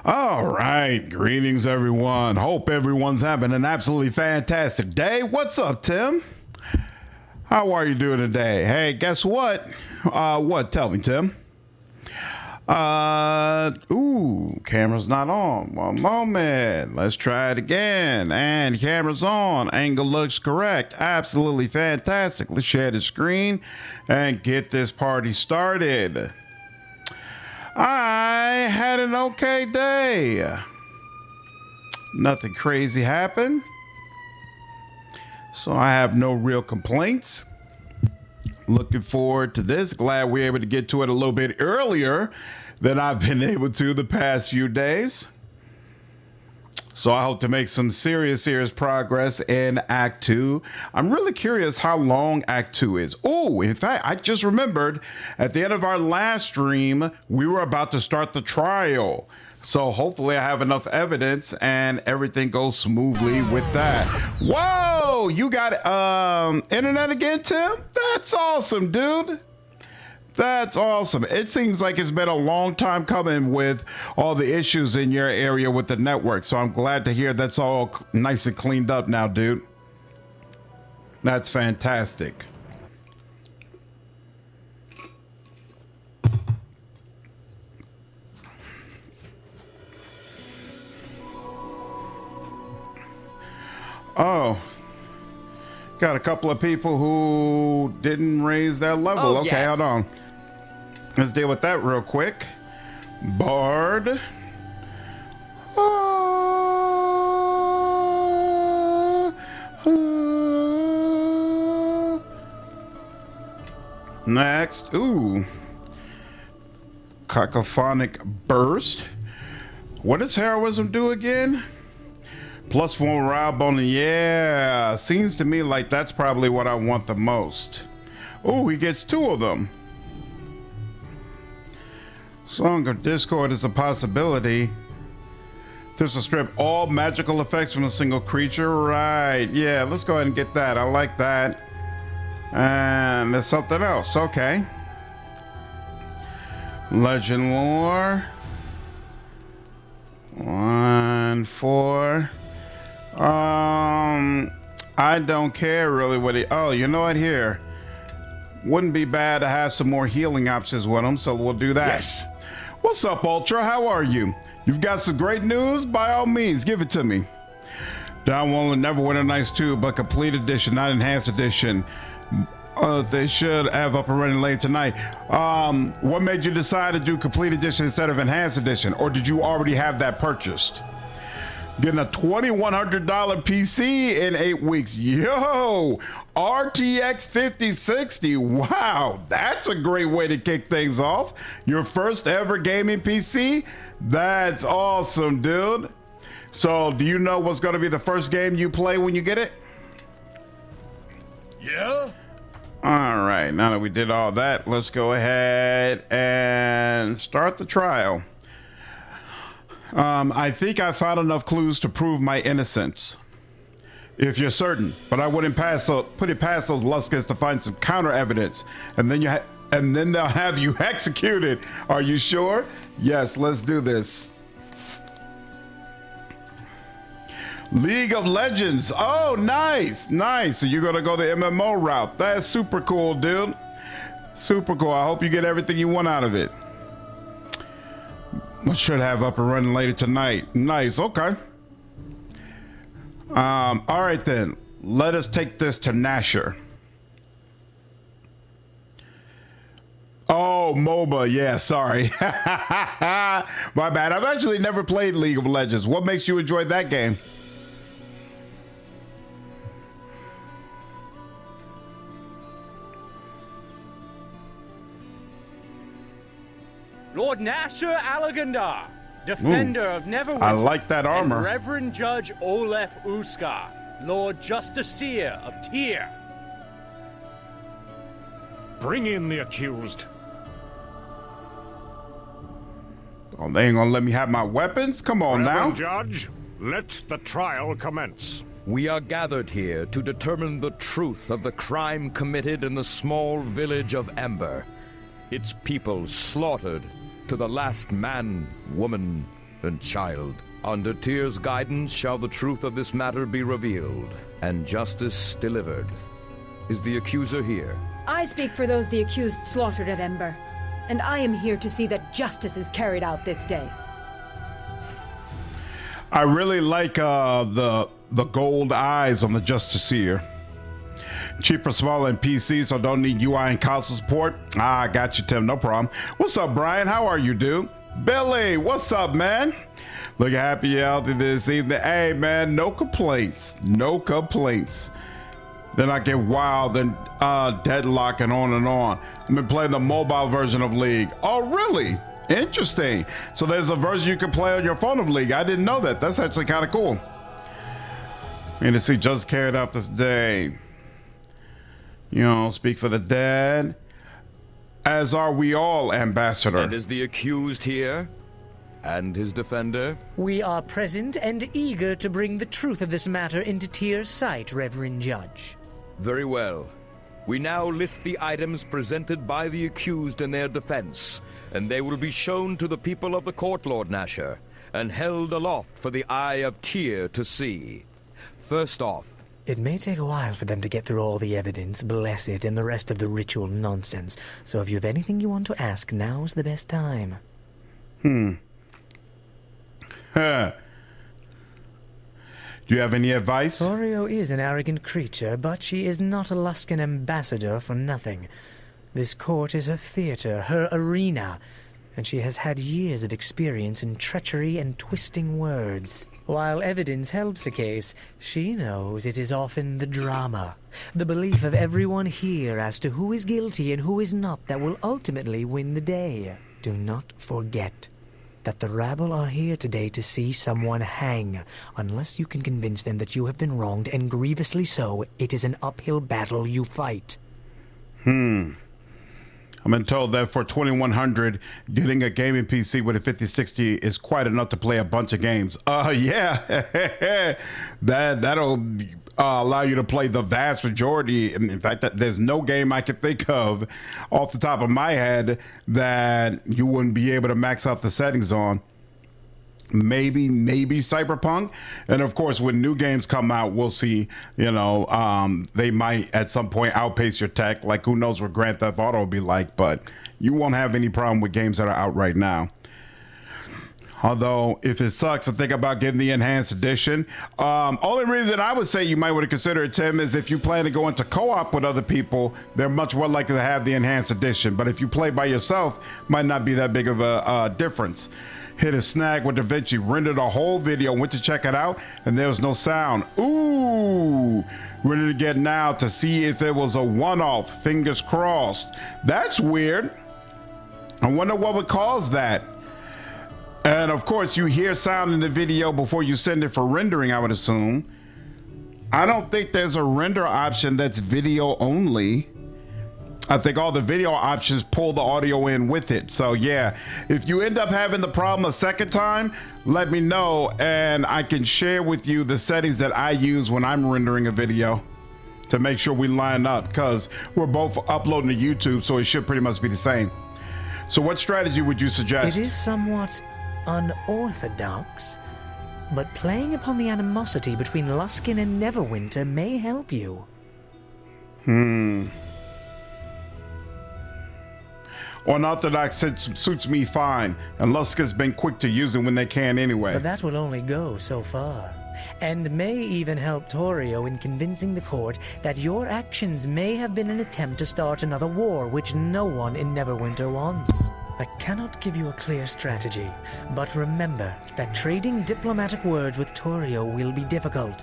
All right, greetings everyone. Hope everyone's having an absolutely fantastic day. What's up, Tim? How are you doing today? Hey, guess what? What? Tell me, Tim. Camera's not on. One moment. Let's try it again. And camera's on. Angle looks correct. Absolutely fantastic. Let's share the screen and get this party started. I had an okay day. Nothing crazy happened. So I have no real complaints. Looking forward to this. Glad we're able to get to it a little bit earlier than I've been able to the past few days. So I hope to make some serious progress in Act 2. I'm really curious how long Act 2 is. Oh, in fact, I just remembered at the end of our last stream, we were about to start the trial. So hopefully I have enough evidence and everything goes smoothly with that. Whoa, you got internet again, Tim? That's awesome, dude. That's awesome. It seems like it's been a long time coming with all the issues in your area with the network. So I'm glad to hear that's all nice and cleaned up now, dude. That's fantastic. Oh, got a couple of people who didn't raise their level. Okay, yes. Hold on. Let's deal with that real quick. Bard. Next. Ooh. Cacophonic Burst. What does heroism do again? +1 morale bonus. Yeah, seems to me like that's probably what I want the most. Oh, he gets 2 of them. Song of Discord is a possibility. This will strip all magical effects from a single creature. Right, yeah, let's go ahead and get that. I like that. And there's something else. Okay. Legend Lore. 1, 4. I don't care really what he... Oh, you know what? Here. Wouldn't be bad to have some more healing options with him, so we'll do that. Yes. What's up, Ultra? How are you? You've got some great news? By all means, give it to me. Down one will Neverwinter Nights 2, but complete edition, not enhanced edition. They should have up and running late tonight. What made you decide to do complete edition instead of enhanced edition? Or did you already have that purchased? Getting a $2,100 PC in 8 weeks. Yo, RTX 5060. Wow, that's a great way to kick things off. Your first ever gaming PC? That's awesome, dude. So do you know what's going to be the first game you play when you get it? Yeah. All right, now that we did all that, let's go ahead and start the trial. I think I found enough clues to prove my innocence. If you're certain, but I wouldn't put it past those Luskins to find some counter evidence, and then they'll have you executed. Are you sure? Yes, let's do this. League of Legends. Oh, nice. So you're gonna go the MMO route. That's super cool, dude. Super cool. I hope you get everything you want out of it. We should have up and running later tonight. Nice. Okay. All right then. Let us take this to Nasher. Oh, MOBA. Yeah, sorry. My bad. I've actually never played League of Legends. What makes you enjoy that game? Lord Nasher Alagandar, Defender of Neverwinter. I like that armor. And Reverend Judge Olef Uskar, Lord Justiciar of Tyr. Bring in the accused. Oh, they ain't gonna let me have my weapons? Come on now. Judge, let the trial commence. We are gathered here to determine the truth of the crime committed in the small village of Amber. Its people slaughtered to the last man, woman, and child. Under Tyr's guidance shall the truth of this matter be revealed, and justice delivered. Is the accuser here? I speak for those the accused slaughtered at Ember, and I am here to see that justice is carried out this day. I really like the gold eyes on the Justiciar. Cheaper, smaller, and PC, so don't need UI and console support. I got you, Tim. No problem. What's up, Brian? How are you, dude? Billy, what's up, man? Looking happy and healthy this evening. Hey, man, no complaints. No complaints. Then I get wild and deadlock and on and on. I've been playing the mobile version of League. Oh, really? Interesting. So there's a version you can play on your phone of League. I didn't know that. That's actually kind of cool. And to see just carried out this day. You know, speak for the dead. As are we all, Ambassador. And is the accused here? And his defender? We are present and eager to bring the truth of this matter into Tyr's sight, Reverend Judge. Very well. We now list the items presented by the accused in their defense, and they will be shown to the people of the court, Lord Nasher, and held aloft for the eye of Tyr to see. First off, It may take a while for them to get through all the evidence, bless it, and the rest of the ritual nonsense. So if you have anything you want to ask, now's the best time. Huh. Do you have any advice? Torio is an arrogant creature, but she is not a Luskan ambassador for nothing. This court is her theater, her arena, and she has had years of experience in treachery and twisting words. While evidence helps a case, she knows it is often the drama, the belief of everyone here as to who is guilty and who is not that will ultimately win the day. Do not forget that the rabble are here today to see someone hang. Unless you can convince them that you have been wronged, and grievously so, it is an uphill battle you fight. I've been told that for 2100, getting a gaming PC with a 5060 is quite enough to play a bunch of games. Yeah, that'll allow you to play the vast majority. In fact, there's no game I can think of off the top of my head that you wouldn't be able to max out the settings on. Maybe Cyberpunk, and of course when new games come out, we'll see. You know, they might at some point outpace your tech. Like, who knows what Grand Theft Auto will be like, but you won't have any problem with games that are out right now. Although, if it sucks, I think about getting the enhanced edition. Only reason I would say you might want to consider it, Tim, is if you plan to go into co-op with other people, they're much more likely to have the enhanced edition. But if you play by yourself, might not be that big of a difference. Hit a snag with DaVinci, rendered a whole video, went to check it out, and there was no sound. Ooh, ready to get now to see if it was a one-off, fingers crossed. That's weird. I wonder what would cause that. And of course, you hear sound in the video before you send it for rendering, I would assume. I don't think there's a render option that's video only. I think all the video options pull the audio in with it. So yeah, if you end up having the problem a second time, let me know and I can share with you the settings that I use when I'm rendering a video to make sure we line up, because we're both uploading to YouTube, so it should pretty much be the same. So what strategy would you suggest? It is somewhat unorthodox, but playing upon the animosity between Luskan and Neverwinter may help you. Unorthodox suits me fine, and Luskan's been quick to use it when they can anyway. But that will only go so far, and may even help Torio in convincing the court that your actions may have been an attempt to start another war, which no one in Neverwinter wants. I cannot give you a clear strategy, but remember that trading diplomatic words with Torio will be difficult.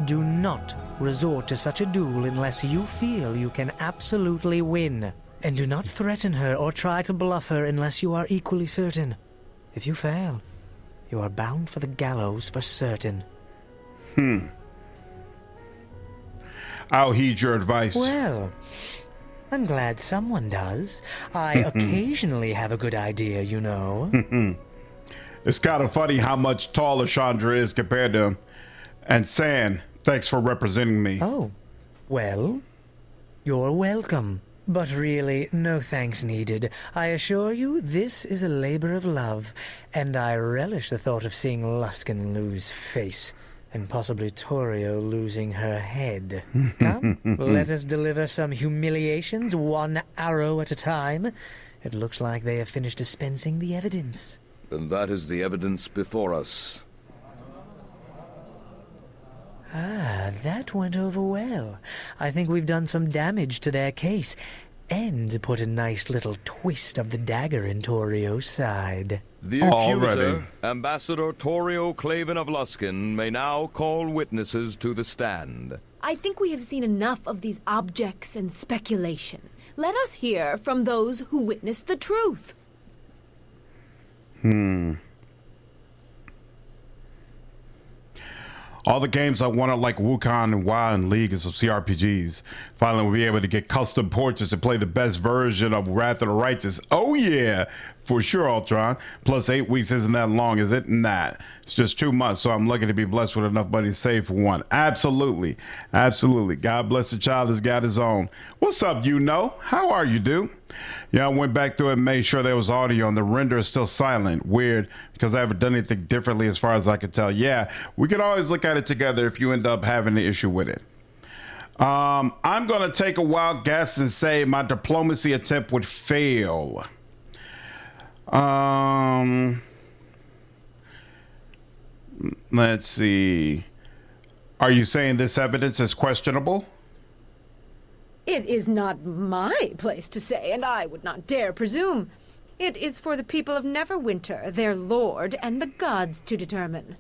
Do not resort to such a duel unless you feel you can absolutely win. And do not threaten her or try to bluff her unless you are equally certain. If you fail, you are bound for the gallows for certain. I'll heed your advice. Well, I'm glad someone does. I occasionally have a good idea, you know. It's kind of funny how much taller Shandra is compared to him. And San, thanks for representing me. Oh, well, you're welcome. But really, no thanks needed. I assure you, this is a labor of love, and I relish the thought of seeing Luskan lose face, and possibly Torio losing her head. Come, let us deliver some humiliations, one arrow at a time. It looks like they have finished dispensing the evidence. And that is the evidence before us. Ah, that went over well. I think we've done some damage to their case, and put a nice little twist of the dagger in Torio's side. The Already. accuser, Ambassador Torio Claven of Luskan, may now call witnesses to the stand. I think we have seen enough of these objects and speculation. Let us hear from those who witnessed the truth. All the games I wanted, like Wukong and WoW and League and some CRPGs, finally we'll be able to get custom portraits to play the best version of Wrath of the Righteous. Oh yeah, for sure, Ultron. Plus 8 weeks isn't that long, is it? Nah, it's just 2 months, so I'm lucky to be blessed with enough money to save for one. Absolutely, absolutely. God bless the child that's got his own. What's up, you know? How are you, dude? Yeah, I went back through and made sure there was audio, and the render is still silent. Weird, because I haven't done anything differently as far as I can tell. Yeah, we can always look at it together if you end up having an issue with it. I'm going to take a wild guess and say my diplomacy attempt would fail. Let's see. Are you saying this evidence is questionable? It is not my place to say, and I would not dare presume. It is for the people of Neverwinter, their lord, and the gods to determine.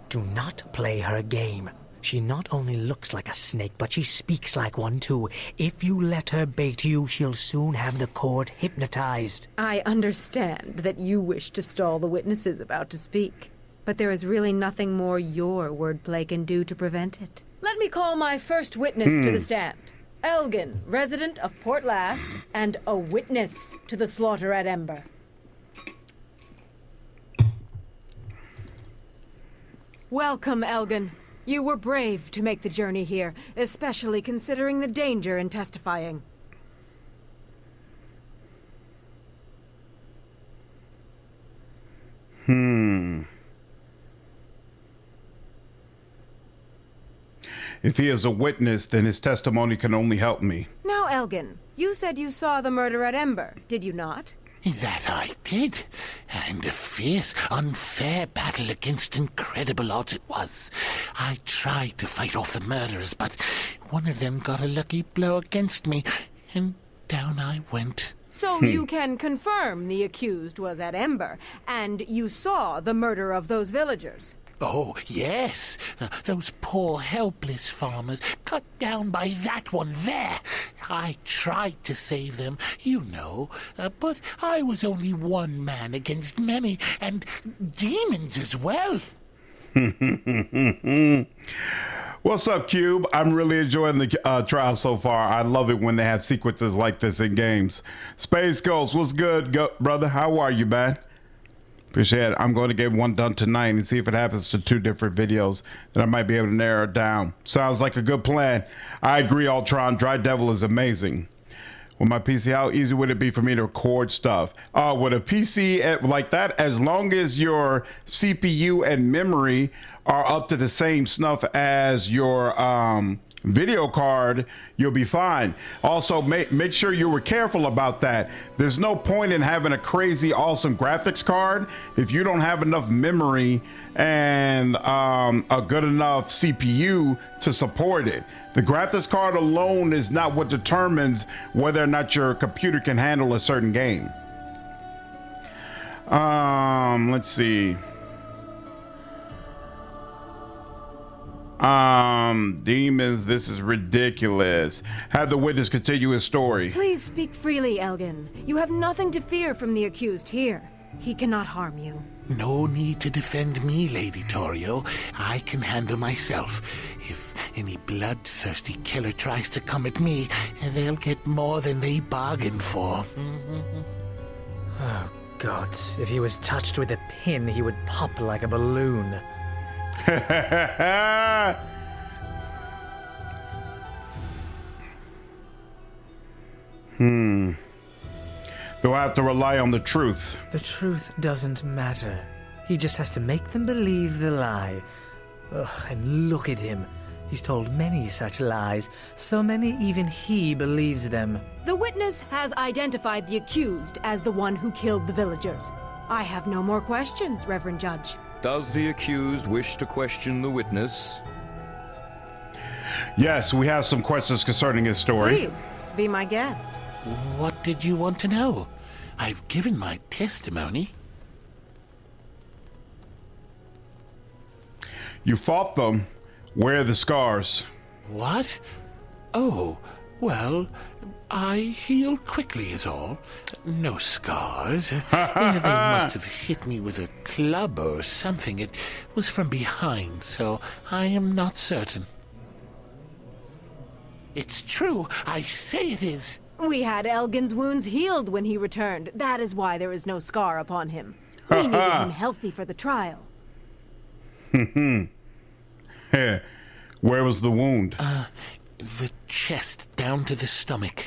Do not play her game. She not only looks like a snake, but she speaks like one too. If you let her bait you, she'll soon have the court hypnotized. I understand that you wish to stall the witnesses about to speak, but there is really nothing more your wordplay can do to prevent it. Let me call my first witness to the stand. Elgin, resident of Port Last, and a witness to the slaughter at Ember. Welcome, Elgin. You were brave to make the journey here, especially considering the danger in testifying. If he is a witness, then his testimony can only help me. Now, Elgin, you said you saw the murder at Ember, did you not? That I did. And a fierce, unfair battle against incredible odds it was. I tried to fight off the murderers, but one of them got a lucky blow against me, and down I went. So you can confirm the accused was at Ember, and you saw the murder of those villagers? Oh, yes. Those poor, helpless farmers cut down by that one there. I tried to save them, you know, but I was only one man against many, and demons as well. What's up, Cube? I'm really enjoying the trial so far. I love it when they have sequences like this in games. Space Ghost, what's good, brother? How are you, man? Appreciate it. I'm going to get one done tonight and see if it happens to 2 different videos. Then I might be able to narrow it down. Sounds like a good plan. I agree, Ultron. Dry Devil is amazing. With my PC, how easy would it be for me to record stuff? With a PC like that, as long as your CPU and memory are up to the same snuff as your video card, you'll be fine. Also, make sure you were careful about that. There's no point in having a crazy awesome graphics card if you don't have enough memory and a good enough CPU to support it. The graphics card alone is not what determines whether or not your computer can handle a certain game. Let's see. Demons, this is ridiculous. Have the witness continue his story. Please speak freely, Elgin. You have nothing to fear from the accused here. He cannot harm you. No need to defend me, Lady Torio. I can handle myself. If any bloodthirsty killer tries to come at me, they'll get more than they bargained for. Oh, gods. If he was touched with a pin, he would pop like a balloon. They'll have to rely on the truth. The truth doesn't matter. He just has to make them believe the lie. Ugh, and look at him. He's told many such lies, so many even he believes them. The witness has identified the accused as the one who killed the villagers. I have no more questions, Reverend Judge. Does the accused wish to question the witness? Yes, we have some questions concerning his story. Please, be my guest. What did you want to know? I've given my testimony. You fought them. Where are the scars? What? Oh, well, I healed quickly is all. No scars. They must have hit me with a club or something. It was from behind, so I am not certain. It's true. I say it is. We had Elgin's wounds healed when he returned. That is why there is no scar upon him. We needed him healthy for the trial. Where was the wound? The chest down to the stomach.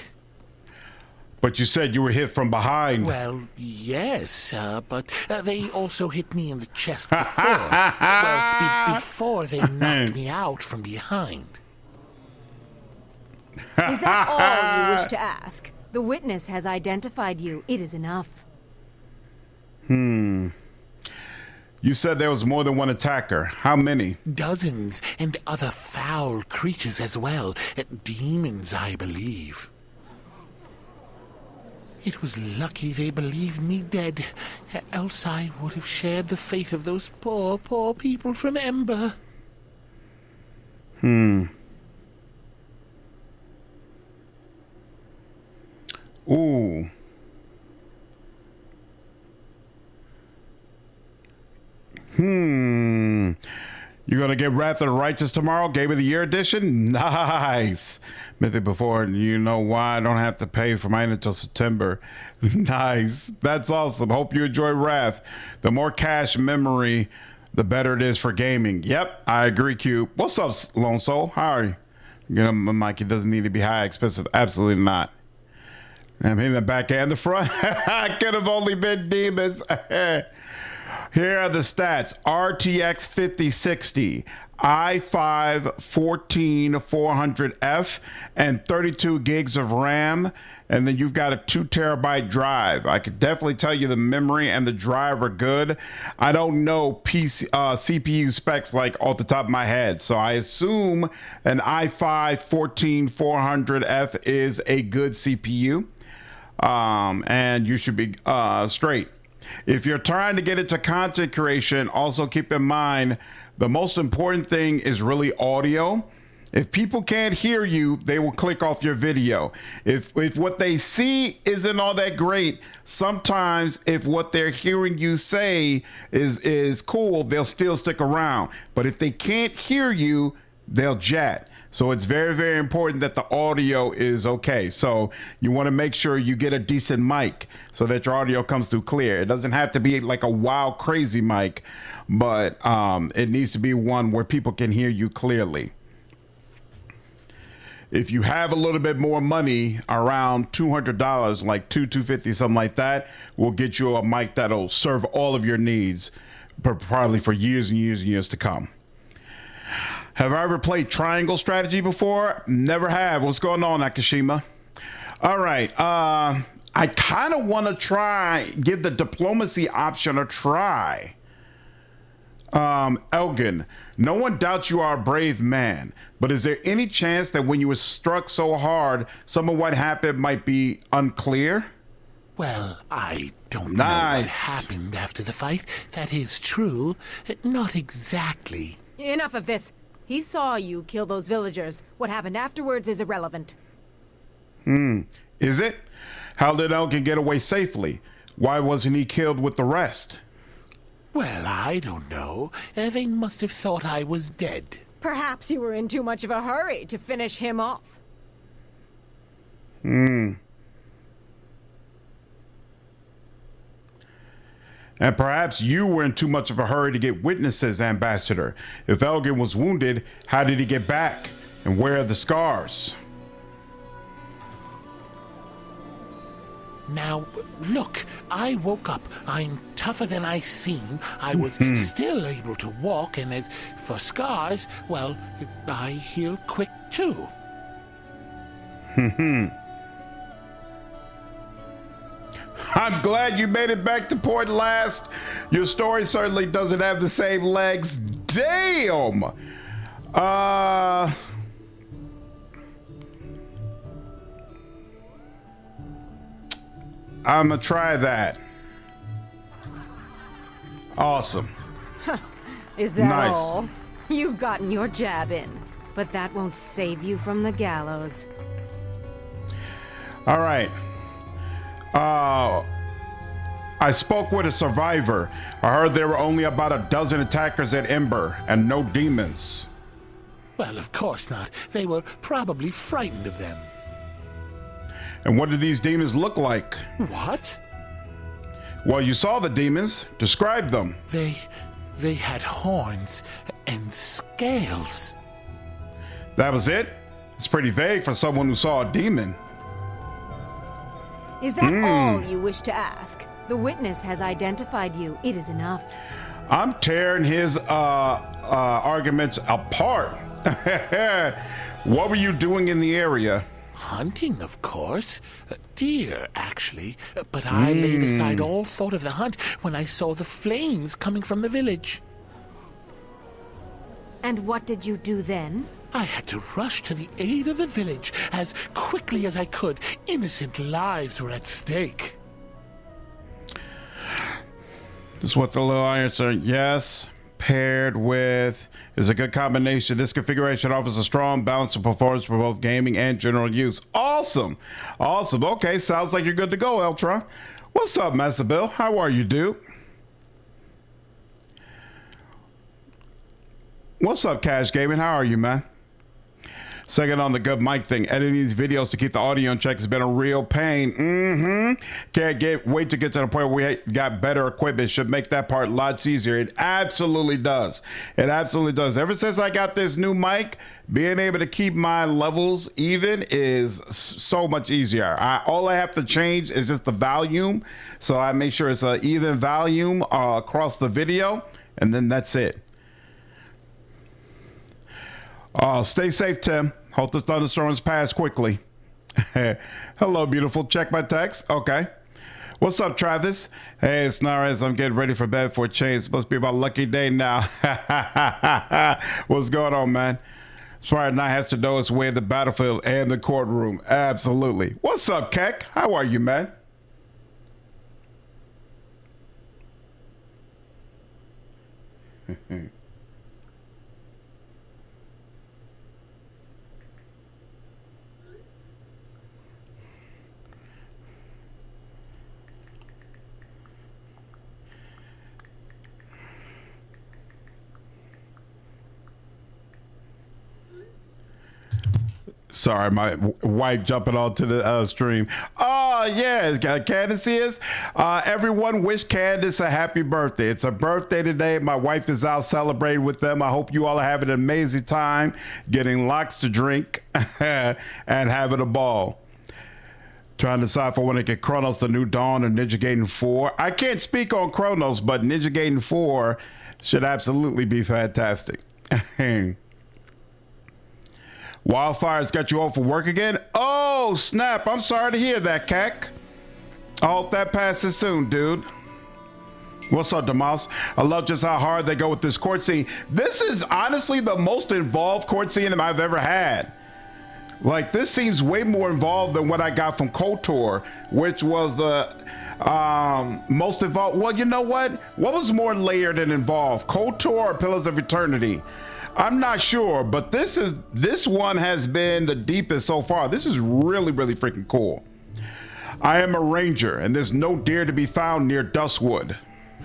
But you said you were hit from behind. Well, yes, but they also hit me in the chest before. Well, before they knocked me out from behind. Is that all you wish to ask? The witness has identified you. It is enough. You said there was more than one attacker. How many? Dozens, and other foul creatures as well. Demons, I believe. It was lucky they believed me dead, else I would have shared the fate of those poor, poor people from Ember. Ooh. You gonna get Wrath of the Righteous tomorrow? Game of the Year edition? Nice. Mythic before, you know why I don't have to pay for mine until September. Nice. That's awesome. Hope you enjoy Wrath. The more cache memory, the better it is for gaming. Yep, I agree, Cube. What's up, Lone Soul? How are you? You know, Mike, it doesn't need to be high expensive. Absolutely not. I'm hitting the back and the front. I could have only been demons. Here are the stats. RTX 5060, i5 14400F, and 32 gigs of RAM. And then you've got a 2 terabyte drive. I could definitely tell you the memory and the drive are good. I don't know CPU specs like off the top of my head. So I assume an i5 14400F is a good CPU. And you should be straight. If you're trying to get into content creation, also keep in mind the most important thing is really audio. If people can't hear you, they will click off your video. If what they see isn't all that great, sometimes if what they're hearing you say is cool, they'll still stick around. But if they can't hear you, they'll jet. So it's very, very important that the audio is okay. So you want to make sure you get a decent mic so that your audio comes through clear. It doesn't have to be like a wild, crazy mic, but it needs to be one where people can hear you clearly. If you have a little bit more money, around $200, like $250, something like that, we'll get you a mic that'll serve all of your needs, probably for years and years and years to come. Have I ever played Triangle Strategy before? Never have. What's going on, Akashima? All right. I kind of want to give the diplomacy option a try. Elgin, no one doubts you are a brave man, but is there any chance that when you were struck so hard, some of what happened might be unclear? Well, I don't know what happened after the fight. That is true. Not exactly. Enough of this. He saw you kill those villagers. What happened afterwards is irrelevant. Is it? How did Elgin get away safely? Why wasn't he killed with the rest? Well, I don't know. They must have thought I was dead. Perhaps you were in too much of a hurry to finish him off. And perhaps you were in too much of a hurry to get witnesses, Ambassador. If Elgin was wounded, how did he get back? And where are the scars? Now, look, I woke up. I'm tougher than I seem. I was still able to walk, and as for scars, well, I heal quick too. I'm glad you made it back to port last. Your story certainly doesn't have the same legs. Damn! I'ma try that. Awesome. Is that Nice. all? You've gotten your jab in, but that won't save you from the gallows. All right. I spoke with a survivor. I heard there were only about a dozen attackers at Ember and no demons. Well, of course not. They were probably frightened of them. And what did these demons look like? What? Well, you saw the demons. Describe them. They had horns and scales. That was it? It's pretty vague for someone who saw a demon. Is that all you wish to ask? The witness has identified you. It is enough. I'm tearing his arguments apart. What were you doing in the area? Hunting, of course. Deer, actually. But I laid aside all thought of the hunt when I saw the flames coming from the village. And what did you do then? I had to rush to the aid of the village as quickly as I could. Innocent lives were at stake. This is what the little irons are. Yes, paired with is a good combination. This configuration offers a strong balance of performance for both gaming and general use. Awesome. Awesome. Okay, sounds like you're good to go, Ultra. What's up, Master Bill? How are you, dude? What's up, Cash Gaming? How are you, man? Second on the good mic thing. Editing these videos to keep the audio in check has been a real pain. Can't wait to get to the point where we got better equipment. Should make that part lots easier. It absolutely does. It absolutely does. Ever since I got this new mic, being able to keep my levels even is so much easier. All I have to change is just the volume. So I make sure it's an even volume across the video, and then that's it. Stay safe, Tim. Hope the thunderstorms pass quickly. Hello, beautiful. Check my text. Okay. What's up, Travis? Hey, it's Nares. I'm getting ready for bed for a change. It's supposed to be my lucky day now. What's going on, man? Friday night has to know its way in the battlefield and the courtroom. Absolutely. What's up, Keck? How are you, man? Sorry, my wife jumping onto the stream. Oh, yeah, Candace is. Everyone wish Candace a happy birthday. It's her birthday today. My wife is out celebrating with them. I hope you all are having an amazing time, getting lots to drink, and having a ball. Trying to decide for when I get Chronos, the New Dawn, or Ninja Gaiden 4. I can't speak on Chronos, but Ninja Gaiden 4 should absolutely be fantastic. Wildfire's got you all for work again? Oh, snap. I'm sorry to hear that, Kak. I hope that passes soon, dude. What's up, Damas? I love just how hard they go with this court scene. This is honestly the most involved court scene I've ever had. Like, this seems way more involved than what I got from KOTOR, which was the most involved. Well, you know what? What was more layered and involved? KOTOR or Pillars of Eternity? I'm not sure, but this one has been the deepest so far. This is really, really freaking cool. I am a ranger, and there's no deer to be found near Duskwood.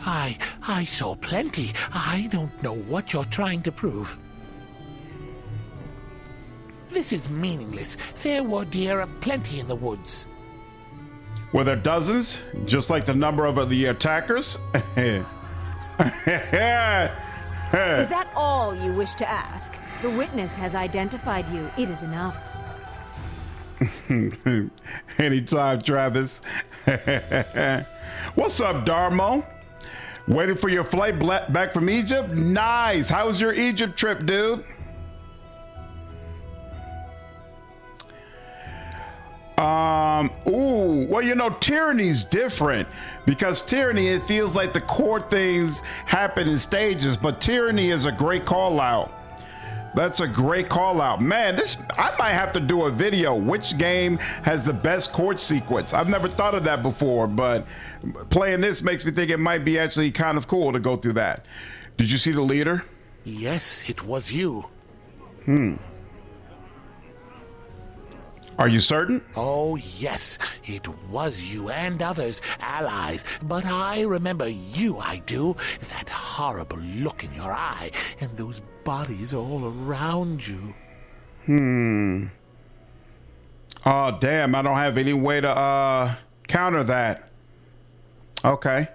I saw plenty. I don't know what you're trying to prove. This is meaningless. There were deer aplenty in the woods. Were there dozens? Just like the number of the attackers? Is that all you wish to ask? The witness has identified you. It is enough. Anytime, Travis. What's up, Darmo? Waiting for your flight back from Egypt? Nice. How was your Egypt trip, dude? Well, you know, tyranny's different because tyranny, it feels like the core things happen in stages, but tyranny is a great call out. That's a great call out. Man, I might have to do a video. Which game has the best court sequence? I've never thought of that before, but playing this makes me think it might be actually kind of cool to go through that. Did you see the leader? Yes, it was you. Are you certain? Oh, yes, it was you and others, allies. But I remember you, I do. That horrible look in your eye, and those bodies all around you. Oh, damn, I don't have any way to counter that. Okay.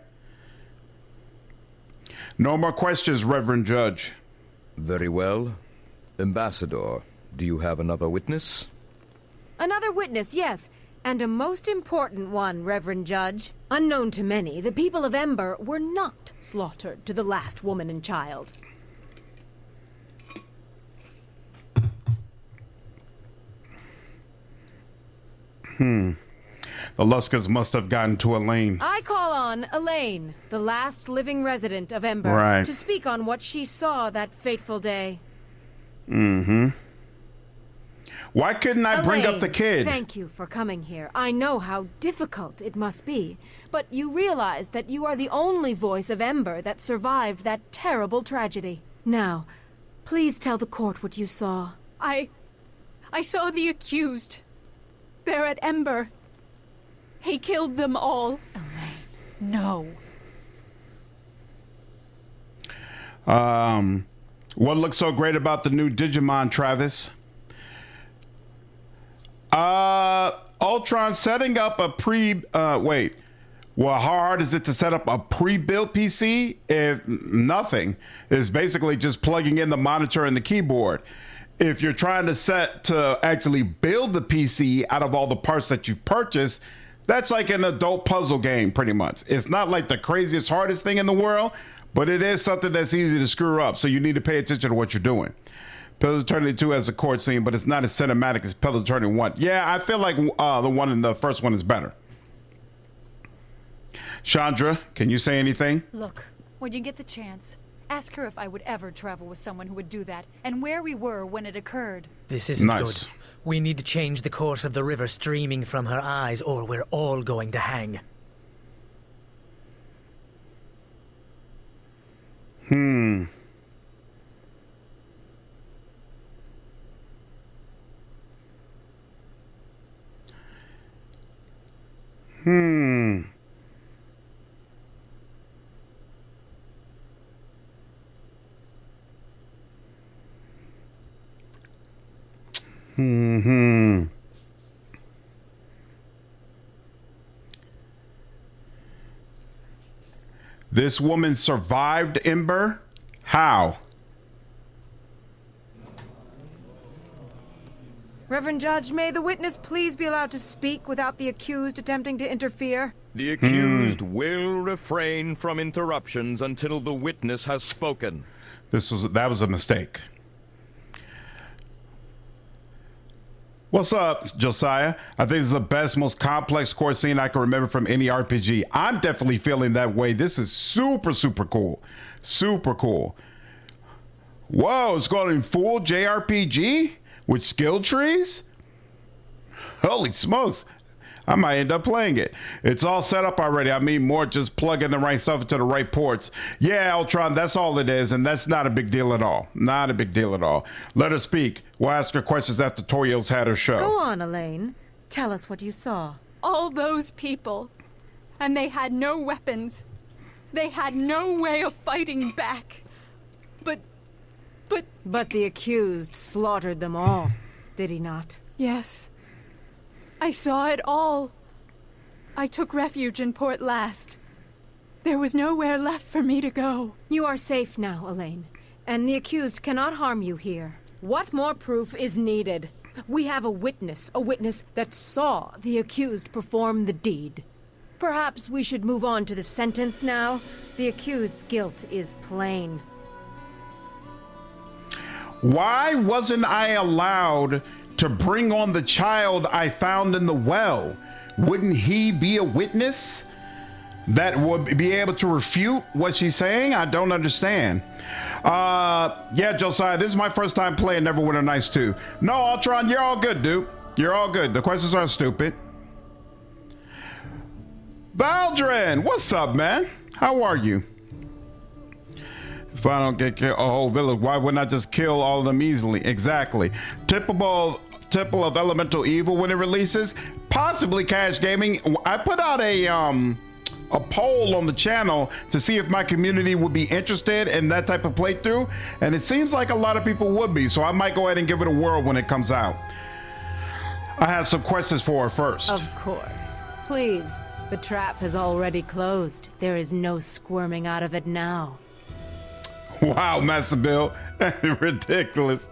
No more questions, Reverend Judge. Very well. Ambassador, do you have another witness? Another witness, yes. And a most important one, Reverend Judge. Unknown to many, the people of Ember were not slaughtered to the last woman and child. The Luskas must have gotten to Alaine. I call on Alaine, the last living resident of Ember, Right. to speak on what she saw that fateful day. Why couldn't I bring up the Alaine, kid? Thank you for coming here. I know how difficult it must be, but you realize that you are the only voice of Ember that survived that terrible tragedy. Now, please tell the court what you saw. I saw the accused. They're at Ember. He killed them all. Alaine, no. What looks so great about the new Digimon, Travis? Ultron setting up a well, how hard is it to set up a pre-built PC? If nothing, is basically just plugging in the monitor and the keyboard. If you're trying to actually build the PC out of all the parts that you've purchased, that's like an adult puzzle game, pretty much. It's not like the craziest, hardest thing in the world, but it is something that's easy to screw up. So you need to pay attention to what you're doing. Pillars Eternity 2 has a court scene, but it's not as cinematic as Pillars Eternity 1. Yeah, I feel like the one in the first one is better. Shandra, can you say anything? Look, when you get the chance, ask her if I would ever travel with someone who would do that, and where we were when it occurred. This isn't Nice. good. We need to change the course of the river streaming from her eyes, or we're all going to hang. This woman survived Ember? How? Reverend Judge, may the witness please be allowed to speak without the accused attempting to interfere? The accused will refrain from interruptions until the witness has spoken. That was a mistake. What's up, Josiah? I think it's the best, most complex court scene I can remember from any RPG. I'm definitely feeling that way. This is super, super cool. Super cool. Whoa, it's going full JRPG with skill trees? Holy smokes. I might end up playing it. It's all set up already. I mean, more just plug in the right stuff into the right ports. Yeah, Ultron, that's all it is, and that's not a big deal at all. Not a big deal at all. Let her speak. We'll ask her questions after Toriel's had her show. Go on, Alaine. Tell us what you saw. All those people. And they had no weapons. They had no way of fighting back. But the accused slaughtered them all, did he not? Yes. I saw it all. I took refuge in Port Last. There was nowhere left for me to go. You are safe now, Alaine, and the accused cannot harm you here. What more proof is needed? We have a witness that saw the accused perform the deed. Perhaps we should move on to the sentence now. The accused's guilt is plain. Why wasn't I allowed to bring on the child I found in the well? Wouldn't he be a witness that would be able to refute what she's saying? I don't understand. Yeah, Josiah, this is my first time playing Neverwinter Nights 2. No, Ultron, you're all good, dude. You're all good. The questions aren't stupid. Valdrin, what's up, man? How are you? If I don't get killed, a whole village, why wouldn't I just kill all of them easily? Exactly. Typical of elemental evil when it releases. Possibly Cash Gaming. I put out a poll on the channel to see if my community would be interested in that type of playthrough, and it seems like a lot of people would be, so I might go ahead and give it a whirl when it comes out. I have some questions for her first. Of course. Please. The trap has already closed. There is no squirming out of it now. Wow, Master Bill. Ridiculous.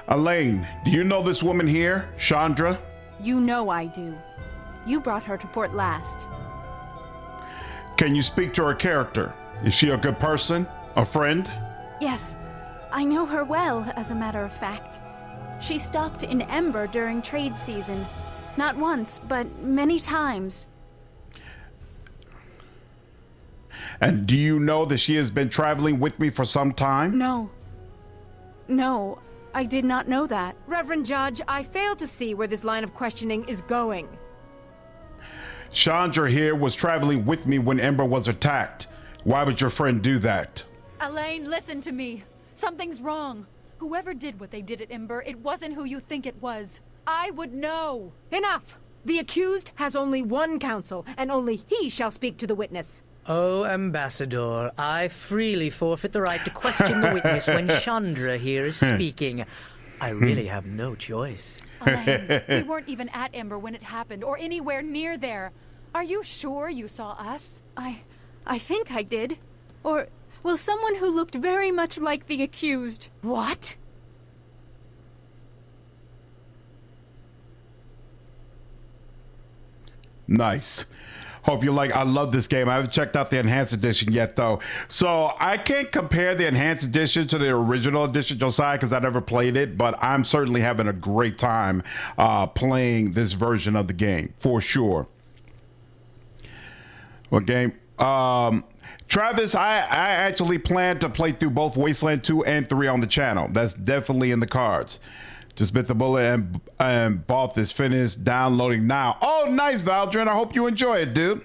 Alaine, do you know this woman here, Shandra? You know I do. You brought her to port last. Can you speak to her character? Is she a good person? A friend? Yes, I know her well, as a matter of fact. She stopped in Ember during trade season. Not once, but many times. And do you know that she has been traveling with me for some time? No. No, I did not know that. Reverend Judge, I fail to see where this line of questioning is going. Shandra here was traveling with me when Ember was attacked. Why would your friend do that? Alaine, listen to me. Something's wrong. Whoever did what they did at Ember, it wasn't who you think it was. I would know. Enough! The accused has only one counsel, and only he shall speak to the witness. Oh, Ambassador, I freely forfeit the right to question the witness when Shandra here is speaking. I really have no choice. Alaine, we weren't even at Ember when it happened, or anywhere near there. Are you sure you saw us? I think I did. Or, well, someone who looked very much like the accused. What? Nice. Hope you like. I love this game. I haven't checked out the enhanced edition yet, though. So I can't compare the enhanced edition to the original edition, Josiah, because I never played it. But I'm certainly having a great time playing this version of the game, for sure. What game? Travis, I actually plan to play through both Wasteland 2 and 3 on the channel. That's definitely in the cards. Just bit the bullet and bought this. Finished downloading now. Oh, nice, Valdrin. I hope you enjoy it, dude.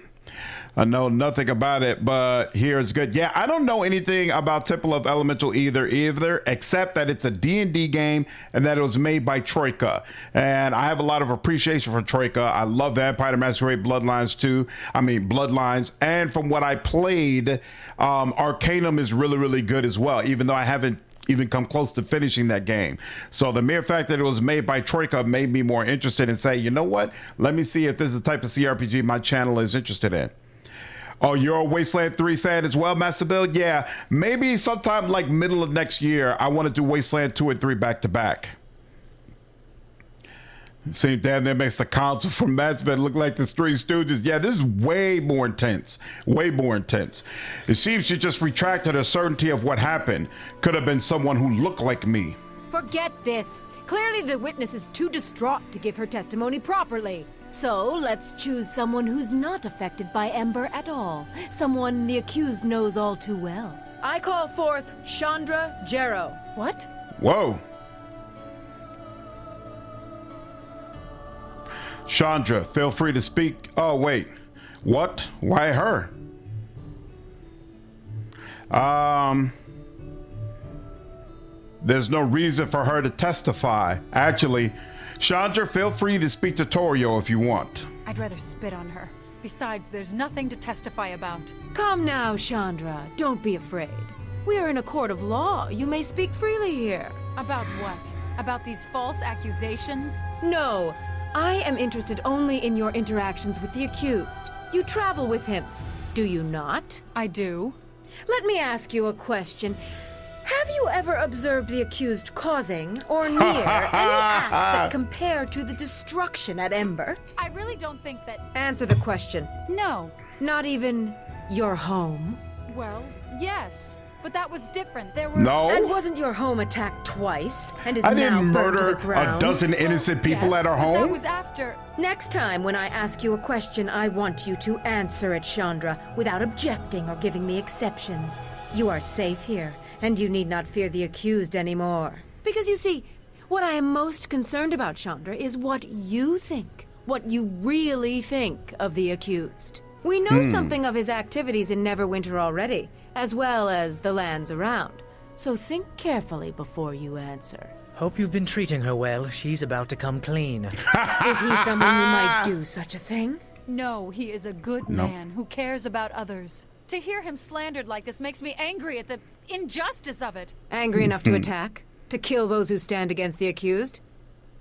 I know nothing about it, but here it's good. Yeah, I don't know anything about Temple of Elemental either, except that it's a D&D game and that it was made by Troika. And I have a lot of appreciation for Troika. I love Vampire the Masquerade Bloodlines too. Bloodlines. And from what I played, Arcanum is really, really good as well, even though I haven't even come close to finishing that game. So the mere fact that it was made by Troika made me more interested in saying, you know what? Let me see if this is the type of CRPG my channel is interested in. Oh, you're a Wasteland 3 fan as well, Master Bill? Yeah, maybe sometime like middle of next year, I want to do Wasteland 2 and 3 back to back. See, damn, that makes the console from Madsman look like the Three Stooges. Yeah, this is way more intense. Way more intense. It seems she just retracted her certainty of what happened. Could have been someone who looked like me. Forget this. Clearly the witness is too distraught to give her testimony properly. So let's choose someone who's not affected by Ember at all. Someone the accused knows all too well. I call forth Shandra Jarrow. What? Whoa. Shandra, feel free to speak. Oh, wait. What? Why her? There's no reason for her to testify. Actually, Shandra, feel free to speak to Torio if you want. I'd rather spit on her. Besides, there's nothing to testify about. Come now, Shandra. Don't be afraid. We are in a court of law. You may speak freely here. About what? About these false accusations? No. I am interested only in your interactions with the accused. You travel with him, do you not? I do. let me ask you a question. Have you ever observed the accused causing or near any acts that compare to the destruction at Ember? I really don't think that... Answer the question. No. Not even your home? Well, yes. But that was different. There were... No. And wasn't your home attacked twice and is I now didn't burned to murder the ground? a dozen innocent people Yes, at our but that home. was after... Next time when I ask you a question, I want you to answer it, Shandra, without objecting or giving me exceptions. You are safe here, and you need not fear the accused anymore. Because you see, what I am most concerned about, Shandra, is what you think. What you really think of the accused. We know something of his activities in Neverwinter already, as well as the lands around. So think carefully before you answer. Hope you've been treating her well. She's about to come clean. Is he someone who might do such a thing? No, he is a good man who cares about others. To hear him slandered like this makes me angry at the injustice of it. Angry enough to attack? To kill those who stand against the accused?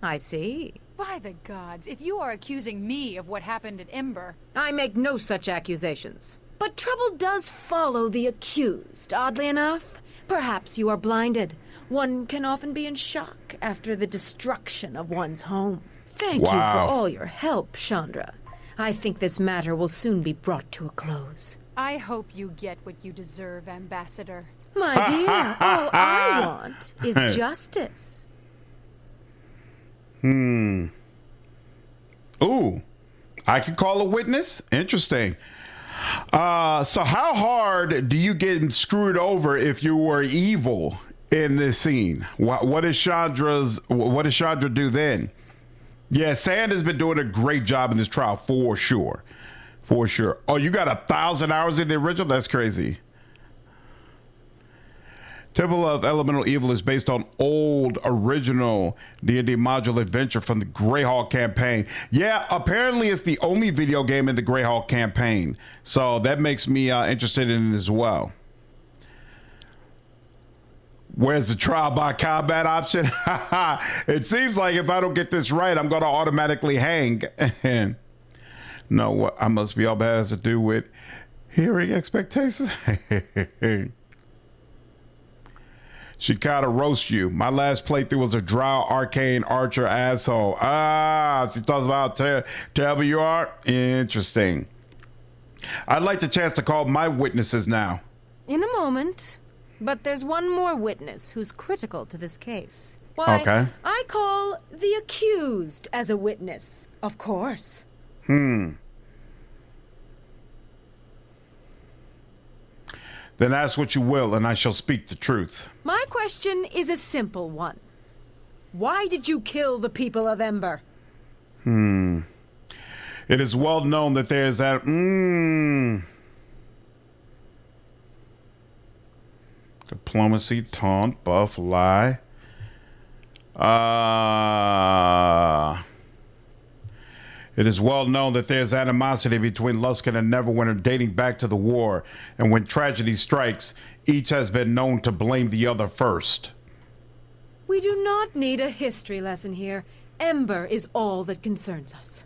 I see. By the gods, if you are accusing me of what happened at Ember... I make no such accusations. But trouble does follow the accused, oddly enough. Perhaps you are blinded. One can often be in shock after the destruction of one's home. Thank you for all your help, Shandra. I think this matter will soon be brought to a close. I hope you get what you deserve, Ambassador. My dear, all I want is justice. Ooh, I could call a witness? Interesting. So how hard do you get screwed over if you were evil in this scene? What does Shandra do then? Yeah, Sand has been doing a great job in this trial for sure. For sure. Oh, you got 1,000 hours in the original? That's crazy. Temple of Elemental Evil is based on old original D&D module adventure from the Greyhawk campaign. Yeah, apparently it's the only video game in the Greyhawk campaign. So that makes me interested in it as well. Where's the trial by combat option? It seems like if I don't get this right, I'm going to automatically hang. No, what I must be all bad has to do with hearing expectations. She kind of roasts you. My last playthrough was a drow arcane archer asshole. She talks about terrible you are. Interesting. I'd like the chance to call my witnesses now. In a moment. But there's one more witness who's critical to this case. Why, okay. I call the accused as a witness, of course. Then ask what you will, and I shall speak the truth. My question is a simple one. Why did you kill the people of Ember? It is well known that there is that... Diplomacy, taunt, buff, lie. It is well known that there's animosity between Luskan and Neverwinter dating back to the war, and when tragedy strikes, each has been known to blame the other first. We do not need a history lesson here. Ember is all that concerns us.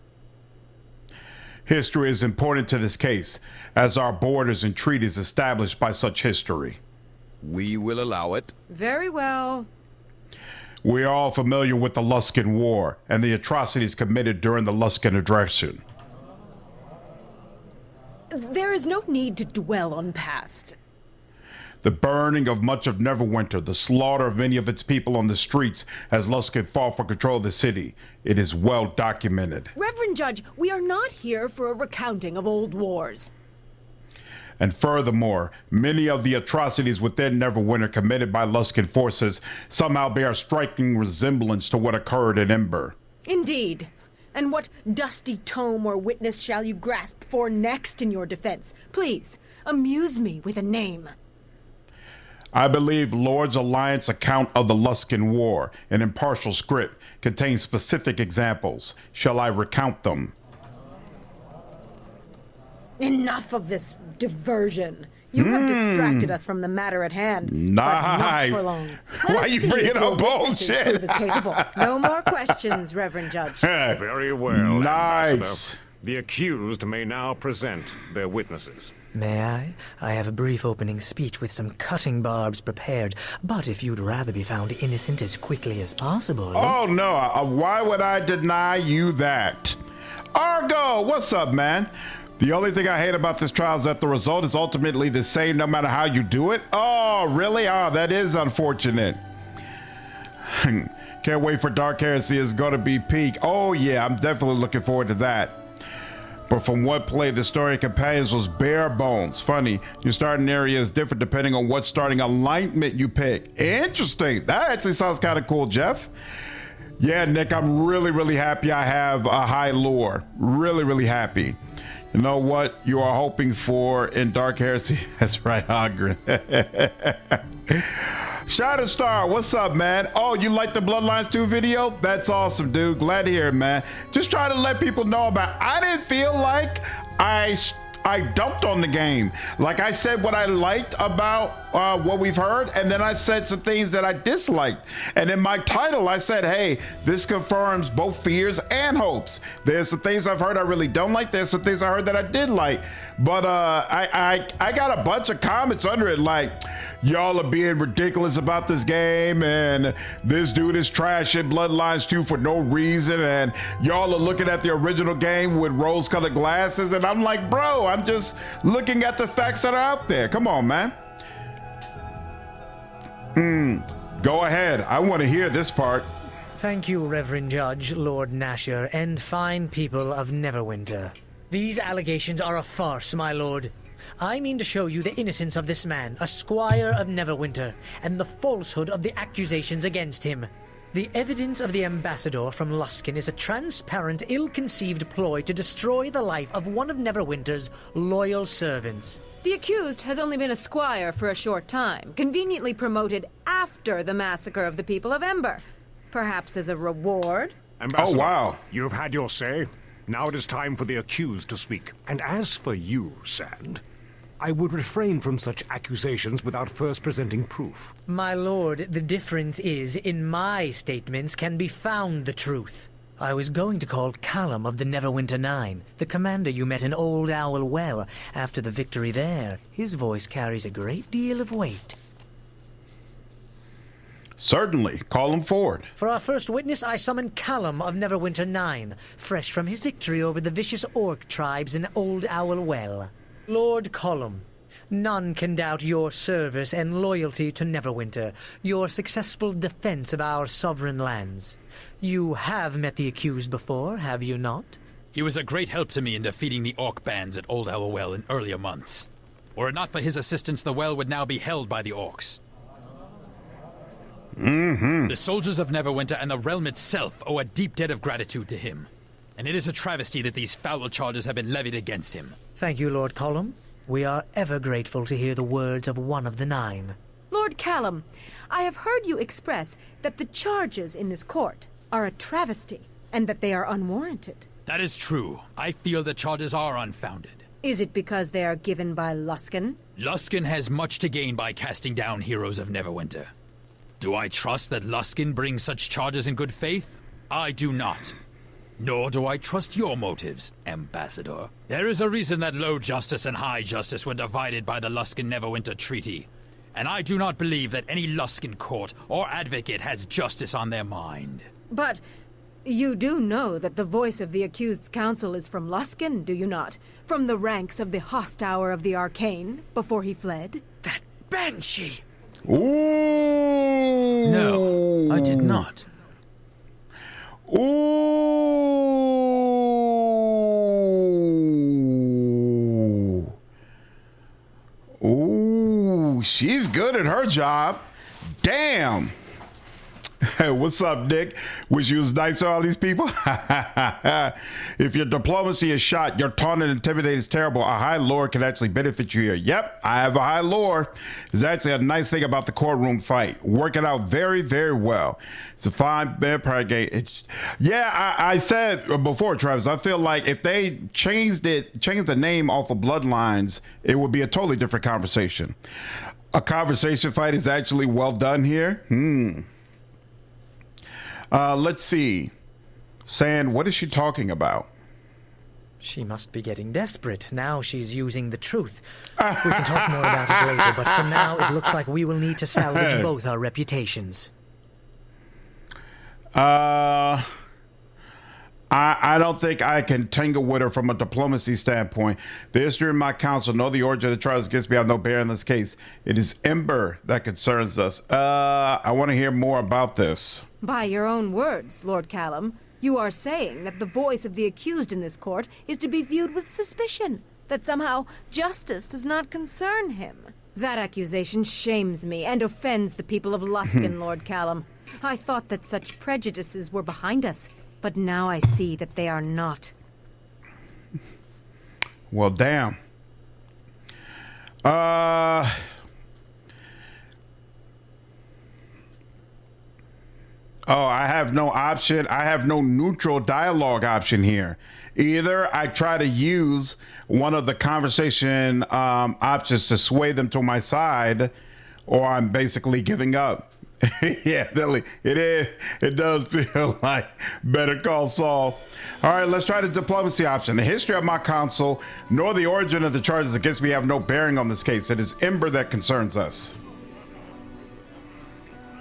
History is important to this case, as our borders and treaties established by such history. We will allow it. Very well. We are all familiar with the Luskan War and the atrocities committed during the Luskan aggression. There is no need to dwell on past. The burning of much of Neverwinter, the slaughter of many of its people on the streets as Luskan fought for control of the city. It is well documented. Reverend Judge, we are not here for a recounting of old wars. And furthermore, many of the atrocities within Neverwinter committed by Luskan forces somehow bear striking resemblance to what occurred in Ember. Indeed. And what dusty tome or witness shall you grasp for next in your defense? Please, amuse me with a name. I believe Lord's Alliance account of the Luskan War, an impartial script, contains specific examples. Shall I recount them? Enough of this diversion. You have distracted us from the matter at hand. Nice. But not for long. Why are you bringing up bullshit? No more questions, Reverend Judge. Very well, Nice. The accused may now present their witnesses. May I? I have a brief opening speech with some cutting barbs prepared, but if you'd rather be found innocent as quickly as possible... Oh, no. Why would I deny you that? Argo, what's up, man? The only thing I hate about this trial is that the result is ultimately the same no matter how you do it. Oh, really? Oh, that is unfortunate. Can't wait for Dark Heresy is going to be peak. Oh, yeah, I'm definitely looking forward to that. But from what play, the story of companions was bare bones. Funny, your starting area is different depending on what starting alignment you pick. Interesting. That actually sounds kind of cool, Jeff. Yeah, Nick, I'm really happy I have a high lore. Really happy. You know what you are hoping for in Dark Heresy? That's right, Ogren. Shadow Star, what's up, man? Oh, you like the Bloodlines 2 video? That's awesome, dude. Glad to hear it, man. Just trying to let people know about it. I didn't feel like I dumped on the game. Like I said what I liked about what we've heard, and then I said some things that I disliked. And in my title, I said, hey, this confirms both fears and hopes. There's some things I've heard I really don't like. There's some things I heard that I did like. But I got a bunch of comments under it like, y'all are being ridiculous about this game, and this dude is trashing Bloodlines 2 for no reason, and y'all are looking at the original game with rose-colored glasses, and I'm like, bro, I'm just looking at the facts that are out there. Come on, man. Go ahead. I want to hear this part. Thank you, Reverend Judge, Lord Nasher, and fine people of Neverwinter. These allegations are a farce, my lord. I mean to show you the innocence of this man, a squire of Neverwinter, and the falsehood of the accusations against him. The evidence of the ambassador from Luskan is a transparent, ill-conceived ploy to destroy the life of one of Neverwinter's loyal servants. The accused has only been a squire for a short time, conveniently promoted after the massacre of the people of Ember. Perhaps as a reward? Ambassador, oh, wow. You have had your say. Now it is time for the accused to speak. And as for you, Sand, I would refrain from such accusations without first presenting proof. My lord, the difference is, in my statements can be found the truth. I was going to call Callum of the Neverwinter 9, the commander you met in Old Owl Well after the victory there. His voice carries a great deal of weight. Certainly. Call him forward. For our first witness, I summon Callum of Neverwinter 9, fresh from his victory over the vicious orc tribes in Old Owl Well. Lord Callum, none can doubt your service and loyalty to Neverwinter, your successful defense of our sovereign lands. You have met the accused before, have you not? He was a great help to me in defeating the orc bands at Old Owl Well in earlier months. Were it not for his assistance, the well would now be held by the orcs. The soldiers of Neverwinter and the realm itself owe a deep debt of gratitude to him. And it is a travesty that these foul charges have been levied against him. Thank you, Lord Callum. We are ever grateful to hear the words of one of the 9. Lord Callum, I have heard you express that the charges in this court are a travesty, and that they are unwarranted. That is true. I feel the charges are unfounded. Is it because they are given by Luskan? Luskan has much to gain by casting down heroes of Neverwinter. Do I trust that Luskan brings such charges in good faith? I do not. Nor do I trust your motives, Ambassador. There is a reason that Low Justice and High Justice were divided by the Luskan-Neverwinter Treaty, and I do not believe that any Luskan court or advocate has justice on their mind. But you do know that the voice of the accused's counsel is from Luskan, do you not? From the ranks of the Hosthour of the Arcane, before he fled? That banshee! Ooh. No, I did not. Ooh. Ooh. She's good at her job. Damn. What's up, Nick? Wish you was nice to all these people. If your diplomacy is shot, your taunt and intimidate is terrible. A high lord can actually benefit you here. Yep, I have a high lore. It's actually a nice thing about the courtroom fight. Working out very, very well. It's a fine vampire game. I said before, Travis, I feel like if they changed the name off of Bloodlines, it would be a totally different conversation. A conversation fight is actually well done here. Let's see. Sand, what is she talking about? She must be getting desperate. Now she's using the truth. We can talk more about it later, but for now it looks like we will need to salvage both our reputations. I don't think I can tangle with her from a diplomacy standpoint. The history of my council, know the origin of the charges against me, have no bearing in this case. It is Ember that concerns us. I want to hear more about this. By your own words, Lord Callum, you are saying that the voice of the accused in this court is to be viewed with suspicion, that somehow justice does not concern him. That accusation shames me and offends the people of Luskan, Lord Callum. I thought that such prejudices were behind us. But now I see that they are not. Well, damn. Oh, I have no option. I have no neutral dialogue option here. Either I try to use one of the conversation options to sway them to my side, or I'm basically giving up. Yeah, really, it is. It does feel like Better Call Saul. All right, let's try the diplomacy option. The history of my council, nor the origin of the charges against me have no bearing on this case. It is Ember that concerns us.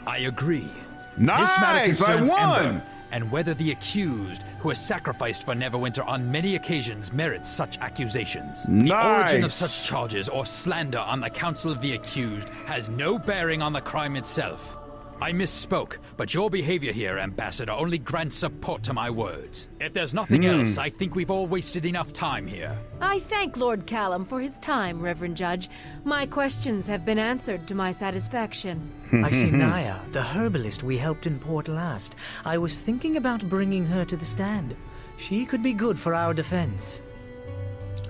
I agree. Nice, this matter concerns I won. Ember, and whether the accused, who has sacrificed for Neverwinter on many occasions, merits such accusations. Nice. The origin of such charges or slander on the counsel of the accused has no bearing on the crime itself. I misspoke, but your behavior here, Ambassador, only grants support to my words. If there's nothing else, I think we've all wasted enough time here. I thank Lord Callum for his time, Reverend Judge. My questions have been answered to my satisfaction. I see Naya, the herbalist we helped in port last. I was thinking about bringing her to the stand. She could be good for our defense.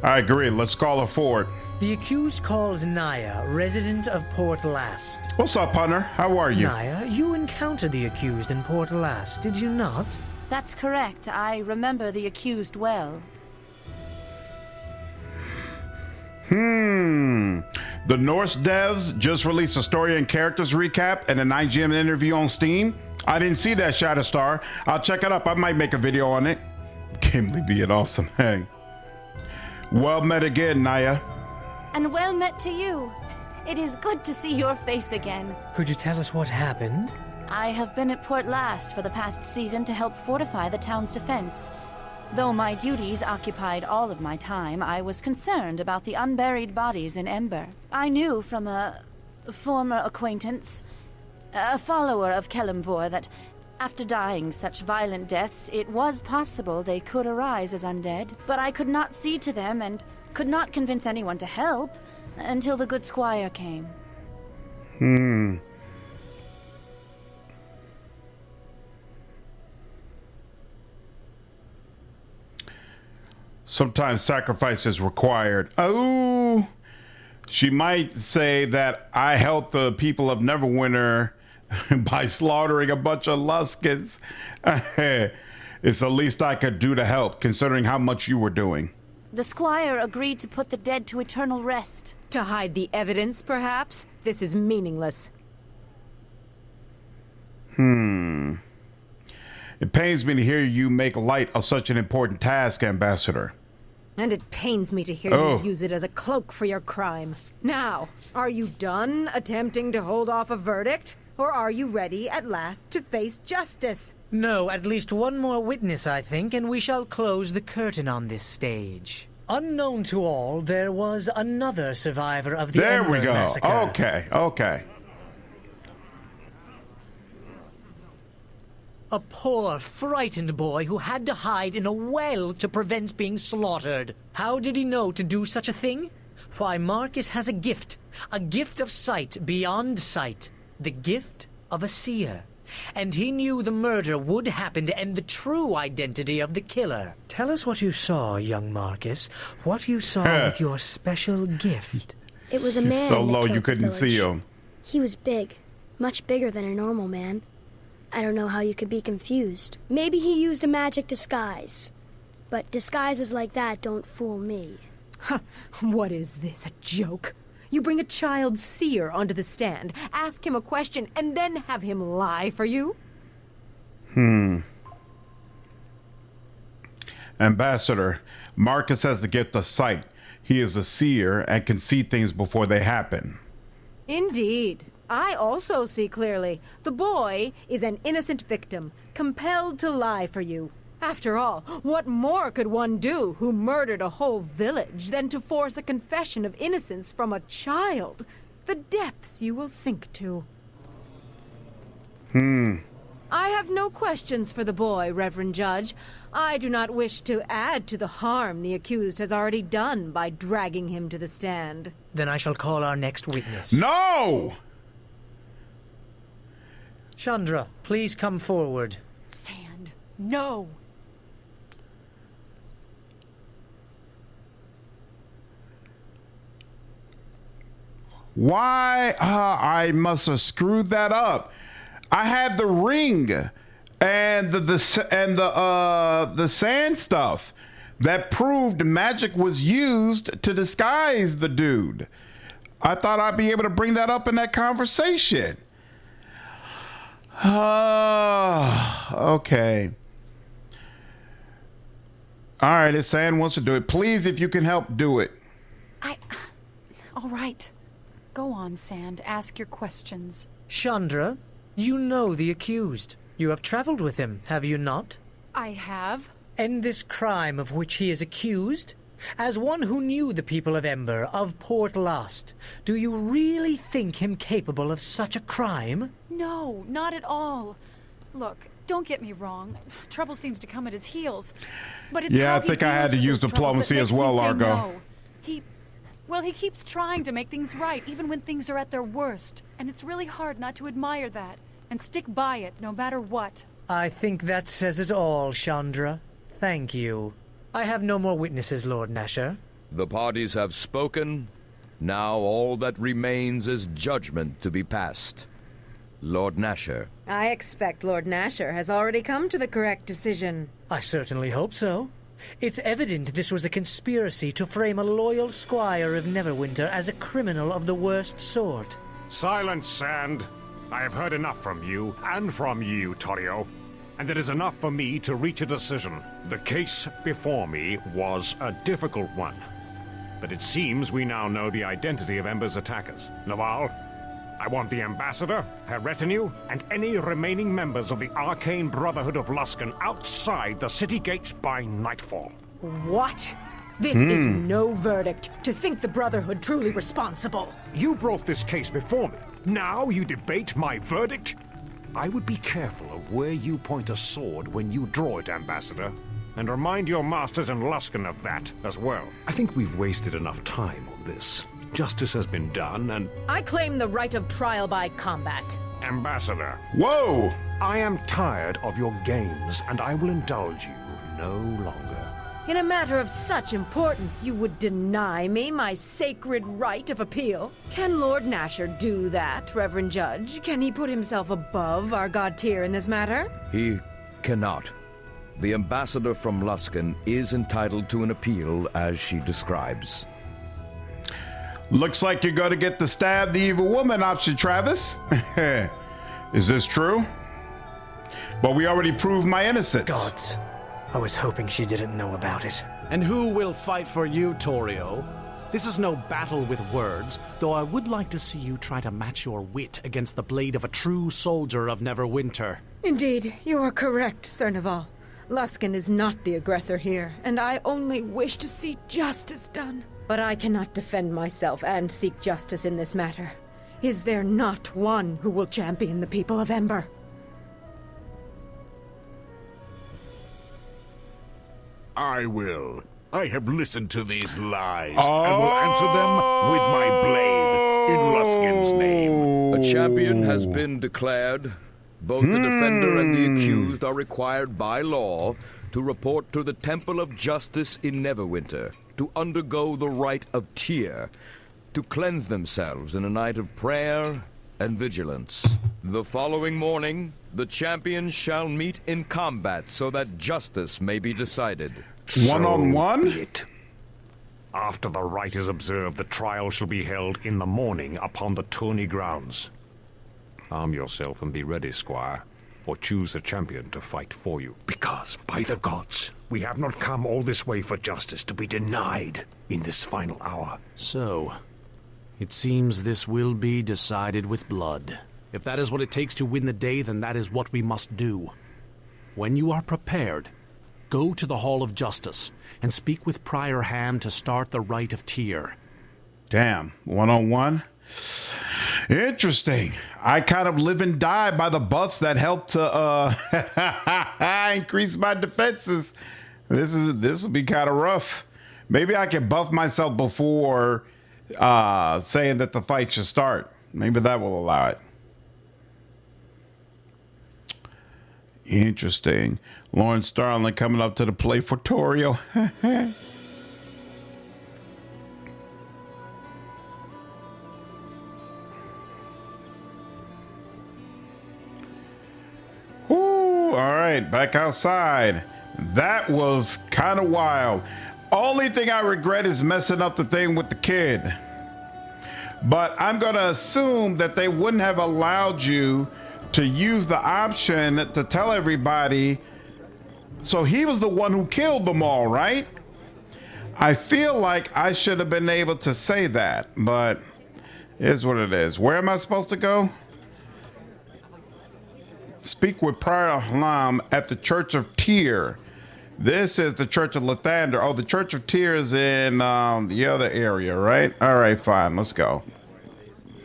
I agree. Let's call her forward. The accused calls Naya, resident of Port Last. What's up, Hunter? How are you? Naya, you encountered the accused in Port Last, did you not? That's correct. I remember the accused well. The Norse devs just released a story and characters recap and an IGN interview on Steam. I didn't see that, Shatterstar. I'll check it up. I might make a video on it. Gimli be an awesome hang. Well met again, Naya. And well met to you. It is good to see your face again. Could you tell us what happened? I have been at Port Last for the past season to help fortify the town's defense. Though my duties occupied all of my time, I was concerned about the unburied bodies in Ember. I knew from a former acquaintance, a follower of Kelemvor, that after dying such violent deaths, it was possible they could arise as undead. But I could not see to them and could not convince anyone to help until the good squire came. Sometimes sacrifice is required. Oh, she might say that I helped the people of Neverwinter by slaughtering a bunch of Luskins. It's the least I could do to help, considering how much you were doing. The squire agreed to put the dead to eternal rest. To hide the evidence, perhaps? This is meaningless. It pains me to hear you make light of such an important task, Ambassador. And it pains me to hear you use it as a cloak for your crime. Now, are you done attempting to hold off a verdict? Or are you ready at last to face justice? No, at least one more witness, I think, and we shall close the curtain on this stage. Unknown to all, there was another survivor of the There we go. massacre. Okay. A poor, frightened boy who had to hide in a well to prevent being slaughtered. How did he know to do such a thing? Why, Marcus has a gift of sight beyond sight. The gift of a seer. And he knew the murder would happen and the true identity of the killer. Tell us what you saw, young Marcus. What you saw with your special gift. It was a man so in the low you Coke couldn't village. see him. He was big. Much bigger than a normal man. I don't know how you could be confused. Maybe he used a magic disguise. But disguises like that don't fool me. What is this, a joke? You bring a child seer onto the stand, ask him a question, and then have him lie for you? Ambassador, Marcus has the gift of sight. He is a seer and can see things before they happen. Indeed. I also see clearly. The boy is an innocent victim, compelled to lie for you. After all, what more could one do who murdered a whole village than to force a confession of innocence from a child? The depths you will sink to. I have no questions for the boy, Reverend Judge. I do not wish to add to the harm the accused has already done by dragging him to the stand. Then I shall call our next witness. No! Shandra, please come forward. Sand. No. Why? I must have screwed that up. I had the ring and the sand stuff that proved magic was used to disguise the dude. I thought I'd be able to bring that up in that conversation. Okay. All right, if Sand wants to do it, please, if you can help, do it. All right. Go on, Sand. Ask your questions. Shandra, you know the accused. You have traveled with him, have you not? I have. And this crime of which he is accused? As one who knew the people of Ember, of Port Lost, do you really think him capable of such a crime? No, not at all. Look, don't get me wrong. Trouble seems to come at his heels. But it's Yeah, how I think he I had deals to with use those troubles diplomacy that as makes me well, say Largo. no. He keeps trying to make things right, even when things are at their worst. And it's really hard not to admire that, and stick by it, no matter what. I think that says it all, Shandra. Thank you. I have no more witnesses, Lord Nasher. The parties have spoken. Now all that remains is judgment to be passed. Lord Nasher. I expect Lord Nasher has already come to the correct decision. I certainly hope so. It's evident this was a conspiracy to frame a loyal squire of Neverwinter as a criminal of the worst sort. Silence, Sand. I have heard enough from you, and from you, Torio. And it is enough for me to reach a decision. The case before me was a difficult one. But it seems we now know the identity of Ember's attackers. Naval, I want the Ambassador, her retinue, and any remaining members of the Arcane Brotherhood of Luskan outside the city gates by nightfall. What? This is no verdict. To think the Brotherhood truly responsible. You brought this case before me. Now you debate my verdict? I would be careful of where you point a sword when you draw it, Ambassador. And remind your masters in Luskan of that as well. I think we've wasted enough time on this. Justice has been done, and... I claim the right of trial by combat. Ambassador. Whoa! I am tired of your games, and I will indulge you no longer. In a matter of such importance, you would deny me my sacred right of appeal? Can Lord Nasher do that, Reverend Judge? Can he put himself above our god tier in this matter? He cannot. The ambassador from Luskan is entitled to an appeal as she describes. Looks like you're going to get the stab the evil woman option, Travis. Is this true? But we already proved my innocence. Gods. I was hoping she didn't know about it. And who will fight for you, Torio? This is no battle with words, though I would like to see you try to match your wit against the blade of a true soldier of Neverwinter. Indeed, you are correct, Sir Naval. Luskan is not the aggressor here, and I only wish to see justice done. But I cannot defend myself and seek justice in this matter. Is there not one who will champion the people of Ember? I will. I have listened to these lies and will answer them with my blade in Luskin's name. A champion has been declared. Both the defender and the accused are required by law to report to the Temple of Justice in Neverwinter, to undergo the rite of tear, to cleanse themselves in a night of prayer and vigilance. The following morning, the champions shall meet in combat so that justice may be decided. One-on-one? So be it. After the rite is observed, the trial shall be held in the morning upon the tourney grounds. Arm yourself and be ready, Squire. or choose a champion to fight for you. Because, by the gods, we have not come all this way for justice to be denied in this final hour. So, it seems this will be decided with blood. If that is what it takes to win the day, then that is what we must do. When you are prepared, go to the Hall of Justice and speak with Prior Ham to start the Rite of Tyr. Damn, one-on-one? Interesting. I kind of live and die by the buffs that help to increase my defenses. This will be kind of rough. Maybe I can buff myself before saying that the fight should start. Maybe that will allow it. Interesting. Lauren Starling coming up to the plate for Torio. Woo, all right, back outside. That was kind of wild. Only thing I regret is messing up the thing with the kid. But I'm going to assume that they wouldn't have allowed you to use the option to tell everybody. So he was the one who killed them all, right? I feel like I should have been able to say that, but here's what it is. Where am I supposed to go? Speak with Prior Lam at the Church of Tyr. This is the Church of Lathander. Oh, the Church of Tyr is in the other area, right? All right, fine. Let's go.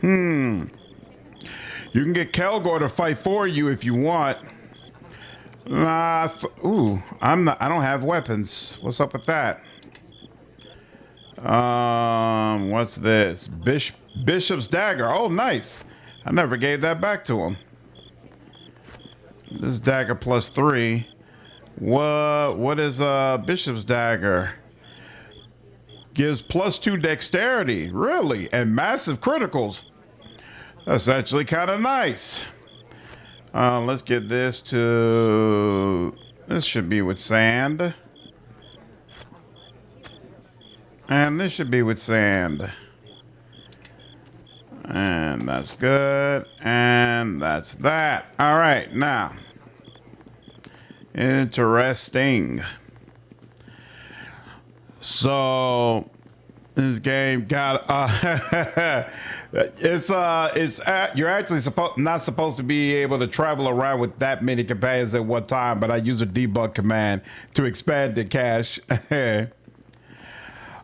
You can get Kelgor to fight for you if you want. I don't have weapons. What's up with that? What's this? Bishop's dagger. Oh, nice. I never gave that back to him. This dagger +3. What is Bishop's dagger? Gives +2 dexterity, really, and massive criticals. That's actually kind of nice. Let's get this to... This should be with sand. And this should be with sand. And that's good. And that's that. All right, now. Interesting. So... This game got you're actually not supposed to be able to travel around with that many companions at one time, but I use a debug command to expand the cache.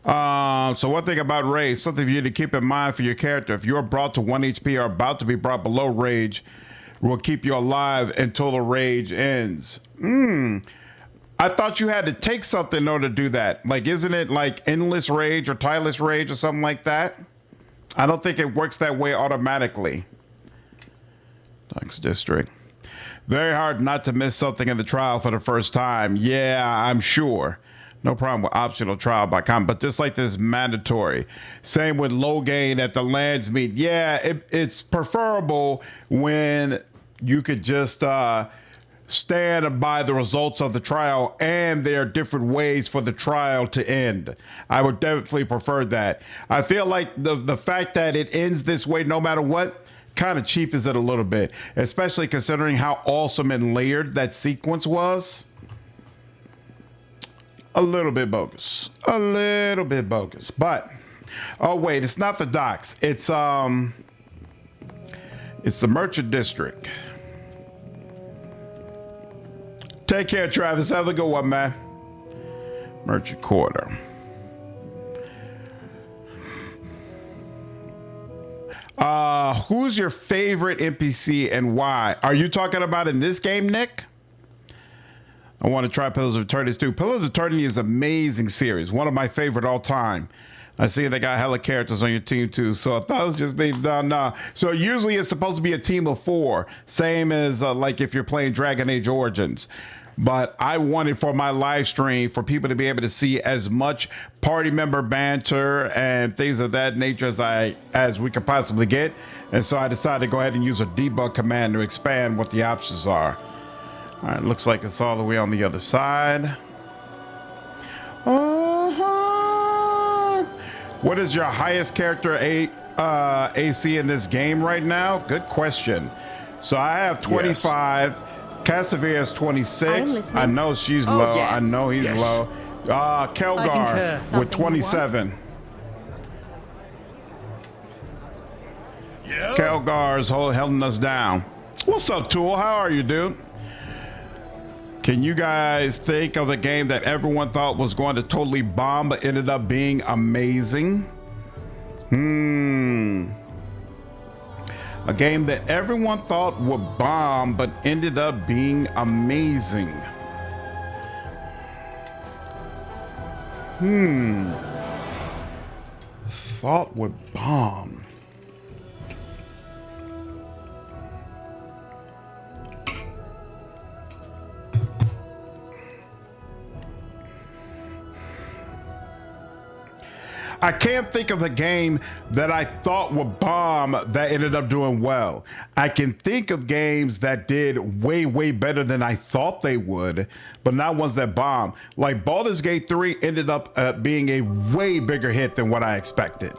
So one thing about rage, something for you to keep in mind for your character. If you're brought to 1 HP or about to be brought below rage, will keep you alive until the rage ends. I thought you had to take something in order to do that. Like, isn't it like endless rage or tireless rage or something like that? I don't think it works that way automatically. Thanks, District. Very hard not to miss something in the trial for the first time. Yeah, I'm sure. No problem with optional trial by combat, but just like this mandatory. Same with low gain at the lands meet. Yeah, it's preferable when you could just stand by the results of the trial, and there are different ways for the trial to end. I would definitely prefer that. I feel like the fact that it ends this way no matter what kind of cheapens it a little bit, especially considering how awesome and layered that sequence was. A little bit bogus. A little bit bogus. But oh wait, it's not the docks. It's the Merchant District. Take care, Travis. Have a good one, man. Merchant Quarter. Who's your favorite NPC and why? Are you talking about in this game, Nick? I want to try Pillars of Eternity too. Pillars of Eternity is an amazing series. One of my favorite all time. I see they got hella characters on your team too, so I thought it was just being done. So usually it's supposed to be a team of 4, same as like if you're playing Dragon Age Origins. But I wanted for my live stream for people to be able to see as much party member banter and things of that nature as we could possibly get. And so I decided to go ahead and use a debug command to expand what the options are. All right, looks like it's all the way on the other side. What is your highest character AC in this game right now? Good question. So I have 25. Yes. Cassavir is 26. listening. I know she's Oh, low. yes. I know he's Yes. low. Kelgar with Something you 27. Yeah? Kelgar's holding us down. What's up, Tool? How are you, dude? Can you guys think of a game that everyone thought was going to totally bomb but ended up being amazing? A game that everyone thought would bomb but ended up being amazing. Thought would bomb. I can't think of a game that I thought would bomb that ended up doing well. I can think of games that did way, way better than I thought they would, but not ones that bomb. Like Baldur's Gate 3 ended up being a way bigger hit than what I expected.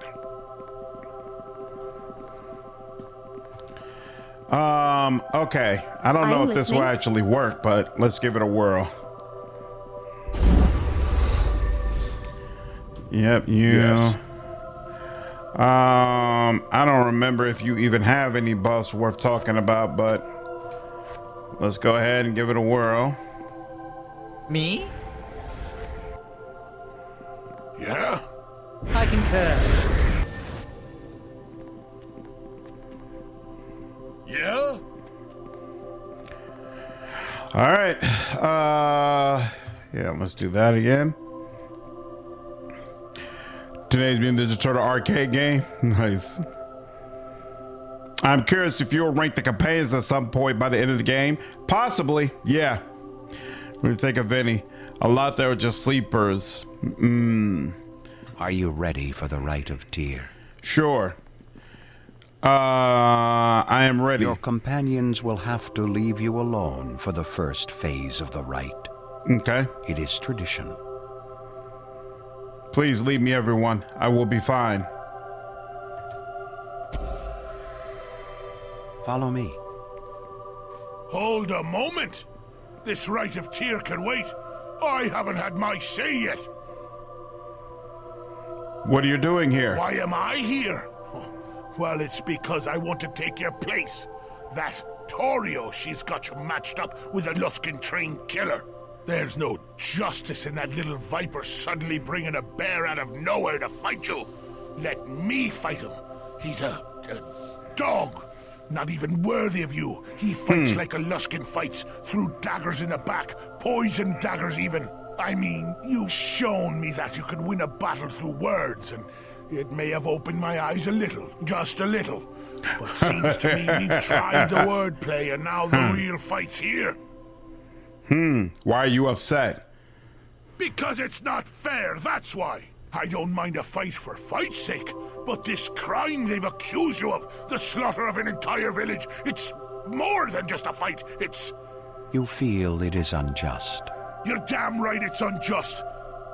Okay. I don't know if this will actually work, but let's give it a whirl. Yep, you. Yes. I don't remember if you even have any buffs worth talking about, but let's go ahead and give it a whirl. Me? Yeah? I concur. Yeah? All right. Yeah, let's do that again. Today's being the Ninja Turtle arcade game. Nice. I'm curious if you'll rank the campaigns at some point by the end of the game. Possibly, yeah. When you think of any. A lot that were just sleepers. Are you ready for the rite of Tyr? Sure. I am ready. Your companions will have to leave you alone for the first phase of the rite. Okay. It is tradition. Please leave me, everyone. I will be fine. Follow me. Hold a moment. This rite of Tyr can wait. I haven't had my say yet. What are you doing here? Why am I here? Well, it's because I want to take your place. That Torio, she's got you matched up with a Luskan-trained killer. There's no justice in that little viper suddenly bringing a bear out of nowhere to fight you. Let me fight him. He's a dog. Not even worthy of you. He fights like a Luskan fights, through daggers in the back, poison daggers even. I mean, you've shown me that you can win a battle through words, and it may have opened my eyes a little, just a little. But seems to me we've tried the wordplay, and now the real fight's here. Why are you upset? Because it's not fair, that's why. I don't mind a fight for fight's sake, but this crime they've accused you of, the slaughter of an entire village, it's more than just a fight, it's... You feel it is unjust. You're damn right it's unjust.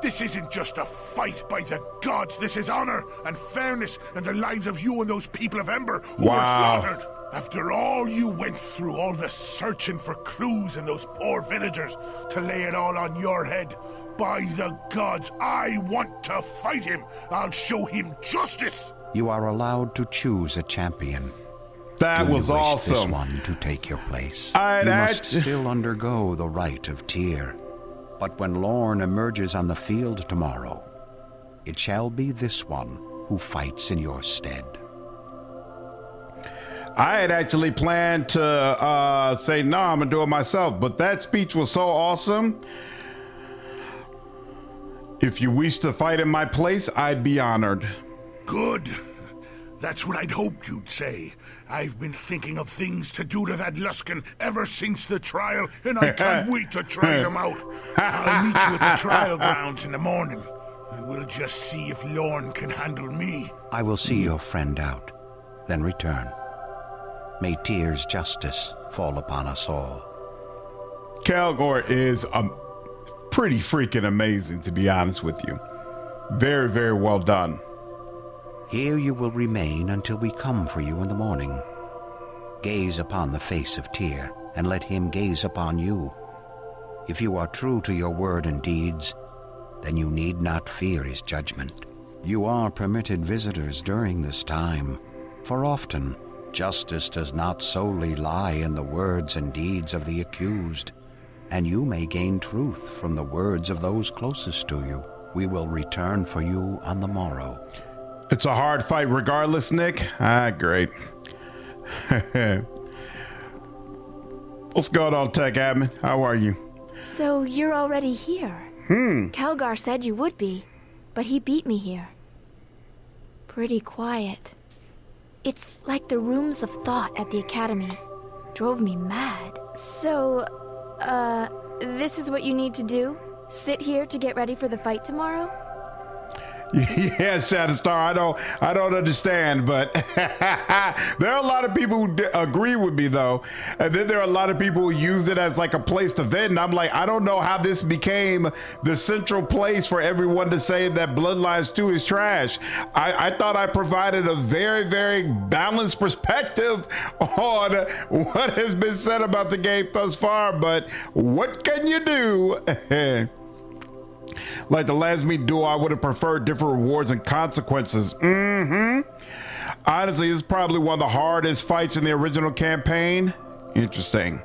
This isn't just a fight, by the gods. This is honor and fairness and the lives of you and those people of Ember who were slaughtered. After all you went through, all the searching for clues and those poor villagers, to lay it all on your head. By the gods, I want to fight him. I'll show him justice. You are allowed to choose a champion. That Do was you wish awesome. This one to take your place. I'd you must still undergo the rite of Tyr. But when Lorne emerges on the field tomorrow, it shall be this one who fights in your stead. I had actually planned to say, no, I'm going to do it myself. But that speech was so awesome. If you wish to fight in my place, I'd be honored. Good. That's what I'd hoped you'd say. I've been thinking of things to do to that Luskan ever since the trial, and I can't wait to try them out. I'll meet you at the trial grounds in the morning, and we'll just see if Lorne can handle me. I will see your friend out, then return. May Tyr's justice fall upon us all. Calgor is pretty freaking amazing, to be honest with you. Very, very well done. Here you will remain until we come for you in the morning. Gaze upon the face of Tyr and let him gaze upon you. If you are true to your word and deeds, then you need not fear his judgment. You are permitted visitors during this time, for often justice does not solely lie in the words and deeds of the accused, and you may gain truth from the words of those closest to you. We will return for you on the morrow. It's a hard fight regardless, Nick. Great. What's going on, Tech Admin? How are you? So you're already here? Kelgar said you would be, but he beat me here. Pretty quiet. It's like the rooms of thought at the academy. Drove me mad. So, this is what you need to do? Sit here to get ready for the fight tomorrow? Yeah, Shatterstar, I don't understand, but there are a lot of people who agree with me, though. And then there are a lot of people who used it as like a place to vent. And I'm like, I don't know how this became the central place for everyone to say that Bloodlines 2 is trash. I thought I provided a very, very balanced perspective on what has been said about the game thus far, but what can you do? Like the last meet duel, I would have preferred different rewards and consequences. Honestly, it's probably one of the hardest fights in the original campaign. Interesting.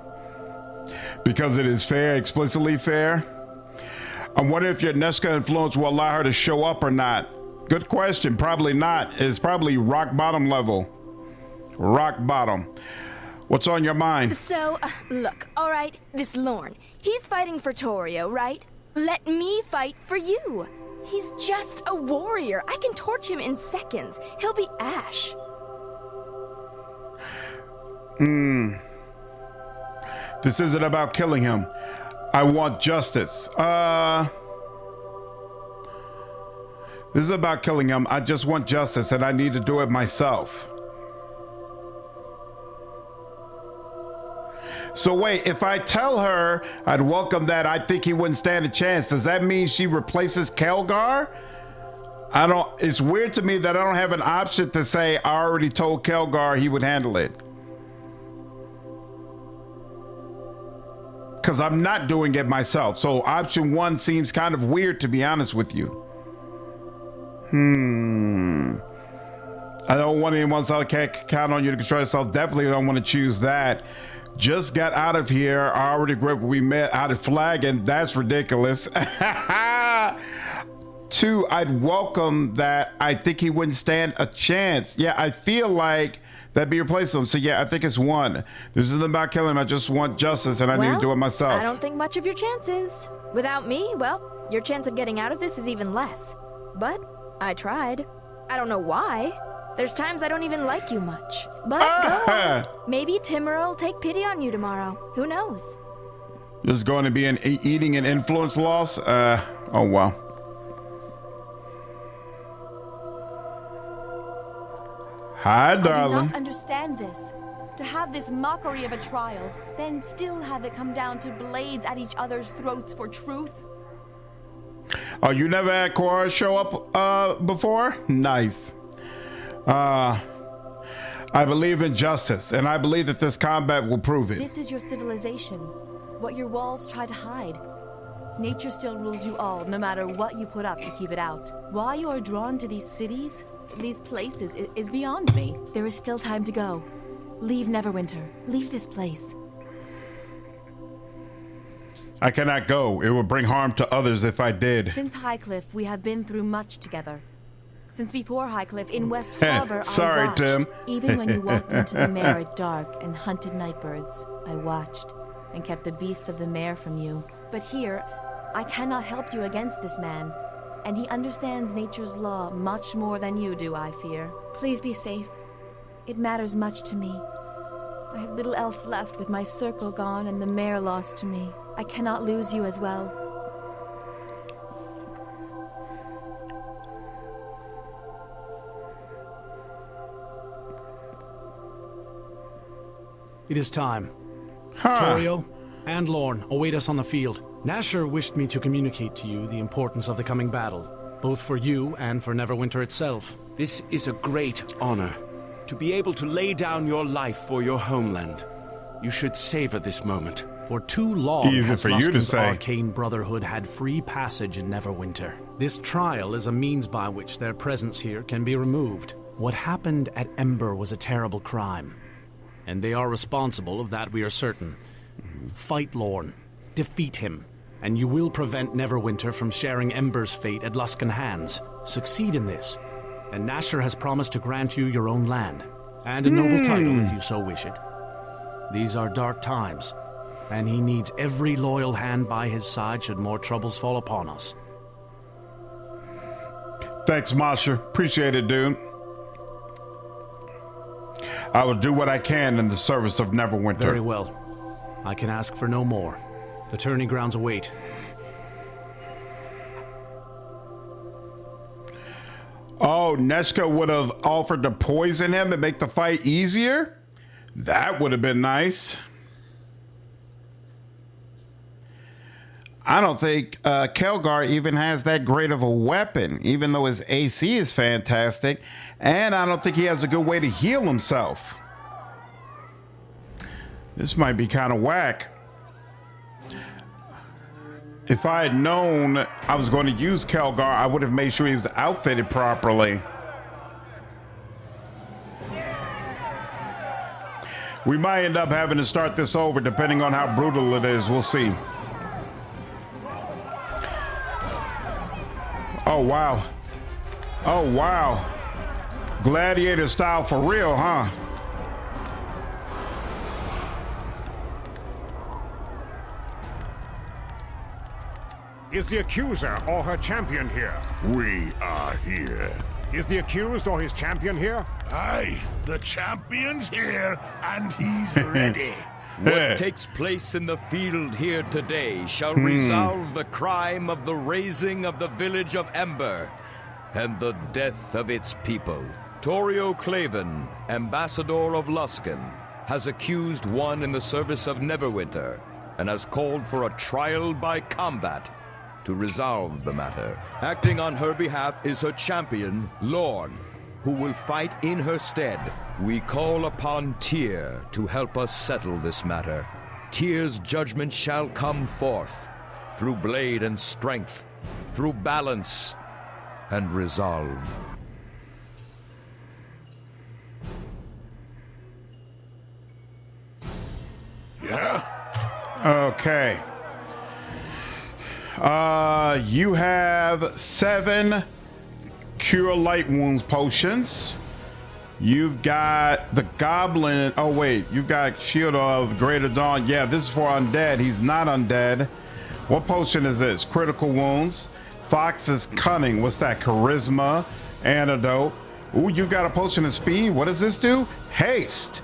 Because it is fair, explicitly fair. I'm wondering if your Neshka influence will allow her to show up or not. Good question. Probably not. It's probably rock bottom level. Rock bottom. What's on your mind? So, look, alright, this Lorne. He's fighting for Torio, right? Let me fight for you. He's just a warrior. I can torch him in seconds. He'll be ash. This isn't about killing him. I want justice. This is about killing him. I just want justice, and I need to do it myself. So wait, if I tell her I'd welcome that, I think he wouldn't stand a chance. Does that mean she replaces Kelgar? It's weird to me that I don't have an option to say I already told Kelgar he would handle it. Because I'm not doing it myself. So option 1 seems kind of weird, to be honest with you. I don't want anyone to count on you to control yourself. Definitely don't want to choose that. Just got out of here. I already regret we met out of flagging. That's ridiculous. 2, I'd welcome that. I think he wouldn't stand a chance. Yeah, I feel like that'd be replaceable. So yeah, I think it's 1. This isn't about killing him. I just want justice, and I need to do it myself. I don't think much of your chances. Without me, well, your chance of getting out of this is even less. But I tried. I don't know why. There's times I don't even like you much. But go on. Maybe Timur will take pity on you tomorrow. Who knows? There's going to be an eating and influence loss? Oh, wow. Hi, darling. I do not understand this. To have this mockery of a trial, then still have it come down to blades at each other's throats for truth. Oh, you never had Cora show up before? Nice. I believe in justice, and I believe that this combat will prove it. This is your civilization, what your walls try to hide. Nature still rules you all, no matter what you put up to keep it out. Why you are drawn to these cities, these places, is beyond me. There is still time to go. Leave Neverwinter. Leave this place. I cannot go. It would bring harm to others if I did. Since Highcliff, we have been through much together. Since before Highcliff, in West Harbor, Sorry, I watched. Tim. Even when you walked into the mare at dark and hunted nightbirds, I watched and kept the beasts of the mare from you. But here, I cannot help you against this man, and he understands nature's law much more than you do, I fear. Please be safe. It matters much to me. I have little else left with my circle gone and the mare lost to me. I cannot lose you as well. It is time. Torio and Lorne await us on the field. Nasher wished me to communicate to you the importance of the coming battle, both for you and for Neverwinter itself. This is a great honor, to be able to lay down your life for your homeland. You should savor this moment. For too long Easy has for you to Luskin's say. arcane brotherhood had free passage in Neverwinter. This trial is a means by which their presence here can be removed. What happened at Ember was a terrible crime, and they are responsible of that, we are certain. Fight Lorne, defeat him, and you will prevent Neverwinter from sharing Ember's fate at Luskan hands. Succeed in this, and Nasher has promised to grant you your own land, and a noble title if you so wish it. These are dark times, and he needs every loyal hand by his side should more troubles fall upon us. Thanks, Masha. Appreciate it, dude. I will do what I can in the service of Neverwinter. Very well. I can ask for no more. The tourney grounds await. Oh, Neshka would have offered to poison him and make the fight easier? That would have been nice. I don't think Kelgar even has that great of a weapon, even though his AC is fantastic. And I don't think he has a good way to heal himself. This might be kind of whack. If I had known I was going to use Kelgar, I would have made sure he was outfitted properly. We might end up having to start this over depending on how brutal it is. We'll see. Oh, wow. Oh, wow. Gladiator style for real, huh? Is the accuser or her champion here? We are here. Is the accused or his champion here? Aye, the champion's here, and he's ready. What takes place in the field here today shall resolve the crime of the razing of the village of Ember and the death of its people. Torio Claven, ambassador of Luskan, has accused one in the service of Neverwinter and has called for a trial by combat to resolve the matter. Acting on her behalf is her champion, Lorne, who will fight in her stead. We call upon Tyr to help us settle this matter. Tyr's judgment shall come forth through blade and strength, through balance and resolve. Yeah? Okay. You have 7 Cure Light Wounds potions. You've got the Goblin. Oh, wait. You've got Shield of Greater Dawn. Yeah, this is for undead. He's not undead. What potion is this? Critical Wounds. Fox's Cunning. What's that? Charisma. Antidote. Ooh, you got a potion of speed. What does this do? Haste.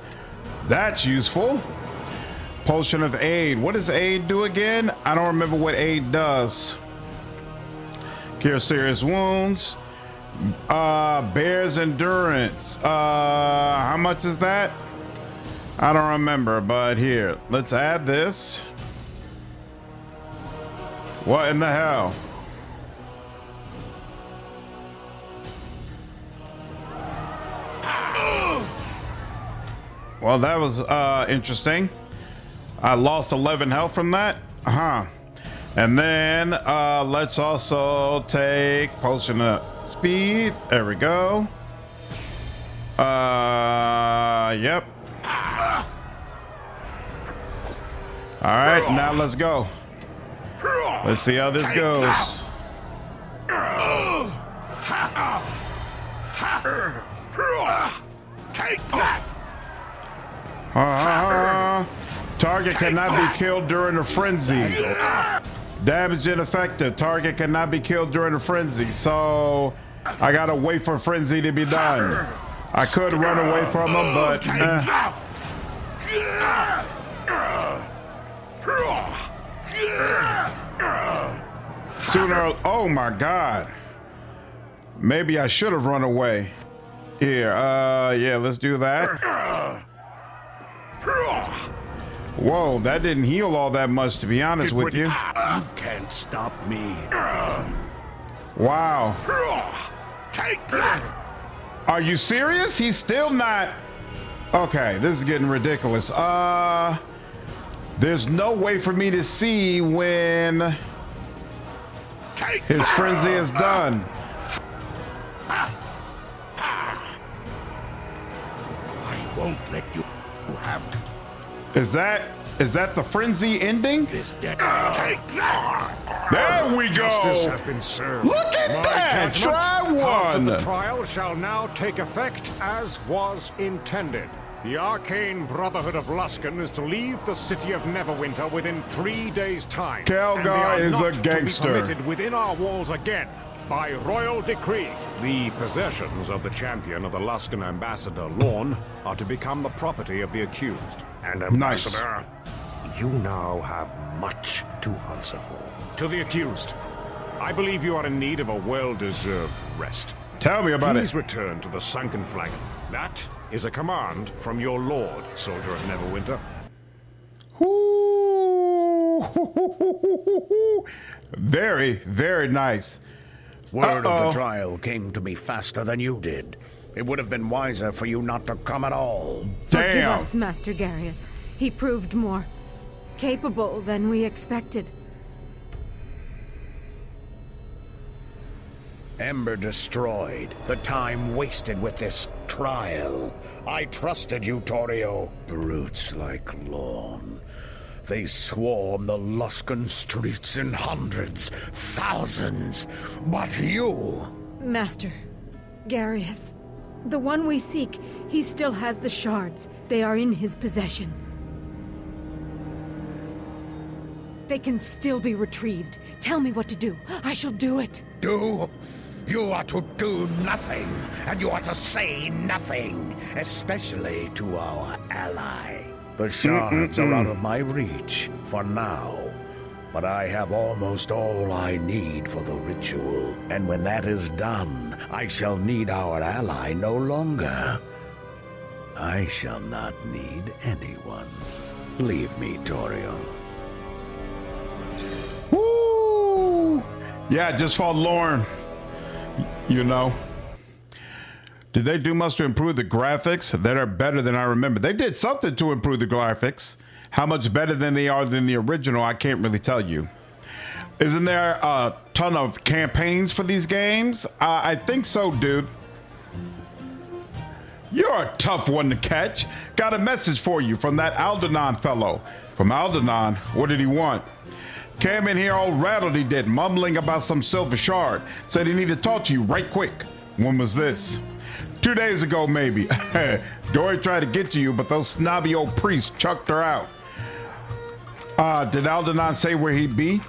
That's useful. Potion of Aid. What does Aid do again? I don't remember what Aid does. Cure Serious Wounds. Bear's Endurance. How much is that? I don't remember, but here, let's add this. What in the hell? Well, that was interesting. I lost 11 health from that. And then let's also take Potion of Speed. There we go. Yep. All right, now let's go. Let's see how this goes. Take that! Target cannot be killed during a frenzy. Damage ineffective. Target cannot be killed during a frenzy. So I gotta wait for frenzy to be done. I could run away from him, but sooner. Oh my God. Maybe I should have run away. Here, yeah, let's do that. Whoa, that didn't heal all that much, to be honest with you. You can't stop me. Wow. Take that! Are you serious? He's still not. Okay, this is getting ridiculous. There's no way for me to see when his frenzy is done. I won't let you have Is that the frenzy ending? this debt. Take that! There we Justice go. has been served. Look at My that! judgment Try passed at one. The trial shall now take effect as was intended. The arcane Brotherhood of Luskan is to leave the city of Neverwinter within 3 days' time. Calgar and they are is not a gangster. To be permitted within our walls again. By royal decree, the possessions of the champion of the Luskan ambassador, Lorne, are to become the property of the accused. And ambassador, you now have much to answer for. To the accused, I believe you are in need of a well-deserved rest. Tell me about Please it. return to the sunken flagon. That is a command from your lord, soldier of Neverwinter. Ooh. Very, very nice. Word of the trial came to me faster than you did. It would have been wiser for you not to come at all. Forgive Damn. us, Master Garius. He proved more capable than we expected. Ember destroyed. The time wasted with this trial. I trusted you, Torio. Brutes like Lorne. They swarm the Luskan streets in hundreds, thousands. But you... Master Garius, the one we seek, he still has the shards. They are in his possession. They can still be retrieved. Tell me what to do. I shall do it. Do? You are to do nothing, and you are to say nothing, especially to our ally. The shards are out of my reach for now, but I have almost all I need for the ritual, and when that is done, I shall need our ally no longer. I shall not need anyone. Leave me, Torio. Woo! Yeah, just fought Lorne. You know. Did they do much to improve the graphics? That are better than I remember. They did something to improve the graphics. How much better than they are than the original, I can't really tell you. Isn't there a ton of campaigns for these games? I think so, dude. You're a tough one to catch. Got a message for you from that Aldenon fellow. From Aldenon, what did he want? Came in here all rattled he did, mumbling about some silver shard. Said he needed to talk to you right quick. When was this? 2 days ago, maybe. Dory tried to get to you, but those snobby old priests chucked her out. Did Aldenon say where he'd be?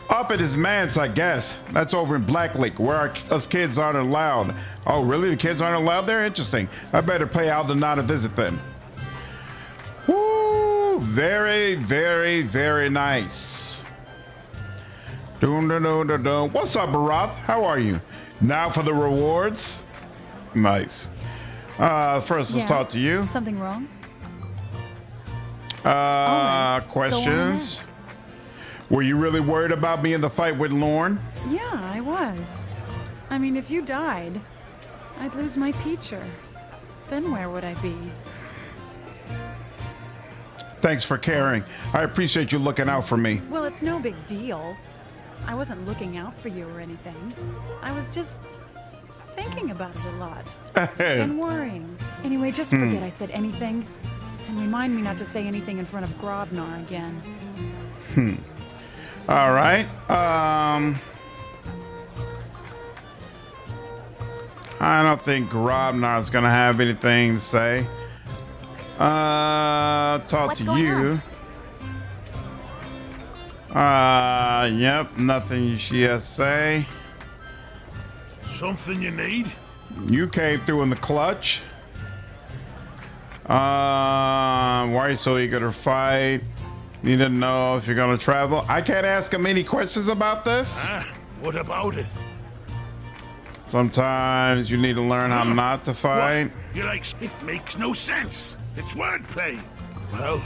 Up at his manse, I guess. That's over in Black Lake, where us kids aren't allowed. Oh, really? The kids aren't allowed there? Interesting. I better pay Aldenon a visit then. Woo! Very, very, very nice. What's up, Barath? How are you? Now for the rewards. Nice. First, let's talk to you. Something wrong? Questions? Were you really worried about me in the fight with Lorne? Yeah, I was. I mean, if you died, I'd lose my teacher. Then where would I be? Thanks for caring. I appreciate you looking out for me. Well, it's no big deal. I wasn't looking out for you or anything. I was just thinking about it a lot. And worrying. Anyway, just forget I said anything. And remind me not to say anything in front of Grobnar again. All right. I don't think Grobnar's gonna have anything to say. Talk to you. Yep, nothing she has to say. Something you need? You came through in the clutch. Why are you so eager to fight? Need to know if you're gonna travel. I can't ask him any questions about this. What about it? Sometimes you need to learn how not to fight. What? You're like, it makes no sense. It's wordplay. Well,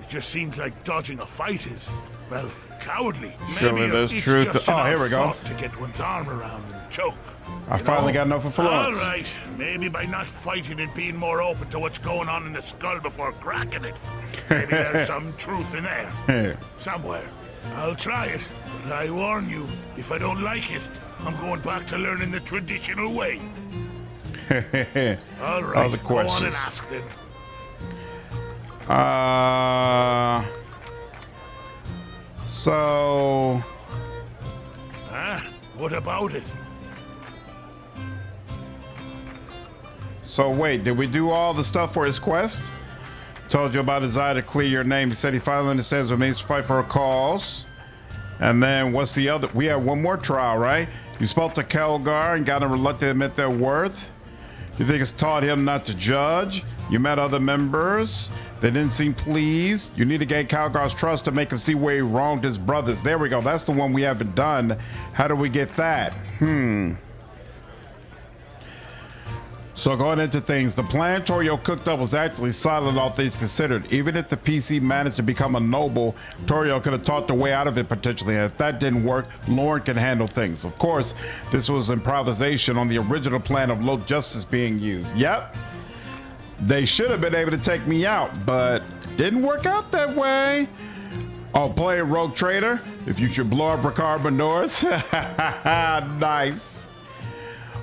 it just seems like dodging a fight is, well, cowardly. Surely Maybe there's it's truth. just Oh, here we go. to get one's arm around and choke. I finally got enough influence. All right. Maybe by not fighting and being more open to what's going on in the skull before cracking it. Maybe there's some truth in there. Somewhere. I'll try it, but I warn you, if I don't like it, I'm going back to learning the traditional way. All right, Other go on and questions? ask then. So... What about it? So wait, did we do all the stuff for his quest? Told you about his desire to clear your name. He said he finally understands what it means to fight for a cause. And then what's the other? We have one more trial, right? You spoke to Kelgar and got him reluctant to admit their worth. You think it's taught him not to judge? You met other members. They didn't seem pleased. You need to gain Kelgar's trust to make him see where he wronged his brothers. There we go. That's the one we haven't done. How do we get that? So going into things, the plan Torio cooked up was actually solid, all things considered. Even if the PC managed to become a noble, Torio could have taught the way out of it potentially. And if that didn't work, Lauren can handle things. Of course, this was improvisation on the original plan of low justice being used. Yep. They should have been able to take me out, but it didn't work out that way. Oh, play Rogue Trader? If you should blow up Ricard Benoist? Nice.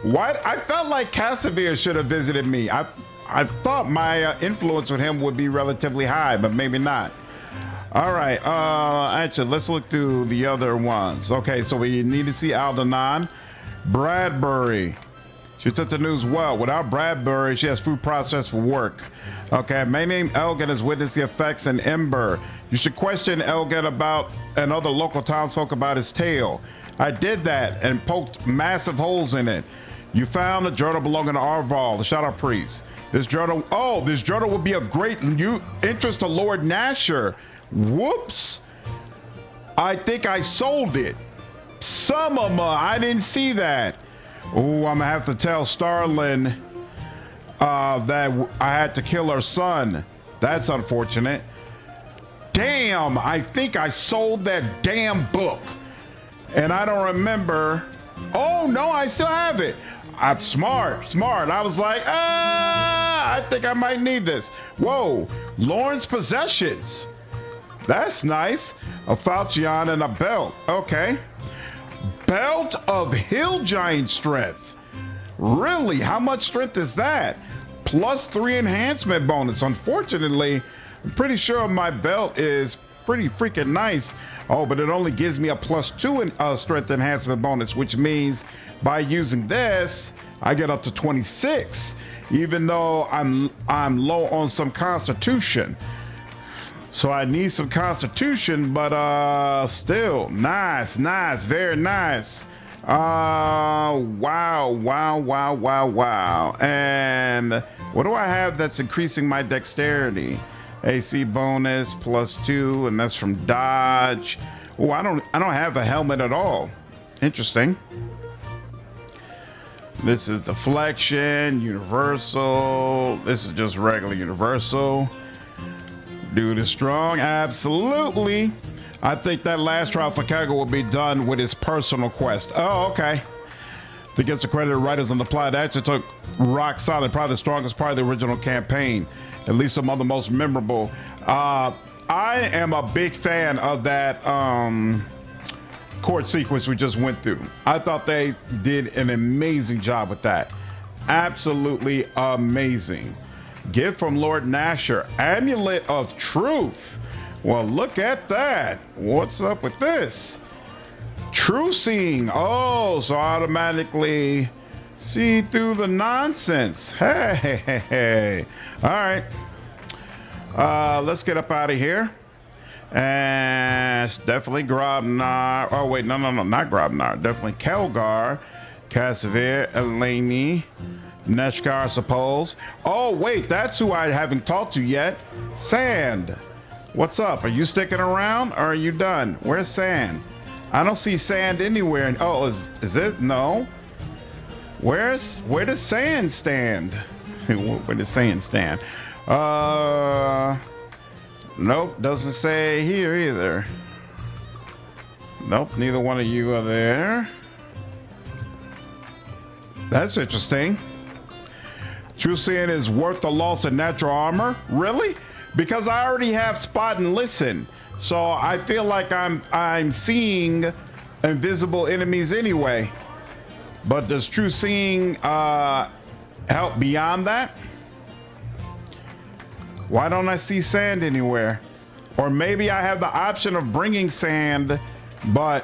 What? I felt like Casimir should have visited me. I thought my influence with him would be relatively high, but maybe not. All right. Actually, let's look through the other ones. Okay, so we need to see Aldenon. Bradbury. She took the news well. Without Bradbury, she has food processed for work. Okay, my name Elgin has witnessed the effects in Ember. You should question Elgin about and other local townsfolk about his tale. I did that and poked massive holes in it. You found a journal belonging to Arval, the Shadow Priest. This journal would be of great interest to Lord Nasher. Whoops. I think I sold it. Some of them, I didn't see that. Oh, I'm gonna have to tell Starlin that I had to kill her son. That's unfortunate. Damn, I think I sold that damn book. And I don't remember. Oh no, I still have it. I'm smart. I was like, I think I might need this. Whoa, Lauren's possessions. That's nice. A falchion and a belt. Okay. Belt of Hill Giant Strength. Really? How much strength is that? +3 enhancement bonus. Unfortunately, I'm pretty sure my belt is pretty freaking nice. Oh, but it only gives me a +2 in strength enhancement bonus, which means by using this, I get up to 26, even though I'm low on some constitution. So I need some constitution, but still, nice, very nice. Wow. And what do I have that's increasing my dexterity? AC bonus +2, and that's from dodge. Oh, I don't have a helmet at all. Interesting. This is deflection, universal. This is just regular universal. Dude is strong, absolutely. I think that last trial for Kaga will be done with his personal quest. Oh, okay. To get accredited writers on the plot, that actually took rock solid, probably the strongest part of the original campaign, at least among the most memorable. I am a big fan of that court sequence we just went through. I thought they did an amazing job with that. Absolutely amazing. Gift from Lord Nasher, Amulet of Truth. Well, look at that. What's up with this? True Seeing. Oh, so automatically see through the nonsense. Hey. All right. Let's get up out of here. And it's definitely Grobnar. Oh, wait, no, not Grobnar. Definitely Kelgar, Casimir, Alaine, Neshkar, I suppose. Oh, wait, that's who I haven't talked to yet. Sand. What's up? Are you sticking around or are you done? Where's Sand? I don't see Sand anywhere. Oh, is it? No. Where does Sand stand? Where does Sand stand? Nope, doesn't say here either. Nope, neither one of you are there. That's interesting. True seeing is worth the loss of natural armor? Really? Because I already have spot and listen. So I feel like I'm seeing invisible enemies anyway. But does true seeing help beyond that? Why don't I see sand anywhere? Or maybe I have the option of bringing sand, but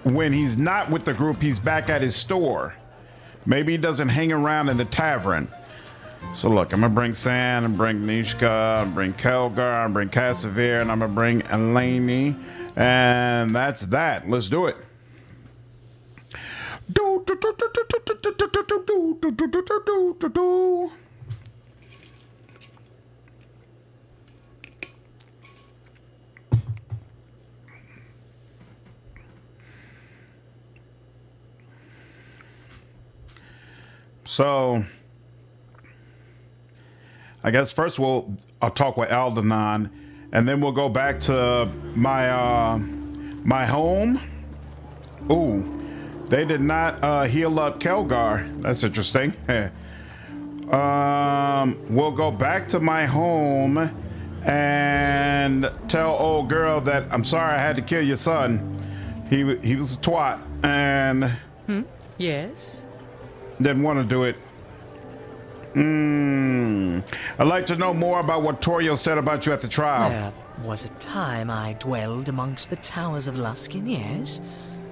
when he's not with the group, he's back at his store. Maybe he doesn't hang around in the tavern. So look, I'm gonna bring sand, I'm gonna bring Nishka, I'm gonna bring Kelgar, I'm gonna bring Cassavir, and I'm gonna bring Alaine. And that's that. Let's do it. So I guess first I'll talk with Aldenon, and then we'll go back to my my home. Ooh, they did not heal up Kelgar. That's interesting. We'll go back to my home and tell old girl that I'm sorry I had to kill your son. He was a twat and Yes? didn't want to do it. I'd like to know more about what Torio said about you at the trial. There was a time I dwelled amongst the towers of Luskin, yes?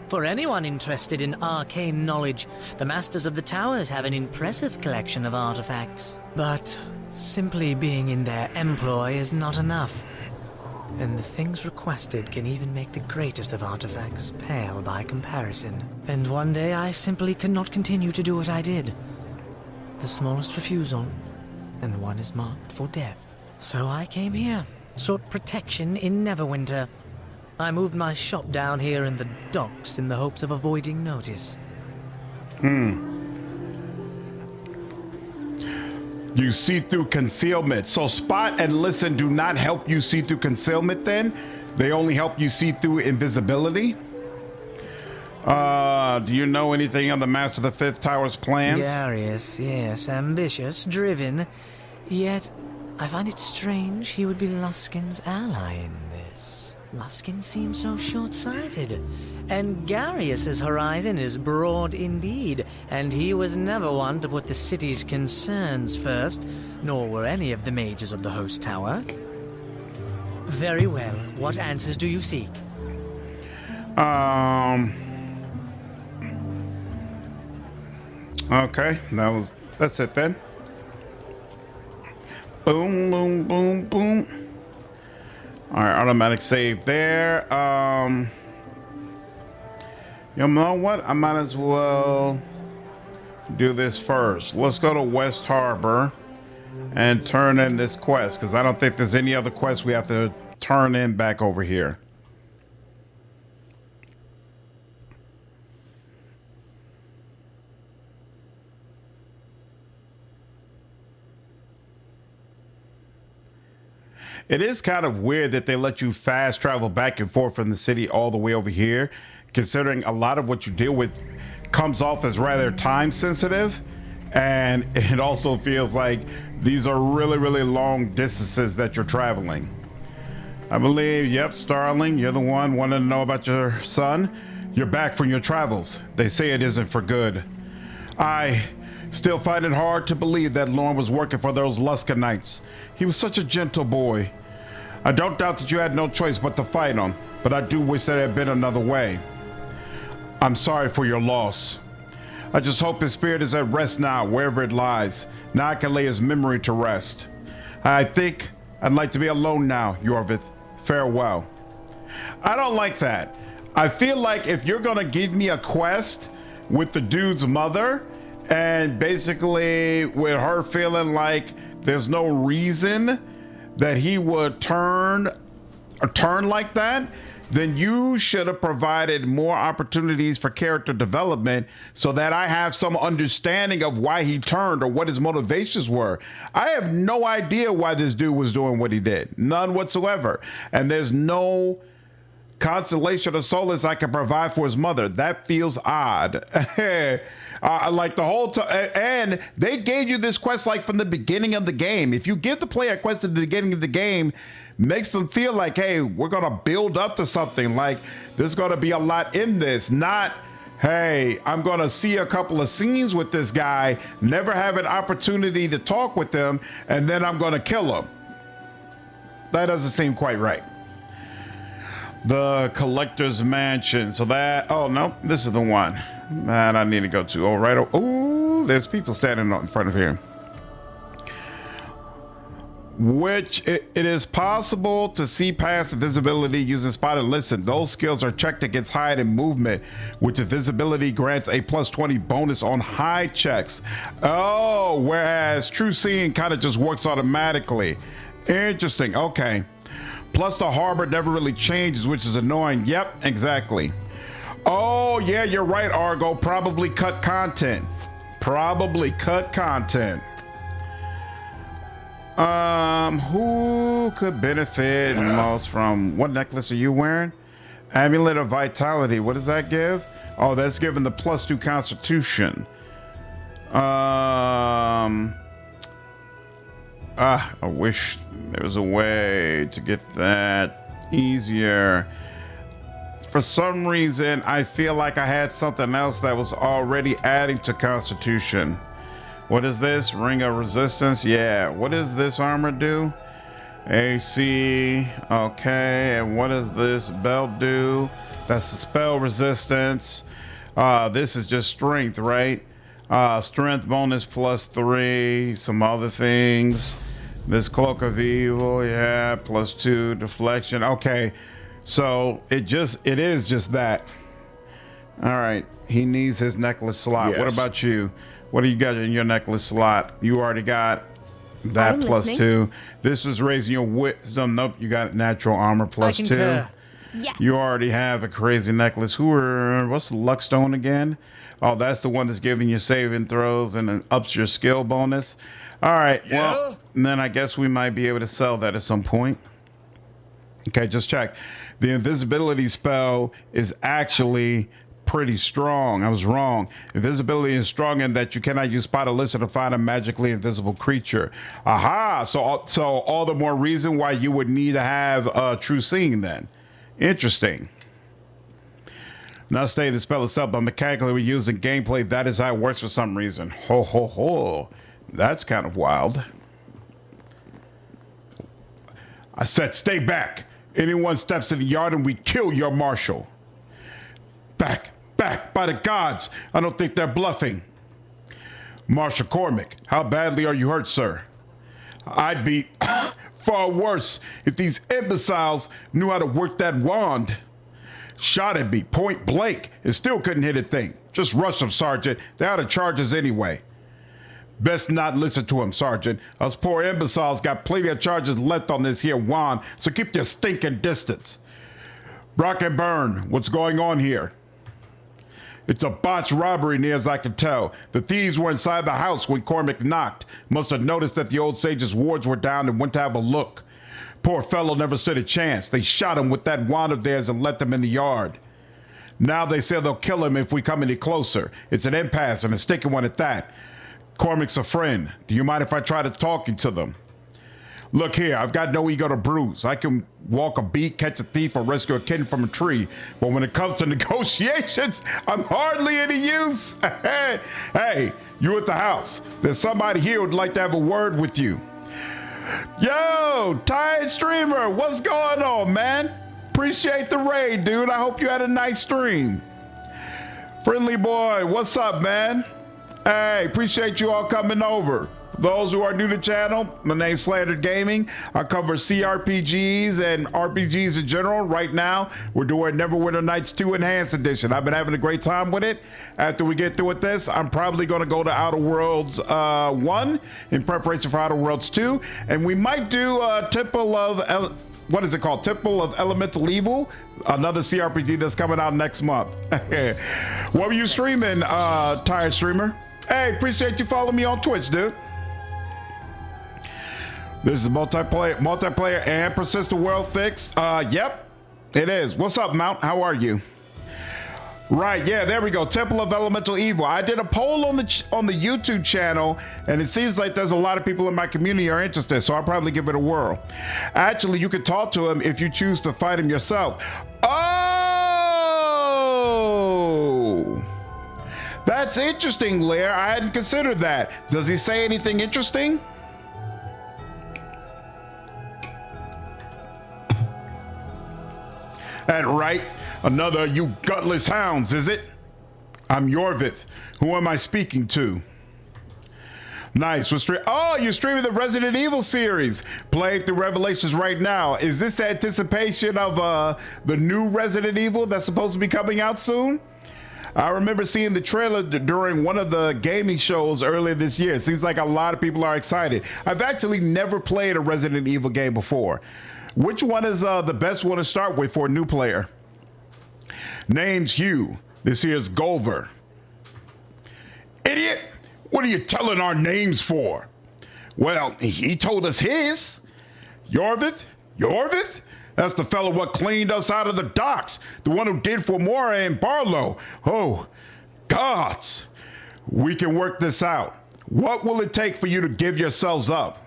For anyone interested in arcane knowledge, the Masters of the Towers have an impressive collection of artifacts. But simply being in their employ is not enough. And the things requested can even make the greatest of artifacts pale by comparison. And one day I simply cannot continue to do what I did. The smallest refusal, and one is marked for death. So I came here, sought protection in Neverwinter. I moved my shop down here in the docks in the hopes of avoiding notice. You see through concealment. So spot and listen do not help you see through concealment then? They only help you see through invisibility? Do you know anything on the Master of the Fifth Tower's plans? Garius, yes, ambitious, driven. Yet, I find it strange he would be Luskin's ally in this. Luskin seems so short-sighted. And Garius's horizon is broad indeed, and he was never one to put the city's concerns first, nor were any of the mages of the host tower. Very well. What answers do you seek? Okay, that's it then. Boom, boom, boom, boom. All right, automatic save there. You know what? I might as well do this first. Let's go to West Harbor and turn in this quest, because I don't think there's any other quest we have to turn in back over here. It is kind of weird that they let you fast travel back and forth from the city all the way over here, considering a lot of what you deal with comes off as rather time sensitive. And it also feels like these are really, really long distances that you're traveling. I believe, yep, Starling, you're the one wanting to know about your son. You're back from your travels. They say it isn't for good. I still find it hard to believe that Lorne was working for those Luskinites. He was such a gentle boy. I don't doubt that you had no choice but to fight him, but I do wish there had been another way. I'm sorry for your loss. I just hope his spirit is at rest now, wherever it lies. Now I can lay his memory to rest. I think I'd like to be alone now, Yorvith. Farewell. I don't like that. I feel like if you're gonna give me a quest with the dude's mother, and basically with her feeling like there's no reason that he would turn like that, then you should have provided more opportunities for character development so that I have some understanding of why he turned or what his motivations were. I have no idea why this dude was doing what he did. None whatsoever. And there's no consolation or solace I can provide for his mother. That feels odd. Like the whole time, and they gave you this quest like from the beginning of the game. If you give the player a quest at the beginning of the game, makes them feel like, hey, we're gonna build up to something. Like there's gonna be a lot in this. Not, hey, I'm gonna see a couple of scenes with this guy, never have an opportunity to talk with him, and then I'm gonna kill him. That doesn't seem quite right. The collector's mansion. So that, oh no, this is the one that I need to go to. All right. Oh, there's people standing in front of here. Which it is possible to see past invisibility using spot and listen. Those skills are checked against hide and movement, which invisibility grants a plus 20 bonus on hide checks. Oh, whereas true seeing kind of just works automatically. Interesting. Okay. Plus the harbor never really changes, which is annoying. Yep, exactly. Oh yeah, you're right, Argo. Probably cut content. Probably cut content. Who could benefit most from what necklace are you wearing? Amulet of Vitality. What does that give? Oh, that's giving the +2 Constitution. I wish there was a way to get that easier. For some reason, I feel like I had something else that was already adding to Constitution. What is this? Ring of Resistance? Yeah. What does this armor do? AC. Okay. And what does this belt do? That's the spell resistance. This is just strength, right? Strength bonus +3. Some other things. This Cloak of Evil. Yeah. +2 deflection. Okay. So it is just that. All right. He needs his necklace slot. Yes. What about you? What do you got in your necklace slot? You already got that I'm +2. listening. This is raising your wisdom. Nope, you got natural armor +2. Yes. You already have a crazy necklace. What's the luck stone again? Oh, that's the one that's giving you saving throws and then ups your skill bonus. All right, well, then I guess we might be able to sell that at some point. Okay, just check. The invisibility spell is actually pretty strong. I was wrong. Invisibility is strong in that you cannot use spot or listen to find a magically invisible creature. Aha! So all the more reason why you would need to have true seeing then. Interesting. Not stating the spell itself, but mechanically we use in gameplay. That is how it works for some reason. Ho ho ho. That's kind of wild. I said stay back. Anyone steps in the yard and we kill your marshal. Back. Back, by the gods. I don't think they're bluffing. Marshal Cormac, how badly are you hurt, sir? I'd be far worse if these imbeciles knew how to work that wand. Shot at me point blank and still couldn't hit a thing. Just rush them, Sergeant. They're out of charges anyway. Best not listen to him, Sergeant. Us poor imbeciles got plenty of charges left on this here wand, so keep your stinking distance. Brock and Byrne, what's going on here? It's a botched robbery, near as I can tell. The thieves were inside the house when Cormac knocked. Must have noticed that the old sage's wards were down and went to have a look. Poor fellow never stood a chance. They shot him with that wand of theirs and let them in the yard. Now they say they'll kill him if we come any closer. It's an impasse and a sticky one at that. Cormac's a friend. Do you mind if I try to talk you to them? Look here, I've got no ego to bruise. I can walk a beat, catch a thief, or rescue a kitten from a tree. But when it comes to negotiations, I'm hardly any use. Hey, you at the house. There's somebody here who'd like to have a word with you. Yo, Tired Streamer, what's going on, man? Appreciate the raid, dude. I hope you had a nice stream. Friendly Boy, what's up, man? Hey, appreciate you all coming over. Those who are new to the channel, my name's Slandered Gaming. I cover CRPGs and RPGs in general. Right now, we're doing Neverwinter Nights 2 Enhanced Edition. I've been having a great time with it. After we get through with this, I'm probably going to go to Outer Worlds 1 in preparation for Outer Worlds 2. And we might do Temple of... what is it called? Temple of Elemental Evil, another CRPG that's coming out next month. What were you streaming, Tired Streamer? Hey, appreciate you following me on Twitch, dude. This is multiplayer and persistent world fix. Yep, it is. What's up, Mount? How are you? Right, yeah, there we go. Temple of Elemental Evil. I did a poll on the YouTube channel, and it seems like there's a lot of people in my community are interested, so I'll probably give it a whirl. Actually, you can talk to him if you choose to fight him yourself. Oh! That's interesting, Lair. I hadn't considered that. Does he say anything interesting? That right? Another you gutless hounds, is it? I'm Yorvith. Who am I speaking to? Nice. Oh, you're streaming the Resident Evil series. Playing through Revelations right now. Is this anticipation of the new Resident Evil that's supposed to be coming out soon? I remember seeing the trailer during one of the gaming shows earlier this year. It seems like a lot of people are excited. I've actually never played a Resident Evil game before. Which one is the best one to start with for a new player? Name's Hugh. This here's Gulver. Idiot! What are you telling our names for? Well, he told us his. Yorvith? Yorvith? That's the fellow what cleaned us out of the docks. The one who did for Mora and Barlow. Oh, gods. We can work this out. What will it take for you to give yourselves up?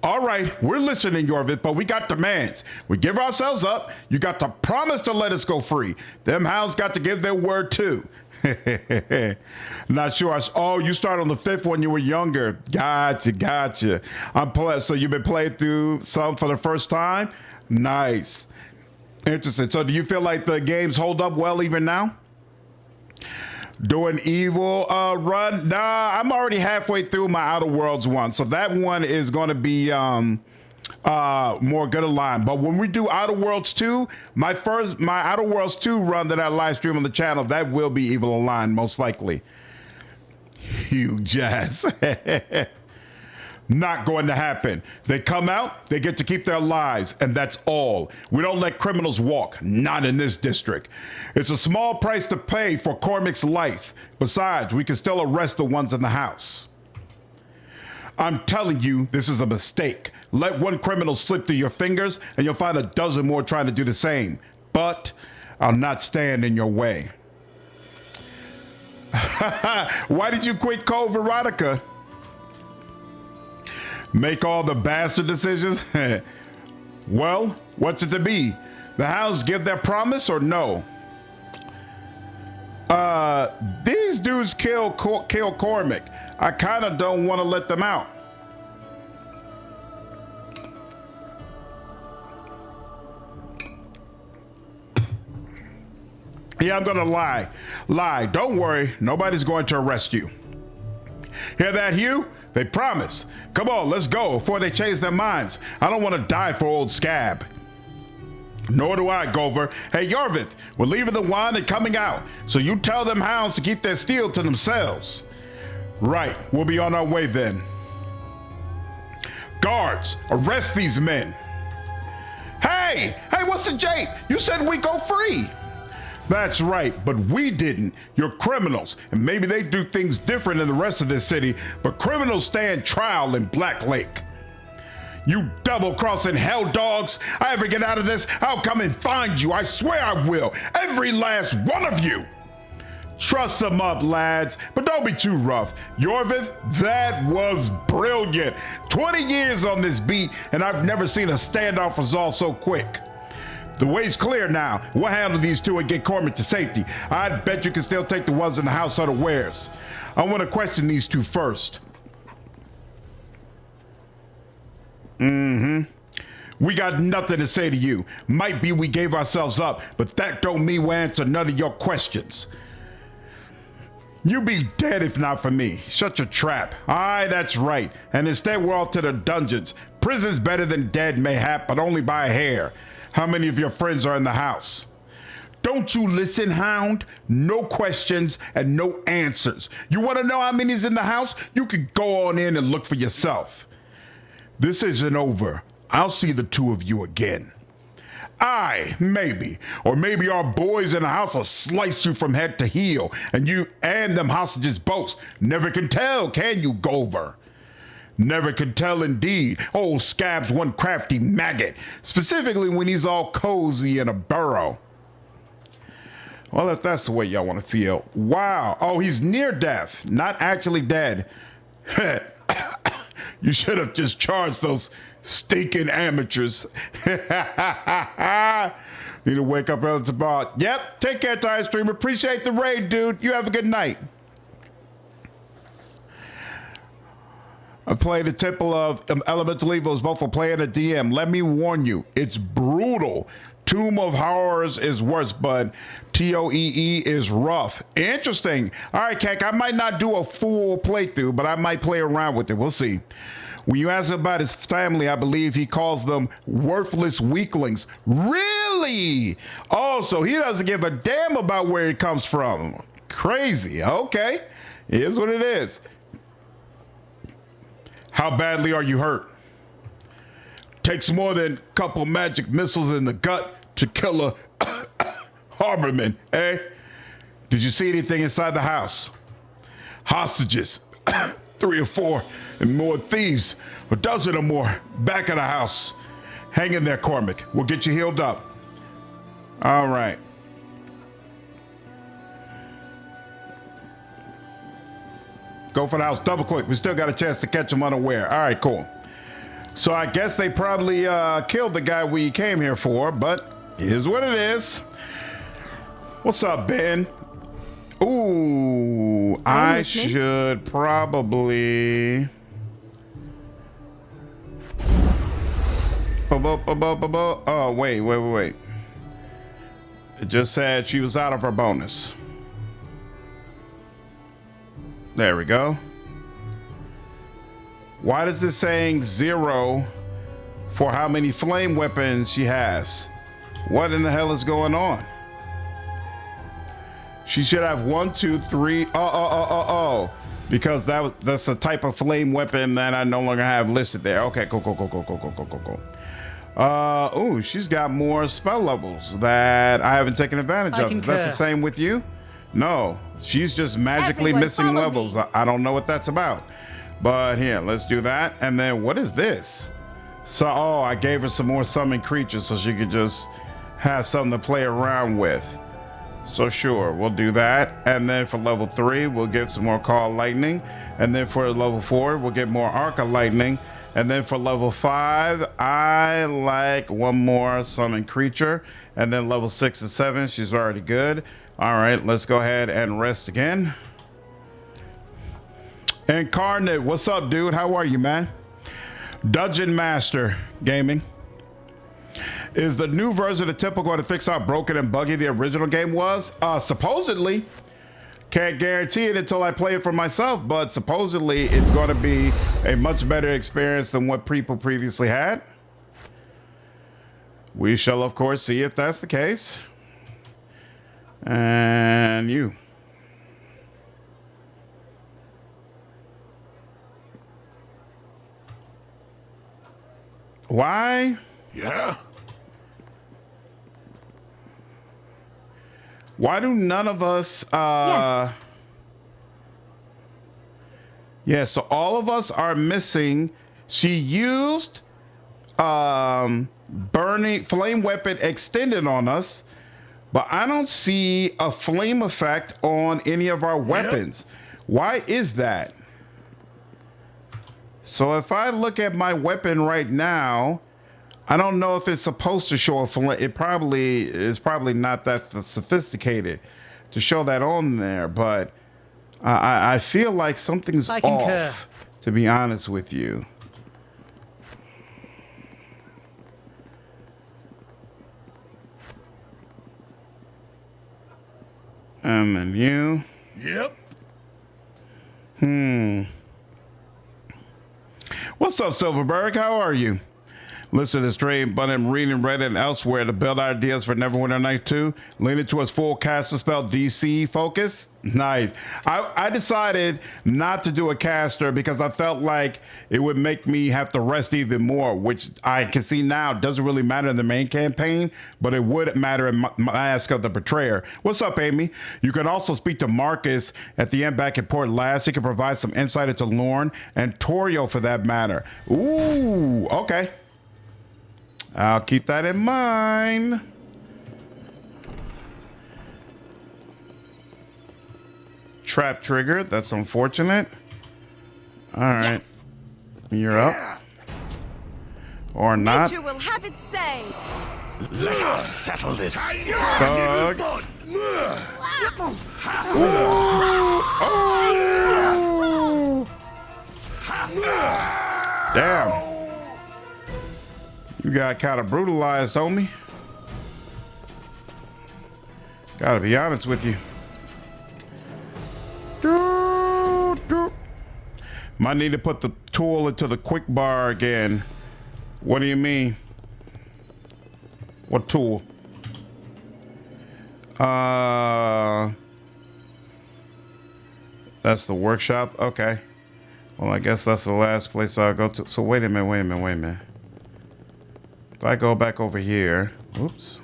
All right, we're listening, Yorvith, but we got demands. We give ourselves up. You got to promise to let us go free. Them hounds got to give their word too. Not sure. Oh, you started on the 5th when you were younger. Gotcha. So you've been playing through some for the first time? Nice. Interesting. So do you feel like the games hold up well even now? Doing evil run? Nah, I'm already halfway through my Outer Worlds one, so that one is going to be more good aligned. But when we do Outer Worlds 2, my Outer Worlds 2 run that I live stream on the channel, that will be evil aligned most likely. Huge ass. Not going to happen. They come out, they get to keep their lives, and that's all. We don't let criminals walk, not in this district. It's a small price to pay for Cormac's life. Besides, we can still arrest the ones in the house. I'm telling you, this is a mistake. Let one criminal slip through your fingers, and you'll find a dozen more trying to do the same. But I'll not stand in your way. Why did you quit Code Veronica? Make all the bastard decisions? Well, what's it to be? The hounds give their promise or no? These dudes kill Cormac. I kind of don't want to let them out. Yeah, I'm gonna lie. Don't worry, nobody's going to arrest you. Hear that, Hugh? They promise. Come on, let's go before they change their minds. I don't want to die for old Scab. Nor do I, Gulver. Hey, Yorvith, we're leaving the wand and coming out. So you tell them hounds to keep their steel to themselves. Right, we'll be on our way then. Guards, arrest these men. Hey, what's the jape? You said we go free. That's right, but we didn't. You're criminals, and maybe they do things different in the rest of this city, but criminals stand trial in Black Lake. You double-crossing hell dogs! I ever get out of this, I'll come and find you. I swear I will. Every last one of you. Trust them up, lads, but don't be too rough. Yorvith, that was brilliant. 20 years on this beat, and I've never seen a standoff resolve so quick. The way's clear now. We'll handle these two and get Cormac to safety. I bet you can still take the ones in the house unawares. I want to question these two first. We got nothing to say to you. Might be we gave ourselves up, but that don't mean we'll answer none of your questions. You be dead if not for me. Shut your trap. Aye, that's right. And instead we're off to the dungeons. Prison's better than dead, mayhap, but only by a hair. How many of your friends are in the house? Don't you listen, hound? No questions and no answers. You want to know how many's in the house? You can go on in and look for yourself. This isn't over. I'll see the two of you again. Aye, maybe. Or maybe our boys in the house will slice you from head to heel, and you and them hostages boast. Never can tell, can you, Gulver? Never could tell indeed. Old Scab's one crafty maggot, specifically when he's all cozy in a burrow. Well, if that's the way y'all want to feel. Wow. Oh, he's near death, not actually dead. You should have just charged those stinking amateurs. Need to wake up early tomorrow. Yep. Take care, Tire Stream. Appreciate the raid, dude. You have a good night. I played a Temple of Elemental Evils, both for playing a DM. Let me warn you, it's brutal. Tomb of Horrors is worse, but TOEE is rough. Interesting. All right, Kek, I might not do a full playthrough, but I might play around with it. We'll see. When you ask about his family, I believe he calls them worthless weaklings. Really? Oh, so he doesn't give a damn about where he comes from. Crazy. Okay. Here's what it is. How badly are you hurt? Takes more than a couple magic missiles in the gut to kill a harborman, eh? Did you see anything inside the house? Hostages, 3 or 4, and more thieves, a dozen or more back of the house. Hang in there, Cormac. We'll get you healed up. All right. Go for the house, double quick. We still got a chance to catch him unaware. All right, cool. So I guess they probably killed the guy we came here for, but here's what it is. What's up, Ben? Ooh, I should probably... Oh, wait. It just said she was out of her bonus. There we go. Why does it saying 0 for how many flame weapons she has? What in the hell is going on? She should have 1, 2, 3. Oh. Because that's the type of flame weapon that I no longer have listed there. Okay, cool. Oh, she's got more spell levels that I haven't taken advantage of. Is that the same with you? No, she's just magically missing levels. I don't know what that's about. But here, let's do that. And then what is this? So, I gave her some more summon creatures so she could just have something to play around with. So sure, we'll do that. And then for level 3, we'll get some more Call Lightning. And then for level 4, we'll get more Arc of Lightning. And then for level 5, I like one more summon creature. And then level 6 and 7, she's already good. All right, let's go ahead and rest again. Incarnate, what's up, dude? How are you, man? Dungeon Master Gaming. Is the new version of Temple going to fix how broken and buggy the original game was? Supposedly. Can't guarantee it until I play it for myself, but supposedly it's going to be a much better experience than what people previously had. We shall, of course, see if that's the case. And you. Why? Yeah? Why do none of us, Yes. Yeah, so all of us are missing. She used burning flame weapon extended on us, but I don't see a flame effect on any of our weapons. Why is that? So if I look at my weapon right now, I don't know if it's supposed to show a flame. It probably is not that sophisticated to show that on there, but I feel like something's off, to be honest with you. And then you. Yep. What's up, Silverberg? How are you? Listen to the stream, but I'm reading Reddit and elsewhere to build ideas for Neverwinter Night 2, leaning towards full caster spell DC focus. Nice. I decided not to do a caster because I felt like it would make me have to rest even more, which I can see now doesn't really matter in the main campaign, but it would matter in Mask of the Betrayer. What's up, Amy? You can also speak to Marcus at the end back at Port Last. He can provide some insight into Lorne and Torio for that matter. Ooh, okay. I'll keep that in mind. trap triggered. That's unfortunate. All right. Yes. You're up. Or not. Nature will have its say. Let us settle this. Thug. Oh. Damn. You got kind of brutalized, homie. Gotta be honest with you. Might need to put the tool into the quick bar again. What do you mean? What tool? That's the workshop. Okay. Well, I guess that's the last place I'll go to. So wait a minute. If I go back over here, oops.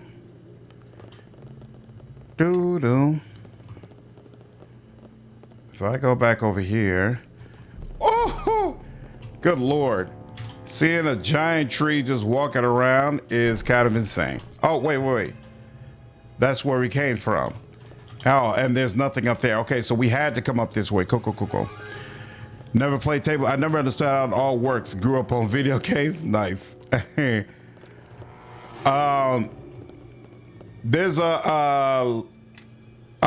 Doo-doo. If I go back over here, oh, good Lord. Seeing a giant tree just walking around is kind of insane. Oh, wait. That's where we came from. Oh, and there's nothing up there. Okay, so we had to come up this way. Cool. Never played table. I never understood how it all works. Grew up on video games. Nice. There's a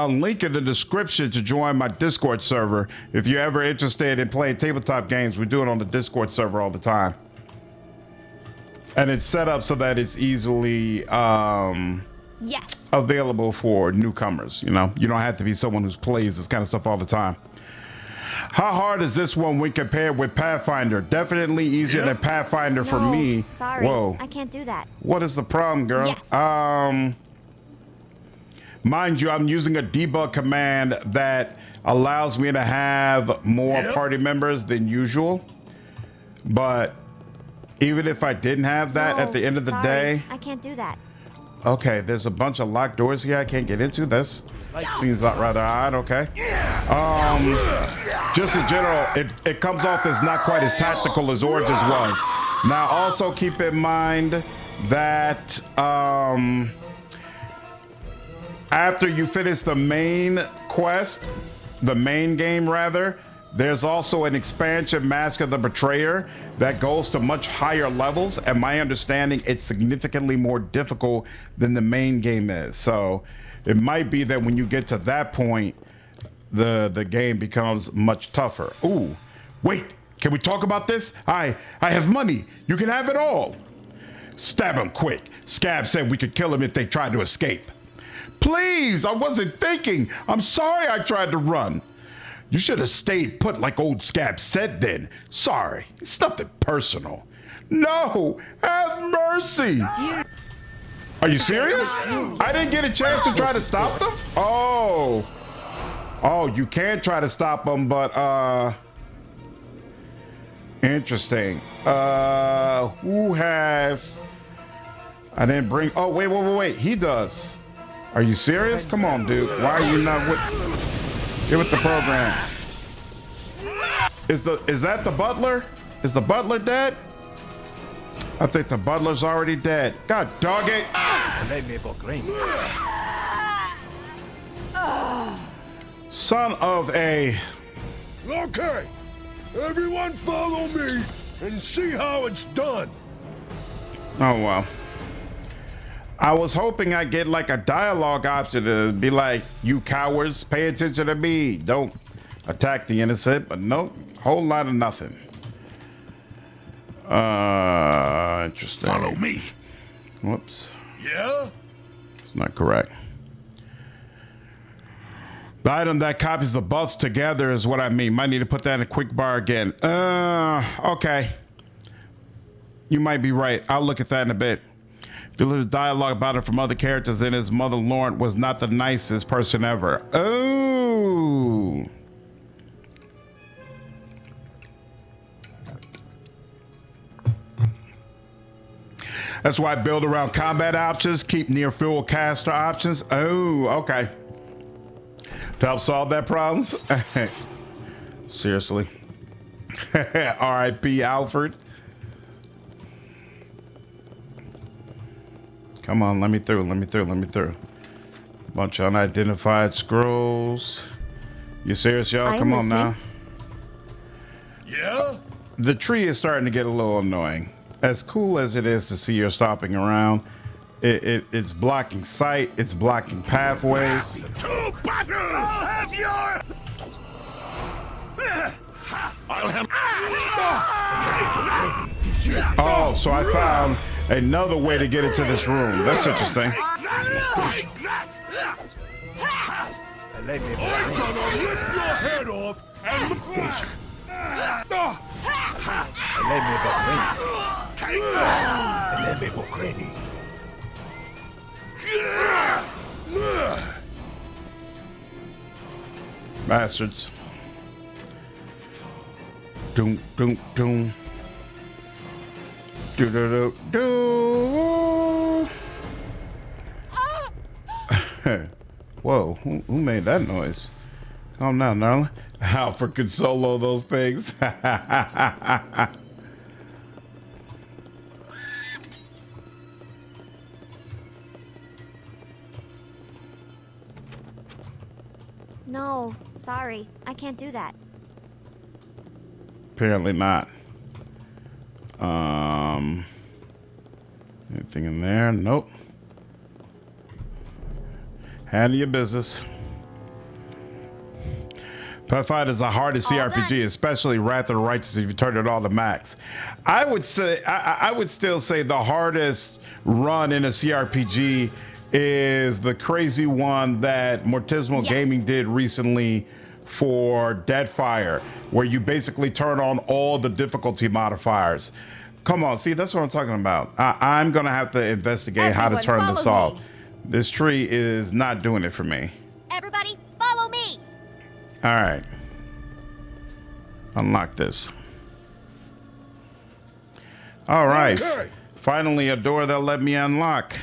link in the description to join my Discord server. If you're ever interested in playing tabletop games, we do it on the Discord server all the time. And it's set up so that it's easily available for newcomers. You know, you don't have to be someone who plays this kind of stuff all the time. How hard is this one when compared with Pathfinder? Definitely easier than Pathfinder for me. Sorry. Whoa. I can't do that. What is the problem, girl? Yes. Mind you, I'm using a debug command that allows me to have more party members than usual. But even if I didn't have that at the end of the day. I can't do that. Okay, there's a bunch of locked doors here I can't get into. This seems rather odd. Okay. Just in general, it comes off as not quite as tactical as Origins was. Now, also keep in mind that after you finish the main quest, the main game rather, there's also an expansion, Mask of the Betrayer, that goes to much higher levels. And my understanding, it's significantly more difficult than the main game is. So it might be that when you get to that point, the game becomes much tougher. Ooh, wait, can we talk about this? I have money. You can have it all. Stab him quick. Scab said we could kill him if they tried to escape. Please, I wasn't thinking. I'm sorry I tried to run. You should have stayed put like old Scab said then. Sorry, it's nothing personal. No, have mercy. Are you serious? I didn't get a chance to try to stop them? Oh, you can try to stop them, but interesting. Who has? I didn't bring. Oh, wait. He does. Are you serious? Come on, dude. Why are you not with? Get with the program. Is that the butler? Is the butler dead? I think the butler's already dead. God dog it. Son of a. Okay, everyone follow me and see how it's done. Oh, well. I was hoping I'd get like a dialogue option to be like, you cowards, pay attention to me. Don't attack the innocent, but nope, whole lot of nothing. Interesting. Follow me. Whoops. Yeah? It's not correct. The item that copies the buffs together is what I mean. Might need to put that in a quick bar again. Okay. You might be right. I'll look at that in a bit. If you lose dialogue about it from other characters, then his mother Lauren was not the nicest person ever. Oh. That's why I build around combat options, keep near full caster options. Oh, okay. To help solve that problems. Seriously. R.I.P. Alfred. Come on, let me through. Bunch of unidentified scrolls. You serious, y'all? I am Come on now. listening. Yeah? The tree is starting to get a little annoying. As cool as it is to see you're stopping around, it's blocking sight, it's blocking pathways. To battle! I'll have your... I'll have... Oh, so I found another way to get into this room. That's interesting. I'm gonna rip your head off and... Bastards. Doom, doom, doom. Do, do, do, do. Whoa, who made that noise? Calm down, darling. Alfred could solo those things. No, sorry. I can't do that. Apparently not. Anything in there? Nope. Handle your business. Pathfinder is the hardest CRPG, especially Wrath of the Righteous if you turn it all to max. I would say, I would still say the hardest run in a CRPG is the crazy one that Mortismal Gaming did recently for Deadfire, where you basically turn on all the difficulty modifiers. Come on, see, that's what I'm talking about. I'm gonna have to investigate how to turn this off. This tree is not doing it for me. Everybody, follow me. All right. Unlock this. All right. Okay. Finally, a door that let me unlock.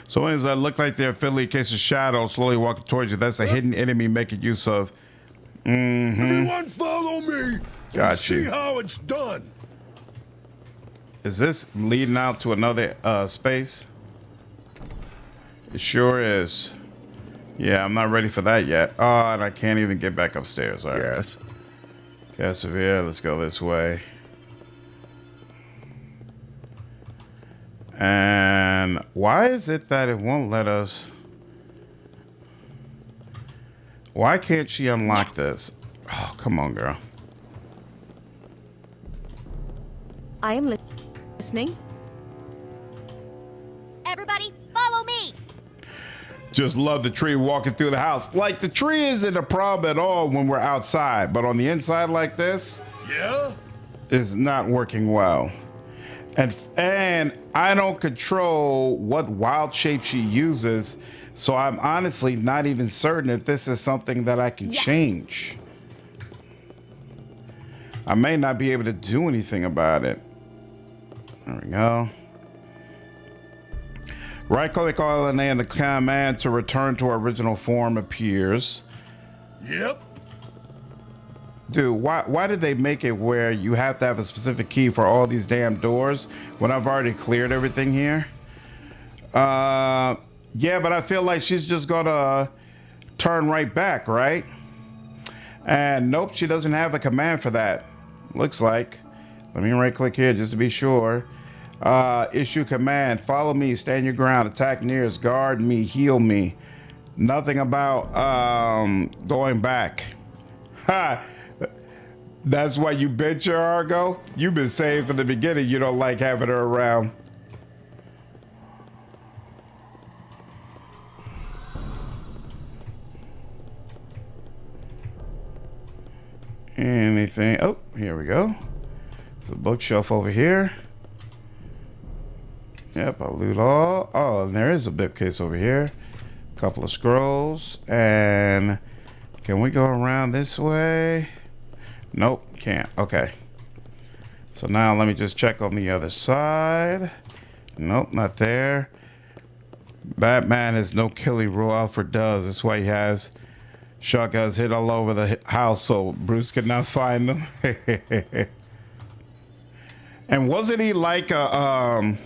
So when does that look like the affiliate case of shadow slowly walking towards you? That's a hidden enemy making use of. Everyone follow me. Got See you. how it's done. Is this leading out to another space? It sure is. Yeah, I'm not ready for that yet. Oh, and I can't even get back upstairs. All right. Yes. Casavia, let's go this way. And why is it that it won't let us? Why can't she unlock this? Oh, come on, girl. I am listening. Everybody, follow me. Just love the tree walking through the house. Like, the tree isn't a problem at all when we're outside, but on the inside like this, is not working well. And I don't control what wild shape she uses, so I'm honestly not even certain if this is something that I can change. I may not be able to do anything about it. There we go. Right-click on Alaine and the command to return to original form appears. Yep. Dude, why did they make it where you have to have a specific key for all these damn doors when I've already cleared everything here? Yeah, but I feel like she's just gonna turn right back, right? And nope, she doesn't have a command for that. Looks like. Let me right-click here just to be sure. Issue command, follow me, stand your ground, attack nearest, guard me, heal me. Nothing about going back. Ha! That's why you bent your Argo? You've been saying from the beginning you don't like having her around. Anything? Oh, here we go. There's a bookshelf over here. Yep, I'll loot all. Oh, and there is a bookcase over here. Couple of scrolls. And can we go around this way? Nope, can't. Okay. So now let me just check on the other side. Nope, not there. Batman has no killing rule. Alfred does. That's why he has shotguns hit all over the house so Bruce could not find them. And wasn't he like a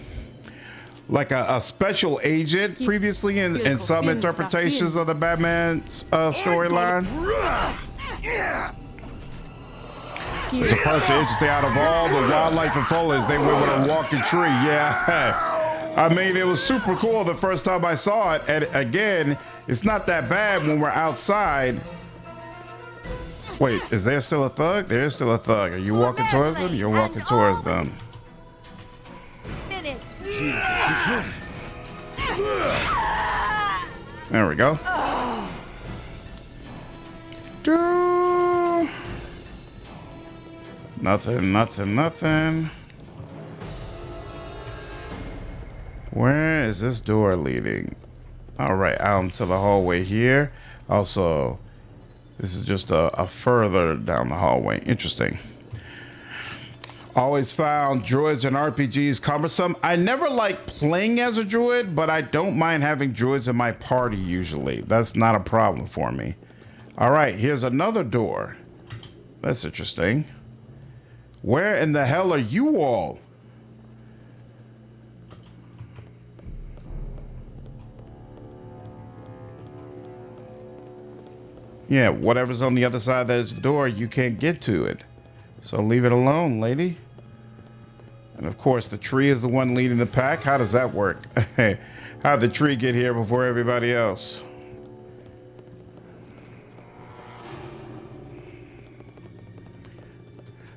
like a special agent previously in some interpretations of the Batman storyline. It's a person interesting. Out of all the wildlife and foliage, they went with a walking tree. Yeah. I mean, it was super cool the first time I saw it. And again, it's not that bad when we're outside. Wait, is there still a thug? There is still a thug. Are you walking towards them? You're walking towards them. There we go. Nothing. Where is this door leading? All right, out into the hallway here. Also, this is just a further down the hallway. Interesting. Always found druids and RPGs cumbersome. I never like playing as a druid, but I don't mind having druids in my party usually. That's not a problem for me. All right, here's another door. That's interesting. Where in the hell are you all? Yeah, whatever's on the other side of this door, you can't get to it. So leave it alone, lady. And of course, the tree is the one leading the pack. How does that work? How'd the tree get here before everybody else?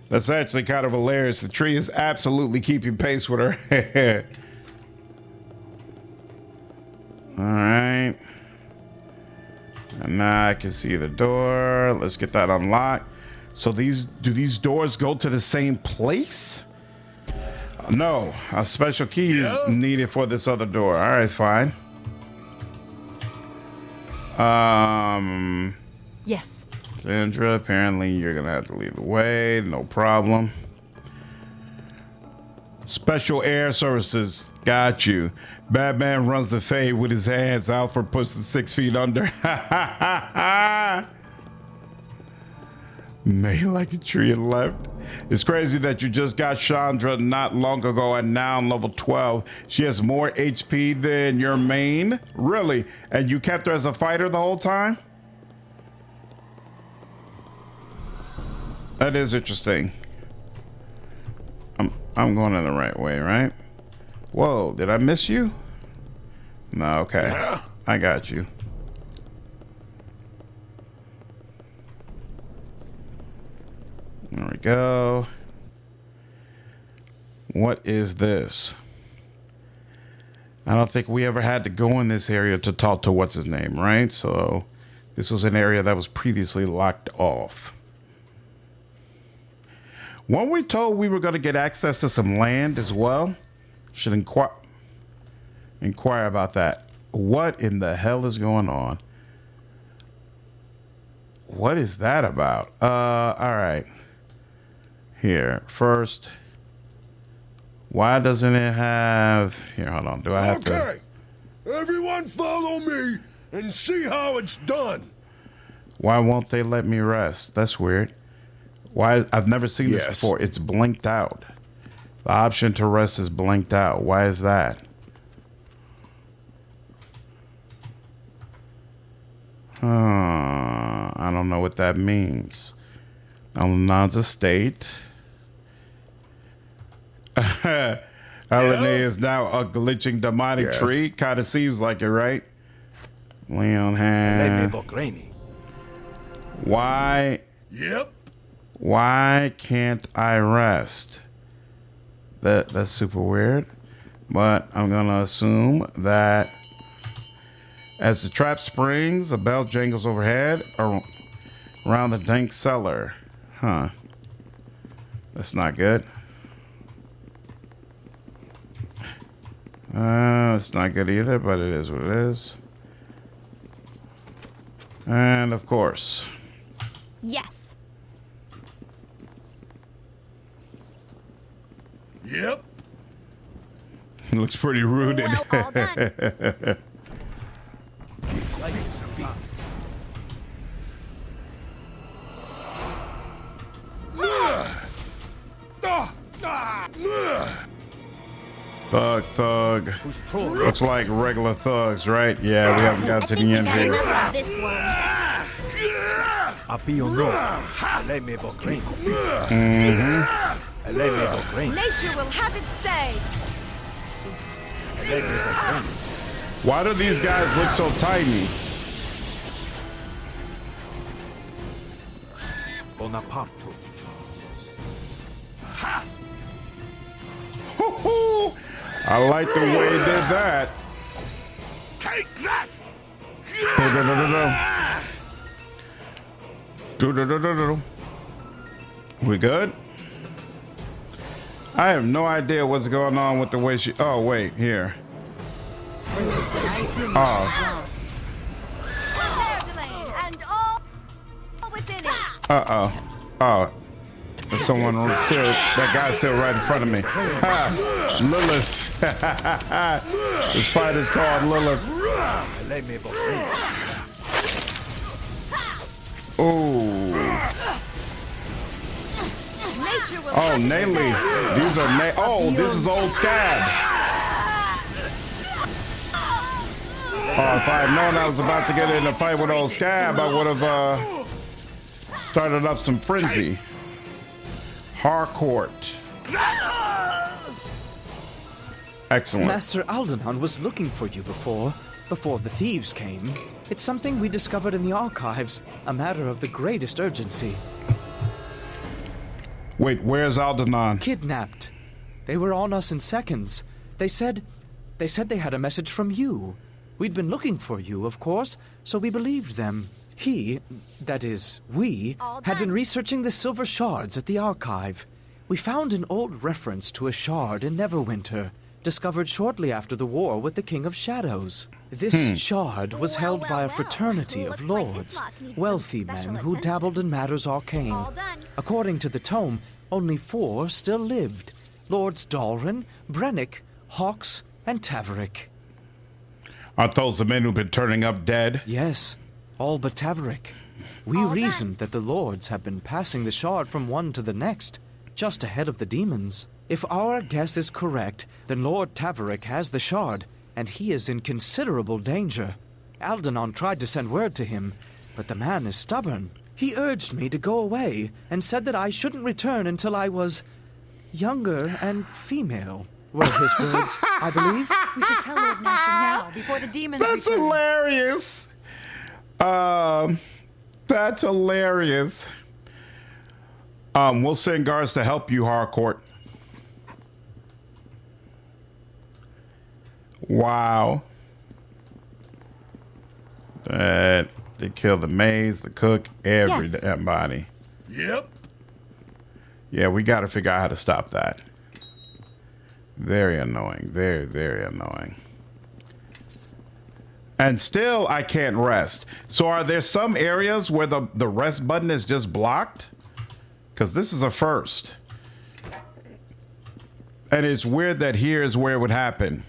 That's actually kind of hilarious. The tree is absolutely keeping pace with her. All right. And now I can see the door. Let's get that unlocked. So do these doors go to the same place? No, a special key is needed for this other door. All right, fine. Yes. Shandra, apparently you're gonna have to lead the way. No problem. Special air services. Got you. Batman runs the fade with his hands. Alfred puts them 6 feet under. May like a tree and left. It's crazy that you just got Shandra not long ago and now on level 12. She has more HP than your main? Really? And you kept her as a fighter the whole time? That is interesting. I'm going in the right way, right? Whoa, did I miss you? No, okay. Yeah. I got you. There we go. What is this? I don't think we ever had to go in this area to talk to what's his name, right? So this was an area that was previously locked off. Weren't we told we were going to get access to some land as well? Should inquire about that. What in the hell is going on? What is that about? All right. Here, first, why doesn't it have... Here, hold on. Do I have to... Okay, everyone follow me and see how it's done. Why won't they let me rest? That's weird. Why? I've never seen this before. It's blinked out. The option to rest is blinked out. Why is that? I don't know what that means. Alaine a state. Alaine is now a glitching demonic tree. Kind of seems like it, right? Leon has. Why? Yep. Why can't I rest? That's super weird. But I'm gonna assume that as the trap springs, a bell jangles overhead around the dank cellar. Huh. That's not good. It's not good either, but it is what it is. And of course. Yes. Yep. Looks pretty rooted. Well, all done. Thug. Looks like regular thugs, right? Yeah, we haven't got to the end here. Nature will have its say. Why do these guys look so tiny? Bonaparte. I like the way he did that. Take that! We good? I have no idea what's going on with the way she. Oh wait, here. Oh. Oh. There's someone still. That guy's still right in front of me. Ha! Lilith. The spider's called Lilith. Oh. Oh, Nayli. These are oh, this is old Scab. Oh, if I had known I was about to get in a fight with old Scab, I would have started up some frenzy. Harcourt. Excellent. Master Aldenon was looking for you before the thieves came. It's something we discovered in the archives, a matter of the greatest urgency. Wait, where's Aldenon? Kidnapped. They were on us in seconds. They said they had a message from you. We'd been looking for you, of course, so we believed them. He, that is, we, had been researching the silver shards at the archive. We found an old reference to a shard in Neverwinter, discovered shortly after the war with the King of Shadows. This shard was held by a fraternity of lords, wealthy men who dabbled in matters arcane. According to the tome, only 4 still lived: Lords Dalrin, Brennick, Hawks, and Taverick. Aren't those the men who've been turning up dead? Yes, all but Taverick. We reasoned that the lords have been passing the shard from one to the next, just ahead of the demons. If our guess is correct, then Lord Taverick has the shard, and he is in considerable danger. Aldenon tried to send word to him, but the man is stubborn. He urged me to go away, and said that I shouldn't return until I was younger and female, were his words, I believe. We should tell Lord Nasher now, before the demons That's return. hilarious. That's hilarious. We'll send guards to help you, Harcourt. Wow. They killed the maids, the cook, everybody. Yep. Yeah, we got to figure out how to stop that. Very annoying. Very, very annoying. And still, I can't rest. So are there some areas where the rest button is just blocked? Because this is a first. And it's weird that here is where it would happen.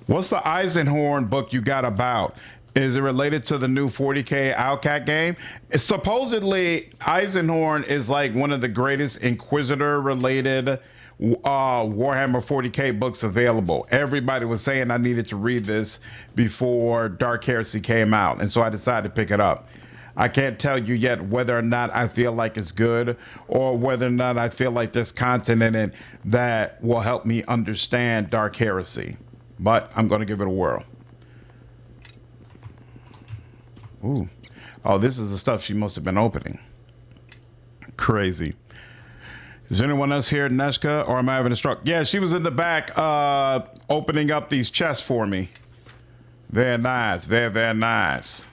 What's the Eisenhorn book you got about? Is it related to the new 40K Owlcat game? Supposedly, Eisenhorn is like one of the greatest Inquisitor-related Warhammer 40K books available. Everybody was saying I needed to read this before Dark Heresy came out, and so I decided to pick it up. I can't tell you yet whether or not I feel like it's good or whether or not I feel like there's content in it that will help me understand Dark Heresy, but I'm going to give it a whirl. Ooh. Oh, this is the stuff she must have been opening. Crazy. Is anyone else here, Neshka, or am I having a stroke? Yeah, she was in the back opening up these chests for me. Very nice. Very, very nice.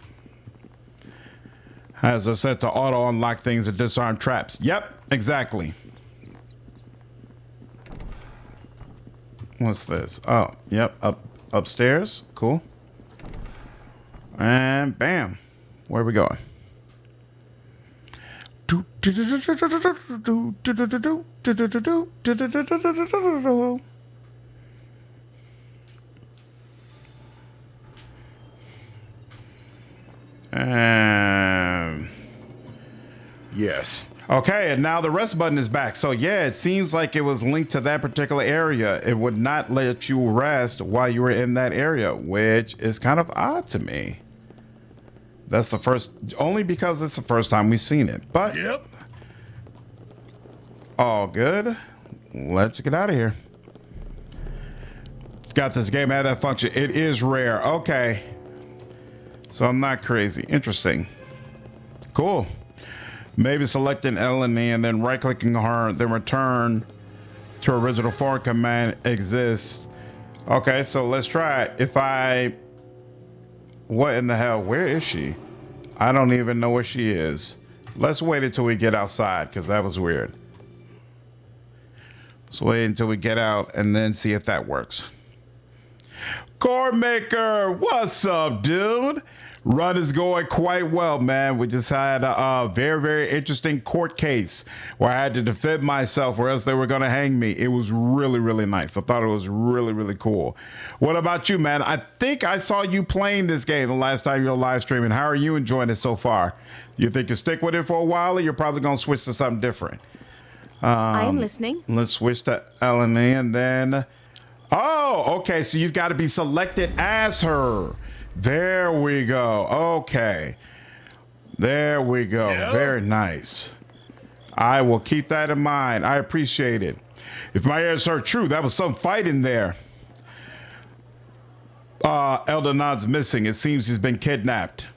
As I said, to auto unlock things and disarm traps. Yep, exactly. What's this? Oh, yep, upstairs. Cool. And bam. Where are we going? Yes, Okay, and now the rest button is back. So yeah, it seems like it was linked to that particular area. It would not let you rest while you were in that area, which is kind of odd to me. That's the first, only because it's the first time we've seen it. But Yep. all good. Let's get out of here. It's got this game had that function. It is rare. Okay. So I'm not crazy. Interesting. Cool. Maybe selecting Alaine and then right-clicking her, then return to original form command exists. Okay, so let's try it. If I... What in the hell? Where is she? I don't even know where she is. Let's wait until we get outside, because that was weird. Let's wait until we get out and then see if that works. Core Maker, what's up, dude? Run is going quite well, man. We just had a very, very interesting court case where I had to defend myself or else they were going to hang me. It was really, really nice. I thought it was really, really cool. What about you, man? I think I saw you playing this game the last time you were live streaming. How are you enjoying it so far? You think you stick with it for a while or you're probably going to switch to something different? I am listening. Let's switch to Alaine and then... Oh, okay. So you've got to be selected as her. There we go. Okay. There we go. Yeah. Very nice. I will keep that in mind. I appreciate it. If my ears are true, that was some fight in there. Eldonad's missing. It seems he's been kidnapped.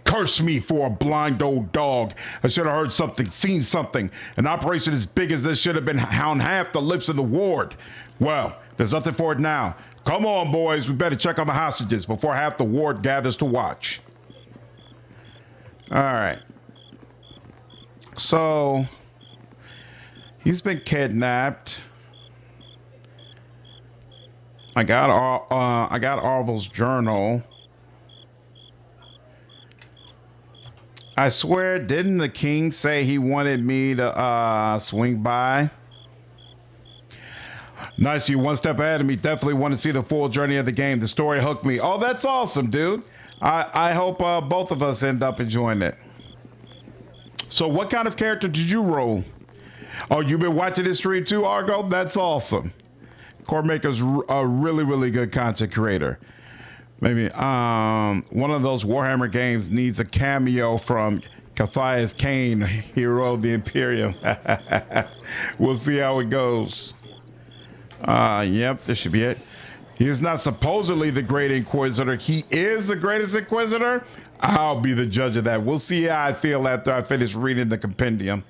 Curse me for a blind old dog. I should have heard something, seen something. An operation as big as this should have been on half the lips of the ward. Well, there's nothing for it now. Come on, boys. We better check on the hostages before half the ward gathers to watch. All right. So, he's been kidnapped. I got Arvel's journal. I swear, didn't the king say he wanted me to swing by? Nice, you one step ahead of me. Definitely want to see the full journey of the game. The story hooked me. Oh, that's awesome, dude. I hope both of us end up enjoying it. So what kind of character did you roll? Oh, you've been watching this stream too, Argo? That's awesome. Core Maker's a really, really good content creator. Maybe one of those Warhammer games needs a cameo from Cathias Kane, hero of the Imperium. We'll see how it goes. Yep, this should be it. He is not supposedly the great Inquisitor. He is the greatest Inquisitor. I'll be the judge of that. We'll see how I feel after I finish reading the compendium.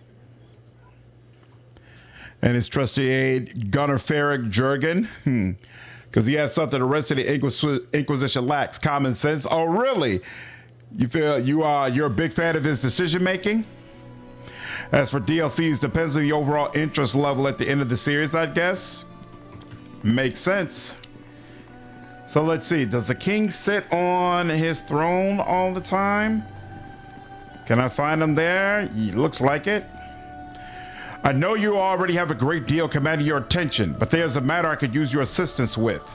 And his trusty aide, Gunnar Ferrick Jurgen. Because he has something the rest of the Inquisition lacks. Common sense. Oh, really? You feel you're a big fan of his decision making? As for DLCs, depends on the overall interest level at the end of the series, I guess. Makes sense. So let's see. Does the king sit on his throne all the time? Can I find him there? Looks like it. I know you already have a great deal commanding your attention, but there's a matter I could use your assistance with.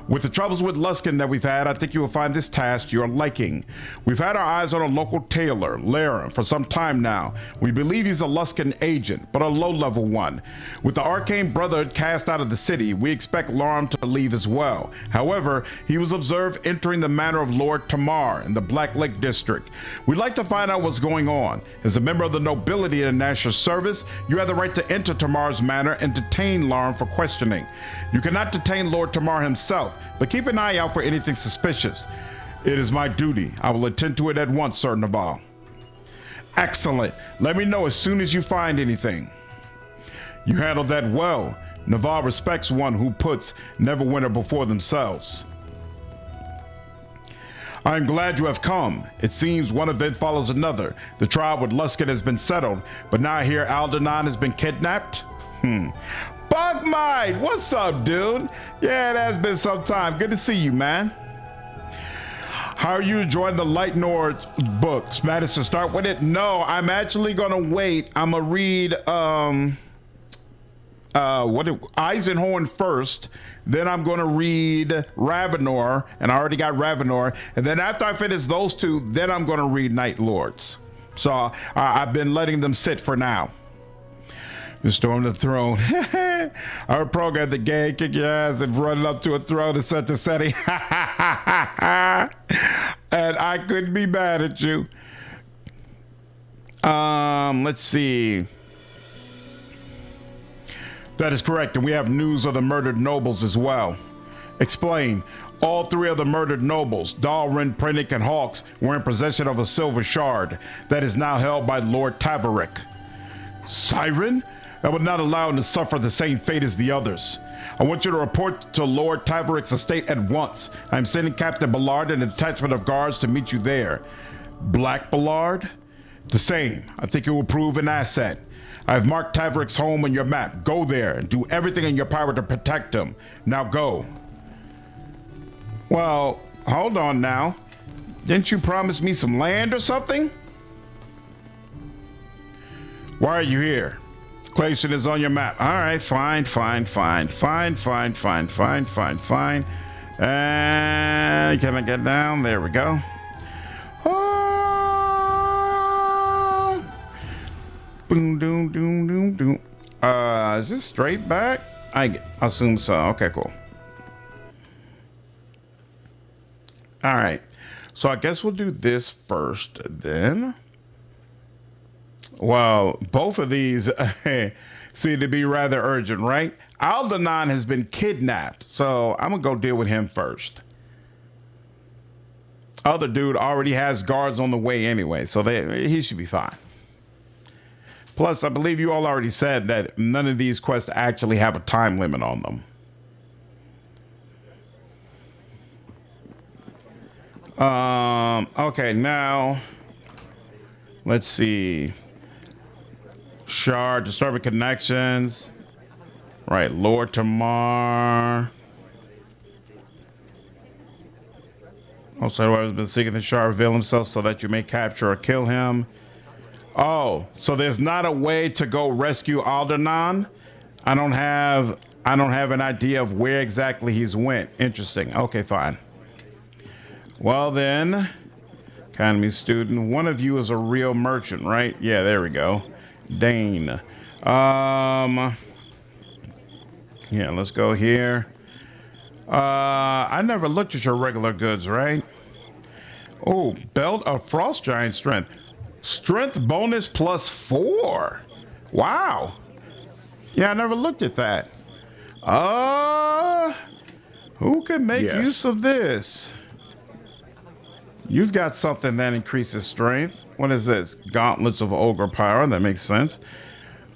With the troubles with Luskin that we've had, I think you will find this task your liking. We've had our eyes on a local tailor, Lara, for some time now. We believe he's a Luskin agent, but a low-level one. With the Arcane Brotherhood cast out of the city, we expect Larm to leave as well. However, he was observed entering the manor of Lord Tamar in the Black Lake District. We'd like to find out what's going on. As a member of the nobility in the national service, you have the right to enter Tamar's manor and detain Larm for questioning. You cannot detain Lord Tamar himself, but keep an eye out for anything suspicious. It is my duty. I will attend to it at once, Sir Naval. Excellent. Let me know as soon as you find anything. You handled that well. Naval respects one who puts Neverwinter before themselves. I am glad you have come. It seems one event follows another. The trial with Luskin has been settled, but now I hear Aldenon has been kidnapped. Bugmite, what's up, dude? Yeah, it has been some time. Good to see you, man. How are you enjoying the Light Nord books? Managed to start with it? No, I'm actually gonna wait. I'm gonna read Eisenhorn first. Then I'm gonna read Ravenor, and I already got Ravenor. And then after I finish those two, then I'm gonna read Night Lords. So I've been letting them sit for now. You storm the throne. Our program, the game, kick your ass and run up to a throne in such a setting. And I couldn't be mad at you. Let's see. That is correct, and we have news of the murdered nobles as well. Explain. All three of the murdered nobles, Dalrin, Prennick, and Hawks, were in possession of a silver shard that is now held by Lord Taverick. Siren? I would not allow him to suffer the same fate as the others. I want you to report to Lord Taverick's estate at once. I'm sending Captain Ballard and a detachment of guards to meet you there. Black Ballard? The same. I think it will prove an asset. I've marked Taverick's home on your map. Go there and do everything in your power to protect him. Now go. Well, hold on now. Didn't you promise me some land or something? Why are you here? Clayson is on your map. All right, fine. And can I get down? There we go. Boom, doom, doom, doom, doom. Is this straight back? I assume so. Okay, cool. All right. So I guess we'll do this first then. Well, both of these seem to be rather urgent, right? Aldenon has been kidnapped, so I'm going to go deal with him first. Other dude already has guards on the way anyway, so he should be fine. Plus, I believe you all already said that none of these quests actually have a time limit on them. Okay, now let's see. Shard, disturbing connections. Right, Lord Tamar. Also, whoever's been seeking the shard, reveal himself so that you may capture or kill him. Oh, so there's not a way to go rescue Aldenon? I don't have an idea of where exactly he's went. Interesting. Okay, fine. Well then, economy student, one of you is a real merchant, right? Yeah, there we go. Dane. Yeah, let's go here. I never looked at your regular goods, right? Oh, belt of frost giant strength. Strength bonus +4. Wow. Yeah, I never looked at that. Who can make use of this? You've got something that increases strength. What is this? Gauntlets of Ogre Power. That makes sense.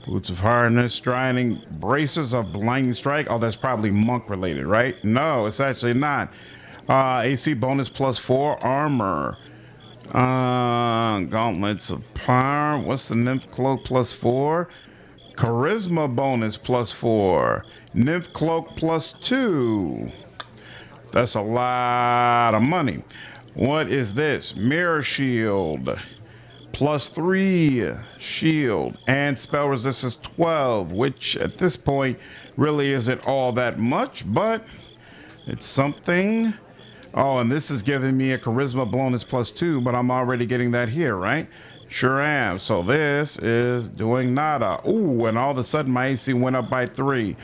Boots of Hardness, Striding, Braces of Blinding Strike. Oh, that's probably monk related, right? No, it's actually not. AC bonus +4. Armor. Gauntlets of Power. What's the Nymph Cloak +4? Charisma bonus +4. Nymph Cloak +2. That's a lot of money. What is this? Mirror Shield. +3 shield. And spell resistance 12, which at this point really isn't all that much, but it's something. Oh, and this is giving me a charisma bonus +2, but I'm already getting that here, right? Sure am. So this is doing nada. Ooh, and all of a sudden my AC went up by 3.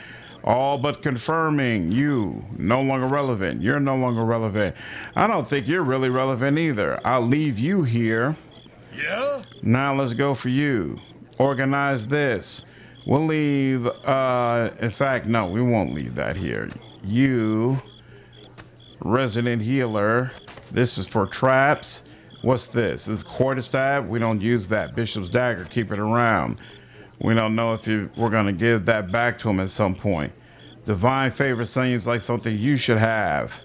All but confirming you no longer relevant. You're no longer relevant. I don't think you're really relevant either. I'll leave you here. Yeah? Now let's go for you. Organize this. We'll leave, in fact, no, we won't leave that here. You, resident healer. This is for traps. What's this? This is quarterstaff. We don't use that. Bishop's dagger. Keep it around. We don't know if we're going to give that back to him at some point. Divine favor seems like something you should have.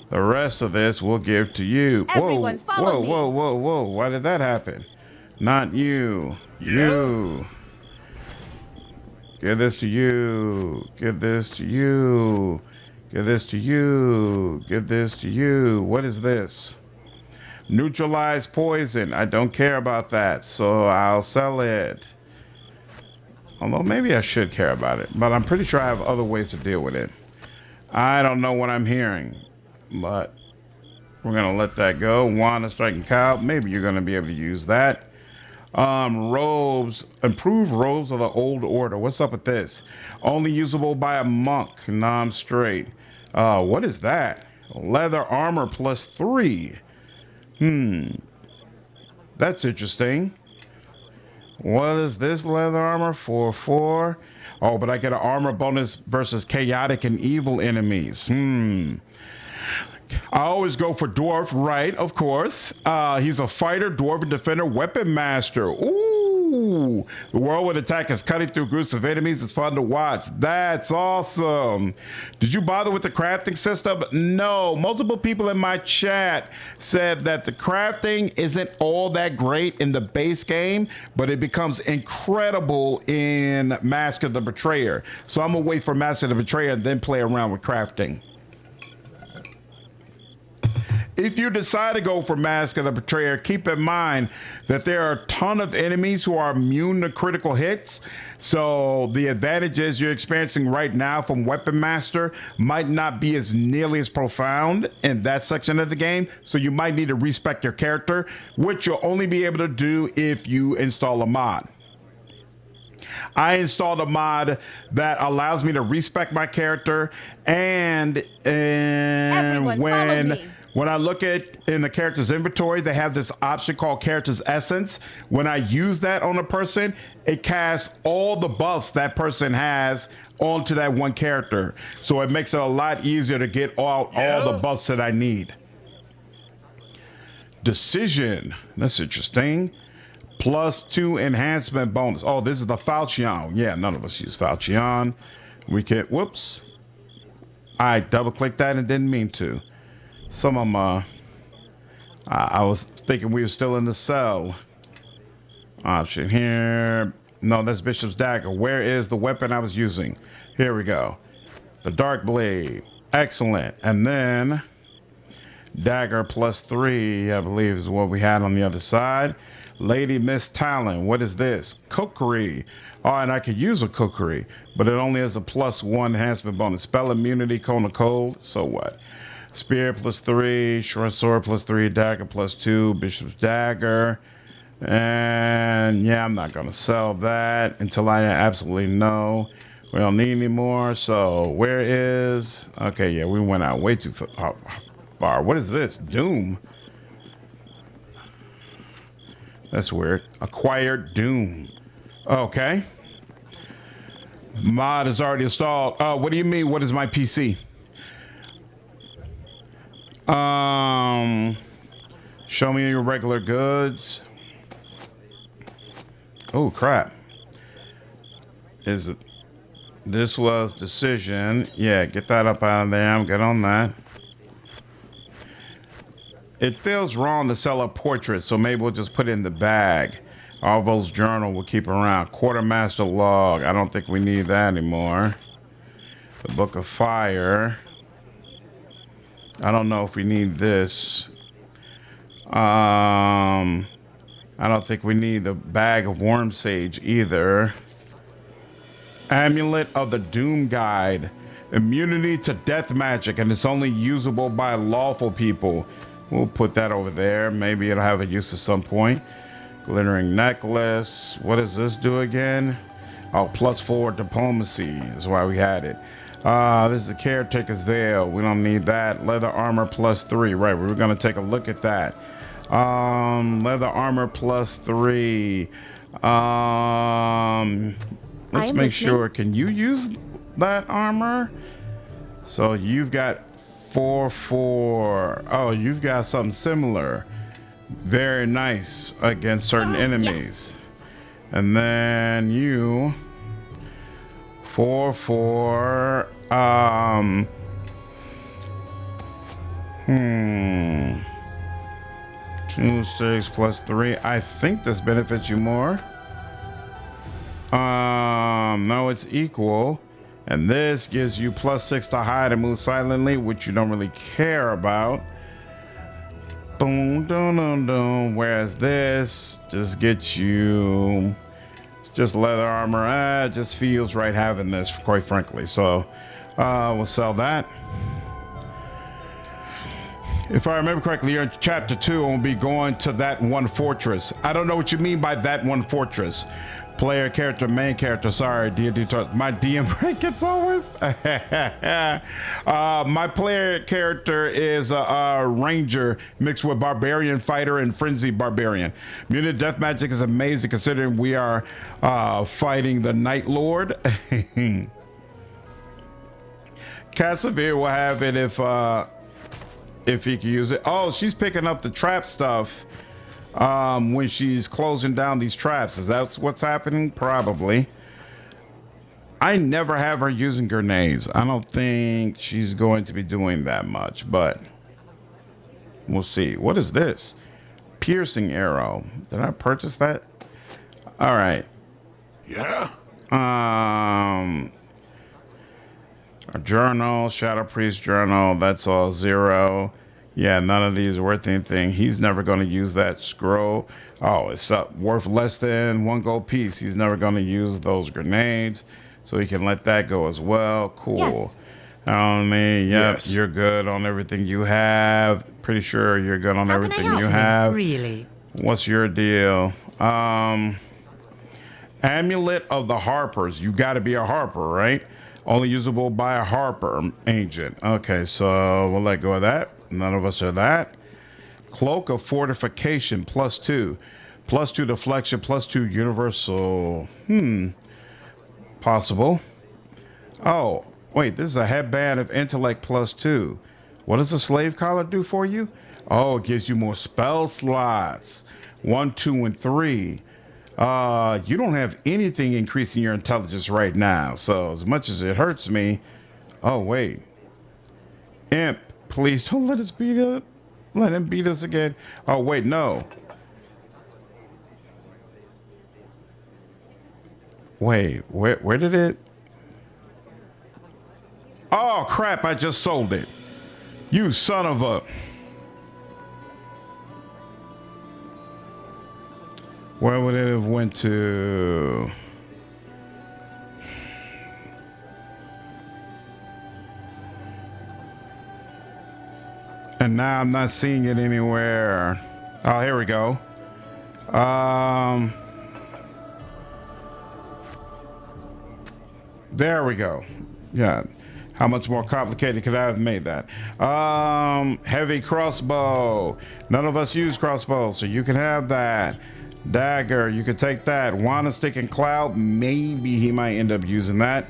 The rest of this we'll give to you. Everyone, follow me. Whoa. Why did that happen? Not you. Yeah. You. Give this to you. Give this to you. Give this to you. Give this to you. What is this? Neutralize poison. I don't care about that, so I'll sell it. Although maybe I should care about it, but I'm pretty sure I have other ways to deal with it. I don't know what I'm hearing, but we're going to let that go. Wand of Striking Cow. Maybe you're going to be able to use that. Robes, improved robes of the old order. What's up with this? Only usable by a monk. Nah, I'm straight. What is that? Leather armor +3. That's interesting. What is this leather armor? 4/4. Oh, but I get an armor bonus versus chaotic and evil enemies. I always go for dwarf, right? Of course. He's a fighter, dwarven defender, weapon master. Ooh, the whirlwind attack is cutting through groups of enemies. It's fun to watch. That's awesome. Did you bother with the crafting system? No. Multiple people in my chat said that the crafting isn't all that great in the base game, but it becomes incredible in Mask of the Betrayer. So I'm gonna wait for Mask of the Betrayer and then play around with crafting. If you decide to go for Mask of the Betrayer, keep in mind that there are a ton of enemies who are immune to critical hits. So the advantages you're experiencing right now from Weapon Master might not be as nearly as profound in that section of the game. So you might need to respec your character, which you'll only be able to do if you install a mod. I installed a mod that allows me to respec my character, and when I look at in the character's inventory, they have this option called Character's Essence. When I use that on a person, it casts all the buffs that person has onto that one character. So it makes it a lot easier to get all the buffs that I need. Decision. That's interesting. +2 enhancement bonus. Oh, this is the Falchion. Yeah, none of us use Falchion. We can, whoops. I double clicked that and didn't mean to. Some of them, I was thinking we were still in the cell. Option here. No, that's Bishop's Dagger. Where is the weapon I was using? Here we go. The Dark Blade. Excellent. And then Dagger +3, I believe, is what we had on the other side. Lady Miss Talon. What is this? Cookery. Oh, and I could use a cookery, but it only has a +1 enhancement bonus. Spell immunity, cone of cold. So what? Spear +3, short sword +3, dagger +2, bishop's dagger. And yeah, I'm not gonna sell that until I absolutely know we don't need any more. So where is, okay, yeah, we went out way too far. What is this? Doom. That's weird. Acquired Doom. Okay. Mod is already installed. What do you mean? What is my PC? Show me your regular goods. Oh crap. Is it? This was decision. Yeah, get that up out of there. I'm good on that. It feels wrong to sell a portrait, so maybe we'll just put it in the bag. Arvo's journal we'll keep around. Quartermaster log. I don't think we need that anymore. The Book of Fire. I don't know if we need this. I don't think we need the bag of worm sage either. Amulet of the Doom Guide. Immunity to death magic, and it's only usable by lawful people. We'll put that over there. Maybe it'll have a use at some point. Glittering necklace. What does this do again? Oh, +4 diplomacy is why we had it. This is the caretaker's veil. We don't need that. Leather armor +3. Right, we were gonna take a look at that. Leather armor +3. Let's make sure. Can you use that armor? So you've got 4/4. Oh, you've got something similar. Very nice against certain enemies. Yes. And then you 4/4. 2, 6 +3. I think this benefits you more. No, it's equal. And this gives you +6 to hide and move silently, which you don't really care about. Boom, dum, dum, dum. Whereas this just gets you just leather armor. It just feels right having this, quite frankly. So we'll sell that. If I remember correctly, you're in chapter 2 and we'll be going to that one fortress. I don't know what you mean by that one fortress. Player, character, main character. Sorry, D&D. My DM rank gets always. My player character is a ranger mixed with barbarian fighter and frenzy barbarian. Mutant death magic is amazing considering we are fighting the Night Lord. Cassavir will have it if he can use it. Oh, she's picking up the trap stuff when she's closing down these traps. Is that what's happening? Probably. I never have her using grenades. I don't think she's going to be doing that much, but we'll see. What is this? Piercing arrow. Did I purchase that? All right. Yeah. A journal, Shadow Priest journal, that's all 0. Yeah, none of these are worth anything. He's never going to use that scroll. Oh, it's worth less than 1 gold piece. He's never going to use those grenades, so he can let that go as well. Cool. Yes. Yep, yes. You're good on everything you have. Pretty sure you're good on everything you have. Really? What's your deal? Amulet of the Harpers. You got to be a harper, right? Only usable by a harper agent. Okay, so we'll let go of that. None of us are that. Cloak of Fortification, +2. +2 deflection, +2 universal. Possible. Oh, wait, this is a headband of intellect +2. What does a slave collar do for you? Oh, it gives you more spell slots. 1, 2, and 3. You don't have anything increasing your intelligence right now, so as much as it hurts me. Oh wait, Imp, please don't let us beat up. Let him beat us again. Oh wait, no. Wait, where did it? Oh crap! I just sold it. You son of a. Where would it have went to? And now I'm not seeing it anywhere. Oh, here we go. There we go. Yeah. How much more complicated could I have made that? Heavy crossbow. None of us use crossbows, so you can have that. Dagger, you could take that. Wand of Stick and Cloud, maybe he might end up using that.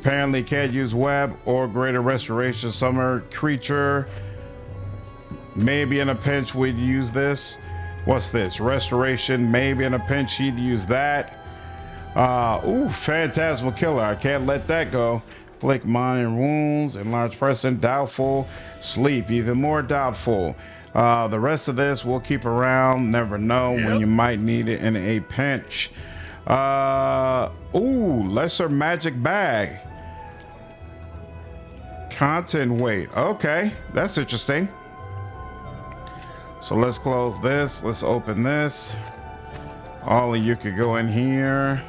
Apparently can't use web or greater restoration. Summer creature, maybe in a pinch we'd use this. What's this? Restoration, maybe in a pinch he'd use that. Ooh, Phantasmal Killer, I can't let that go. Inflict minor wounds, enlarge person, doubtful. Sleep, even more doubtful. The rest of this we'll keep around. Never know when you might need it in a pinch. Ooh, lesser magic bag. Content weight. Okay, that's interesting. So let's close this. Let's open this. All of you could go in here.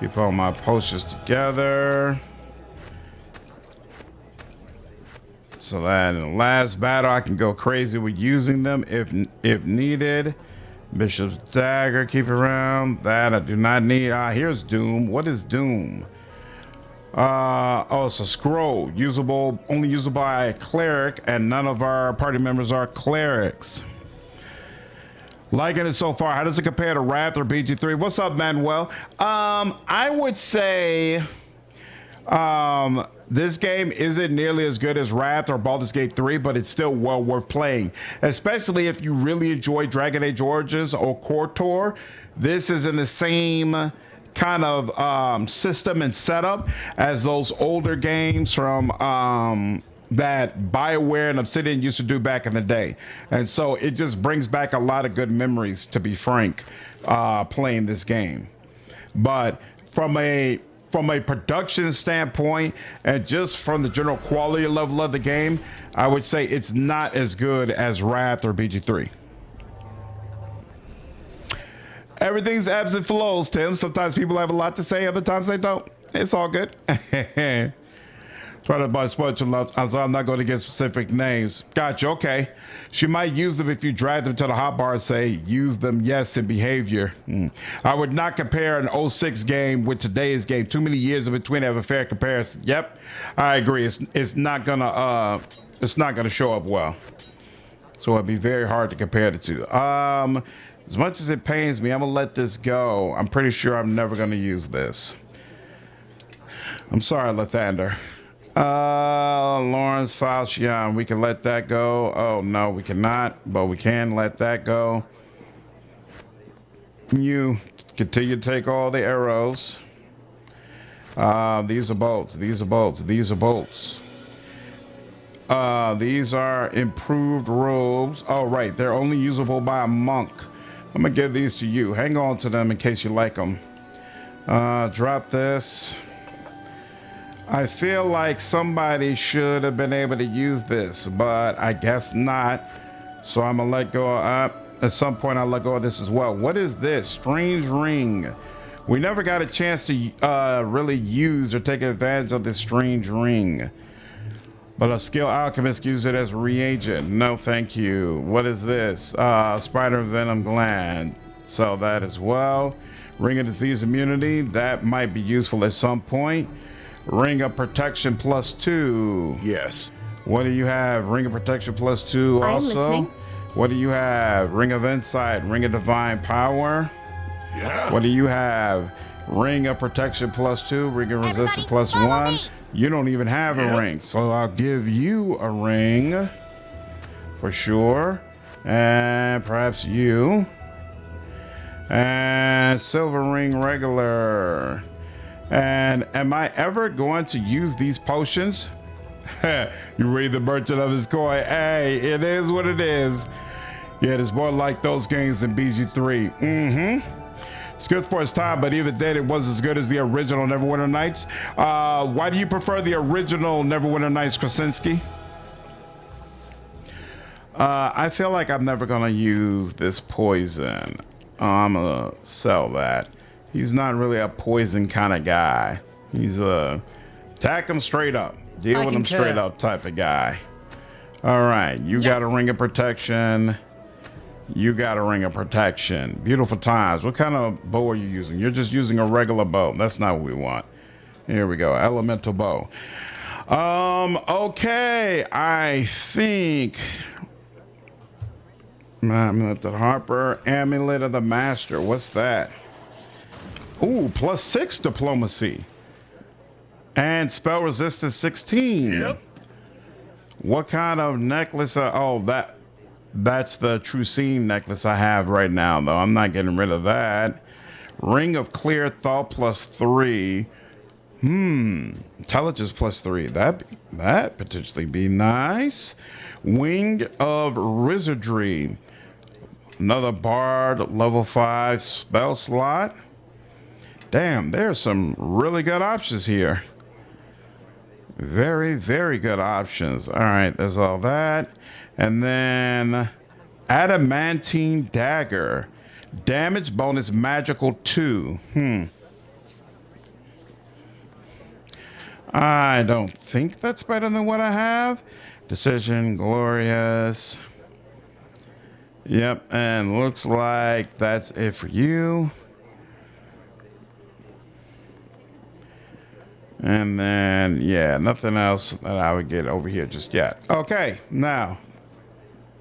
Keep all my potions together. So that in the last battle, I can go crazy with using them if needed. Bishop's Dagger, keep around. That I do not need. Here's Doom. What is Doom? Oh, it's a scroll. Usable, only usable by a cleric, and none of our party members are clerics. Liking it so far. How does it compare to Wrath or BG3? What's up, Manuel? I would say this game isn't nearly as good as Wrath or Baldur's Gate 3, but it's still well worth playing, especially if you really enjoy Dragon Age Origins or KOTOR. This is in the same kind of system and setup as those older games from that BioWare and Obsidian used to do back in the day. And so it just brings back a lot of good memories, to be frank, playing this game. But from a production standpoint and just from the general quality level of the game, I would say it's not as good as Wrath or BG3. Everything's ebbs and flows, Tim. Sometimes people have a lot to say, other times they don't. it's all good. Try to buy bunch of love, so I'm not going to get specific names. Gotcha, okay. She might use them if you drag them to the hotbar and say, use them, yes, in behavior. I would not compare an 06 game with today's game. Too many years in between to have a fair comparison. Yep, I agree. It's not gonna show up well. So it'd be very hard to compare the two. As much as it pains me, I'm gonna let this go. I'm pretty sure I'm never gonna use this. I'm sorry, Lathander. Lawrence Falchion, we can let that go. Oh no, we cannot, but we can let that go. You continue to take all the arrows. These are bolts, these are bolts, these are bolts. These are improved robes. Oh right, they're only usable by a monk. I'm gonna give these to you. Hang on to them in case you like them. Drop this. I feel like somebody should have been able to use this, but I guess not. So I'm gonna let go of, at some point I'll let go of this as well. What is this? Strange ring. We never got a chance to really use or take advantage of this strange ring. But a skilled alchemist uses it as a reagent. No, thank you. What is this? Spider venom gland. Sell that as well. Ring of disease immunity. That might be useful at some point. Ring of protection +2. Yes. What do you have? Ring of protection +2 I'm also. listening. What do you have? Ring of insight. Ring of divine power. Yeah. What do you have? Ring of protection +2. Ring of resistance +1. You don't even have a ring, so I'll give you a ring for sure. And perhaps you. And silver ring regular. And am I ever going to use these potions? You read the merchant of his coin. Hey, it is what it is. Yeah, it's more like those games than BG3. It's good for its time, but even then it was as good as the original Neverwinter Nights. Why do you prefer the original Neverwinter Nights, Krasinski? I feel like I'm never gonna use this poison. I'm gonna sell that. He's not really a poison kind of guy. He's a attack him straight up, deal with him straight up type of guy. All right, you got a ring of protection. You got a ring of protection. Beautiful times. What kind of bow are you using? You're just using a regular bow. That's not what we want. Here we go. Elemental bow. Okay. I think Amulet of the Harper. Amulet of the Master. What's that? Ooh, +6 diplomacy. And spell resistance 16. Yep. What kind of necklace? Oh, that's the True Seeing necklace I have right now, though. I'm not getting rid of that. Ring of Clear Thought +3. Intelligence +3. That potentially be nice. Wing of Wizardry. Another Bard level 5 spell slot. Damn, there's some really good options here. Very, very good options. All right, there's all that. And then Adamantine Dagger. Damage bonus magical 2. I don't think that's better than what I have. Decision, glorious. Yep, and looks like that's it for you. And then, yeah, nothing else that I would get over here just yet. Okay, now,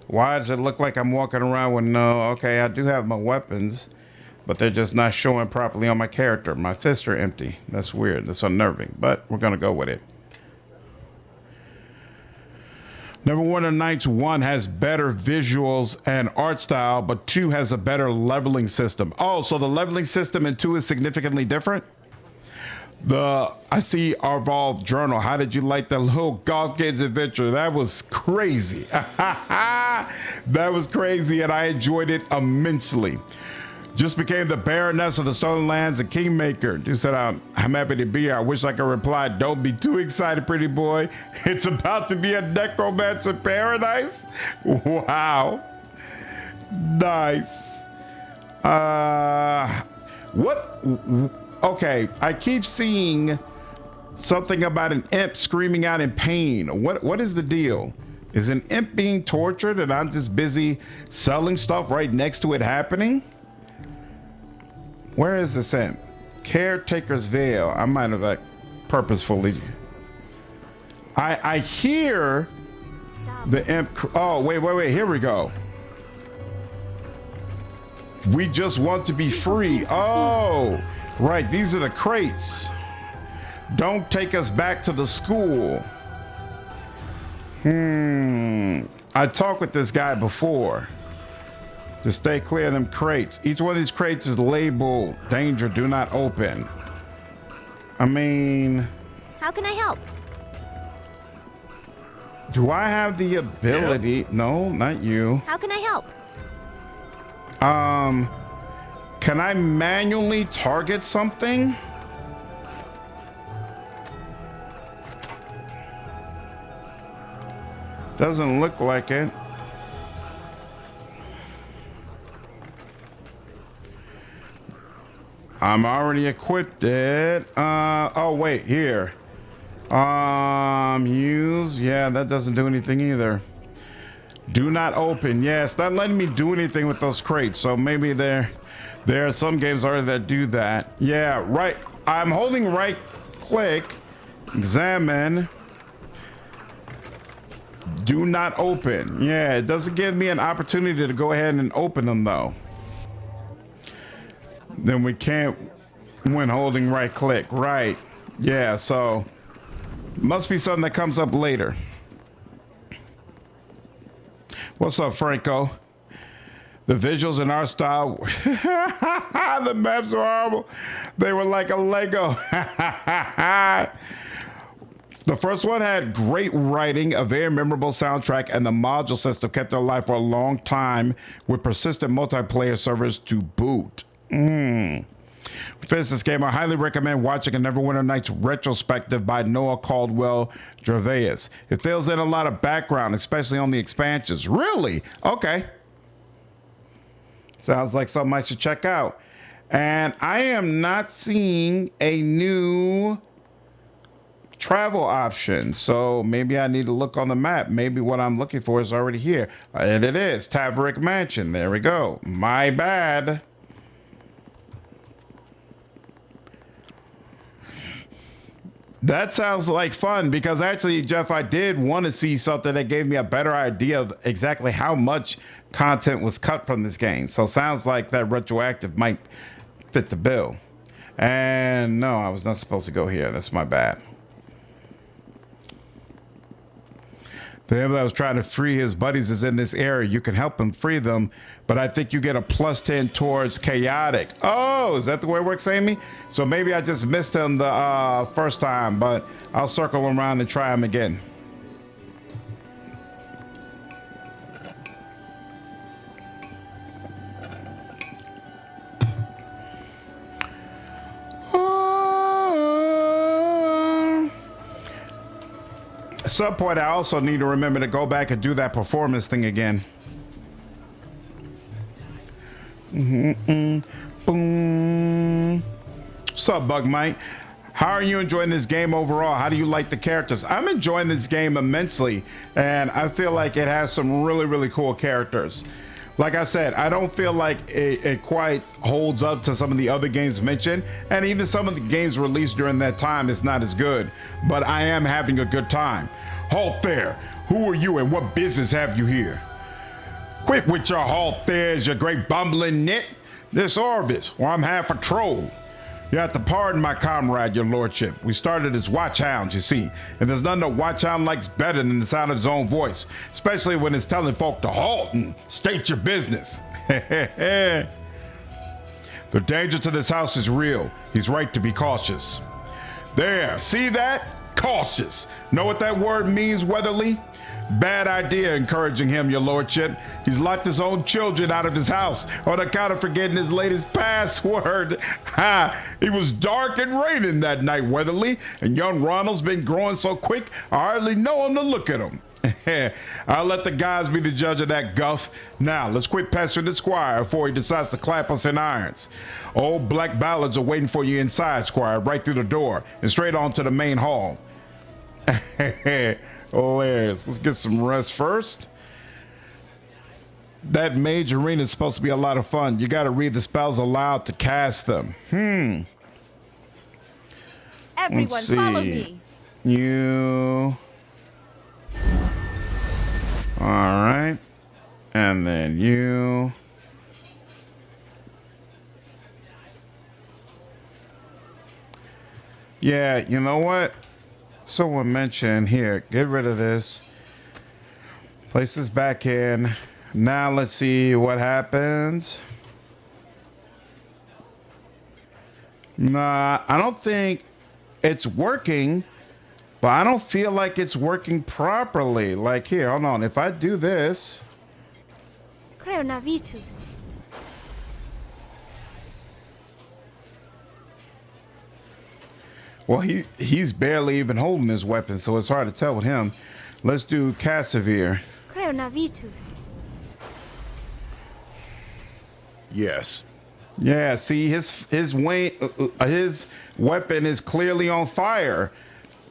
why does it look like I'm walking around with no... Okay, I do have my weapons, but they're just not showing properly on my character. My fists are empty. That's weird. That's unnerving, but we're going to go with it. Neverwinter Nights 1 has better visuals and art style, but 2 has a better leveling system. Oh, so the leveling system in 2 is significantly different? I see our Evolved Journal. How did you like that little golf games adventure? That was crazy. That was crazy, and I enjoyed it immensely. Just became the Baroness of the Stolen Lands and Kingmaker. You said, I'm happy to be here. I wish I could reply, don't be too excited, pretty boy. It's about to be a necromancer paradise. Wow. Nice. Okay, I keep seeing something about an imp screaming out in pain. What is the deal? Is an imp being tortured and I'm just busy selling stuff right next to it happening? Where is this imp? Caretaker's Veil. I might have like purposefully. I hear the imp. Oh, wait. Here we go. We just want to be free. Oh, right. These are the crates. Don't take us back to the school. I talked with this guy before. Just stay clear of them crates. Each one of these crates is labeled danger, do not open. I mean, how can I help? Do I have the ability? No, not you. How can I help? Can I manually target something? Doesn't look like it. I'm already equipped it. Oh wait, here. Use. Yeah, that doesn't do anything either. Do not open. Yeah, it's not letting me do anything with those crates. So maybe there are some games already that do that. Yeah, right. I'm holding right click. Examine. Do not open. Yeah, it doesn't give me an opportunity to go ahead and open them though. Then we can't when holding right click. Right. Yeah, so must be something that comes up later. What's up, Franco? The visuals in our style, the maps were horrible. They were like a Lego. The first one had great writing, a very memorable soundtrack, and the module system kept it alive for a long time with persistent multiplayer servers to boot. For this game, I highly recommend watching a Neverwinter Nights retrospective by Noah Caldwell Gervais. It fills in a lot of background, especially on the expansions. Really? Okay. Sounds like something I should check out. And I am not seeing a new travel option, so maybe I need to look on the map. Maybe what I'm looking for is already here. And it is Taverick Mansion. There we go. My bad. That sounds like fun because actually, Jeff, I did want to see something that gave me a better idea of exactly how much content was cut from this game. So sounds like that retroactive might fit the bill. And no, I was not supposed to go here. That's my bad. The imp that was trying to free his buddies is in this area. You can help him free them, but I think you get a +10 towards chaotic. Oh, is that the way it works, Amy? So maybe I just missed him the first time, but I'll circle around and try him again. At some point, I also need to remember to go back and do that performance thing again. Boom. What's up, Bug Mike? How are you enjoying this game overall? How do you like the characters? I'm enjoying this game immensely, and I feel like it has some really, really cool characters. Like I said, I don't feel like it quite holds up to some of the other games mentioned, and even some of the games released during that time is not as good, but I am having a good time. Halt there. Who are you and what business have you here? Quit with your halt there's you great bumbling nit. This Orvis, or I'm half a troll. You have to pardon my comrade, your lordship. We started as watchhounds, you see, and there's nothing a watchhound likes better than the sound of his own voice, especially when it's telling folk to halt and state your business. The danger to this house is real. He's right to be cautious. There, see that? Cautious. Know what that word means, Weatherly? Bad idea encouraging him, your lordship. He's locked his own children out of his house on account of forgetting his latest password. Ha! It was dark and raining that night, Weatherly, and young Ronald's been growing so quick I hardly know him to look at him. I'll let the guys be the judge of that guff. Now, let's quit pestering the squire before he decides to clap us in irons. Old black ballards are waiting for you inside, squire, right through the door and straight on to the main hall. Hilarious. Let's get some rest first. That mage arena is supposed to be a lot of fun. You got to read the spells aloud to cast them. Everyone, follow me. You. All right. And then you. Yeah, you know what? Someone mentioned here, get rid of this. Place this back in. Now let's see what happens. Nah, I don't think it's working, but I don't feel like it's working properly. Like here, hold on. If I do this. Creo navitus. Well, he's barely even holding his weapon, so it's hard to tell with him. Let's do Cassavir. Creo navitus. Yes. Yeah, see, his weapon is clearly on fire.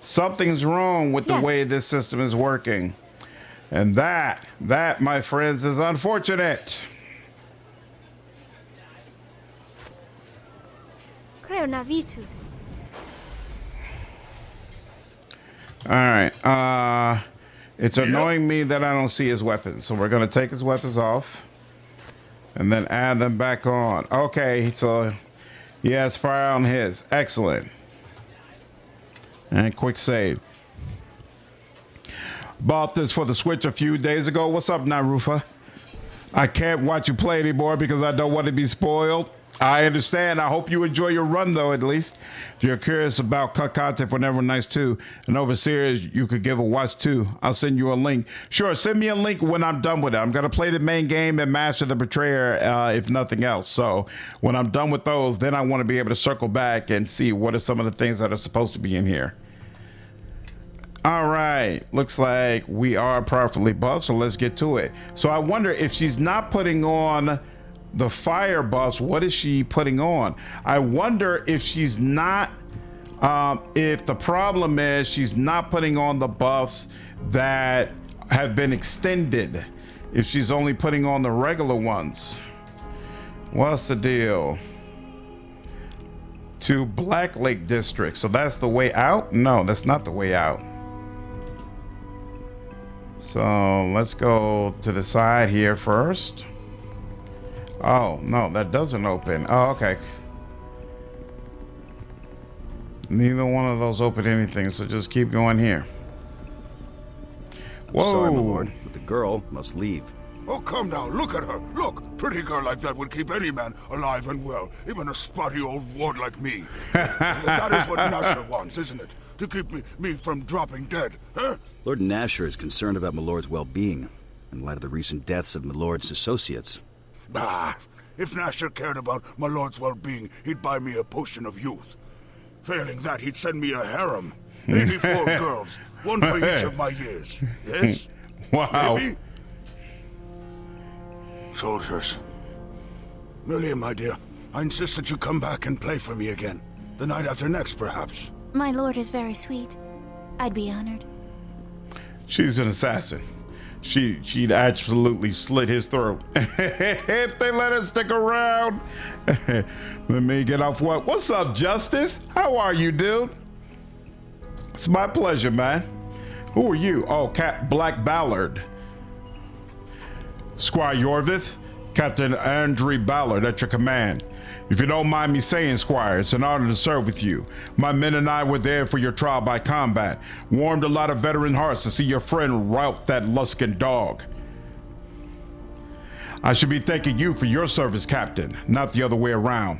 Something's wrong with the way this system is working. And that, my friends, is unfortunate. Creo navitus. All right. It's annoying me that I don't see his weapons. So we're going to take his weapons off and then add them back on. Okay, so he has fire on his. Excellent. And quick save. Bought this for the Switch a few days ago. What's up, Narufa? I can't watch you play anymore because I don't want to be spoiled. I understand. I hope you enjoy your run, though, at least. If you're curious about cut content for Neverwinter 2 and Overseers, you could give a watch, too. I'll send you a link. Sure, send me a link when I'm done with it. I'm going to play the main game and Master the Betrayer, if nothing else. So when I'm done with those, then I want to be able to circle back and see what are some of the things that are supposed to be in here. All right. Looks like we are properly buffed, so let's get to it. So I wonder if she's not putting on the fire buffs, what is she putting on? I wonder if she's not, if the problem is she's not putting on the buffs that have been extended, if she's only putting on the regular ones. What's the deal? To Black Lake District. So that's the way out? No, that's not the way out. So let's go to the side here first. Oh, no, that doesn't open. Oh, okay. Neither one of those open anything, so just keep going here. Whoa. Sorry, my lord, but the girl must leave. Oh, come now, look at her. Look, pretty girl like that would keep any man alive and well, even a spotty old ward like me. That is what Nasher wants, isn't it? To keep me from dropping dead, huh? Lord Nasher is concerned about my lord's well-being, in light of the recent deaths of my lord's associates. Bah! If Nasher cared about my lord's well-being, he'd buy me a potion of youth. Failing that, he'd send me a harem. 84 girls, one for each of my years. Yes? Wow. Maybe? Soldiers. Millian, my dear, I insist that you come back and play for me again. The night after next, perhaps. My lord is very sweet. I'd be honored. She's an assassin. She'd absolutely slit his throat if they let her stick around. Let me get off what? What's up, Justice? How are you, dude? It's my pleasure, man. Who are you? Oh, Black Ballard. Squire Yorvith, Captain Andrew Ballard at your command. If you don't mind me saying, Squire, it's an honor to serve with you. My men and I were there for your trial by combat. Warmed a lot of veteran hearts to see your friend rout that Luskin dog. I should be thanking you for your service, Captain, not the other way around.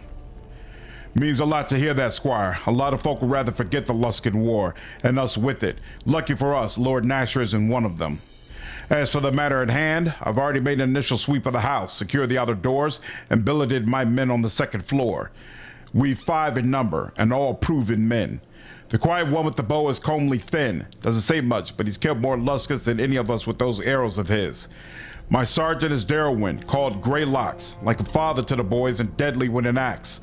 Means a lot to hear that, Squire. A lot of folk would rather forget the Luskin War, and us with it. Lucky for us, Lord Nasher isn't one of them. As for the matter at hand, I've already made an initial sweep of the house, secured the outer doors, and billeted my men on the second floor. We've 5 in number, and all proven men. The quiet one with the bow is comely Finn. Doesn't say much, but he's killed more Luskins than any of us with those arrows of his. My sergeant is Darrowwind, called Greylocks, like a father to the boys and deadly with an axe.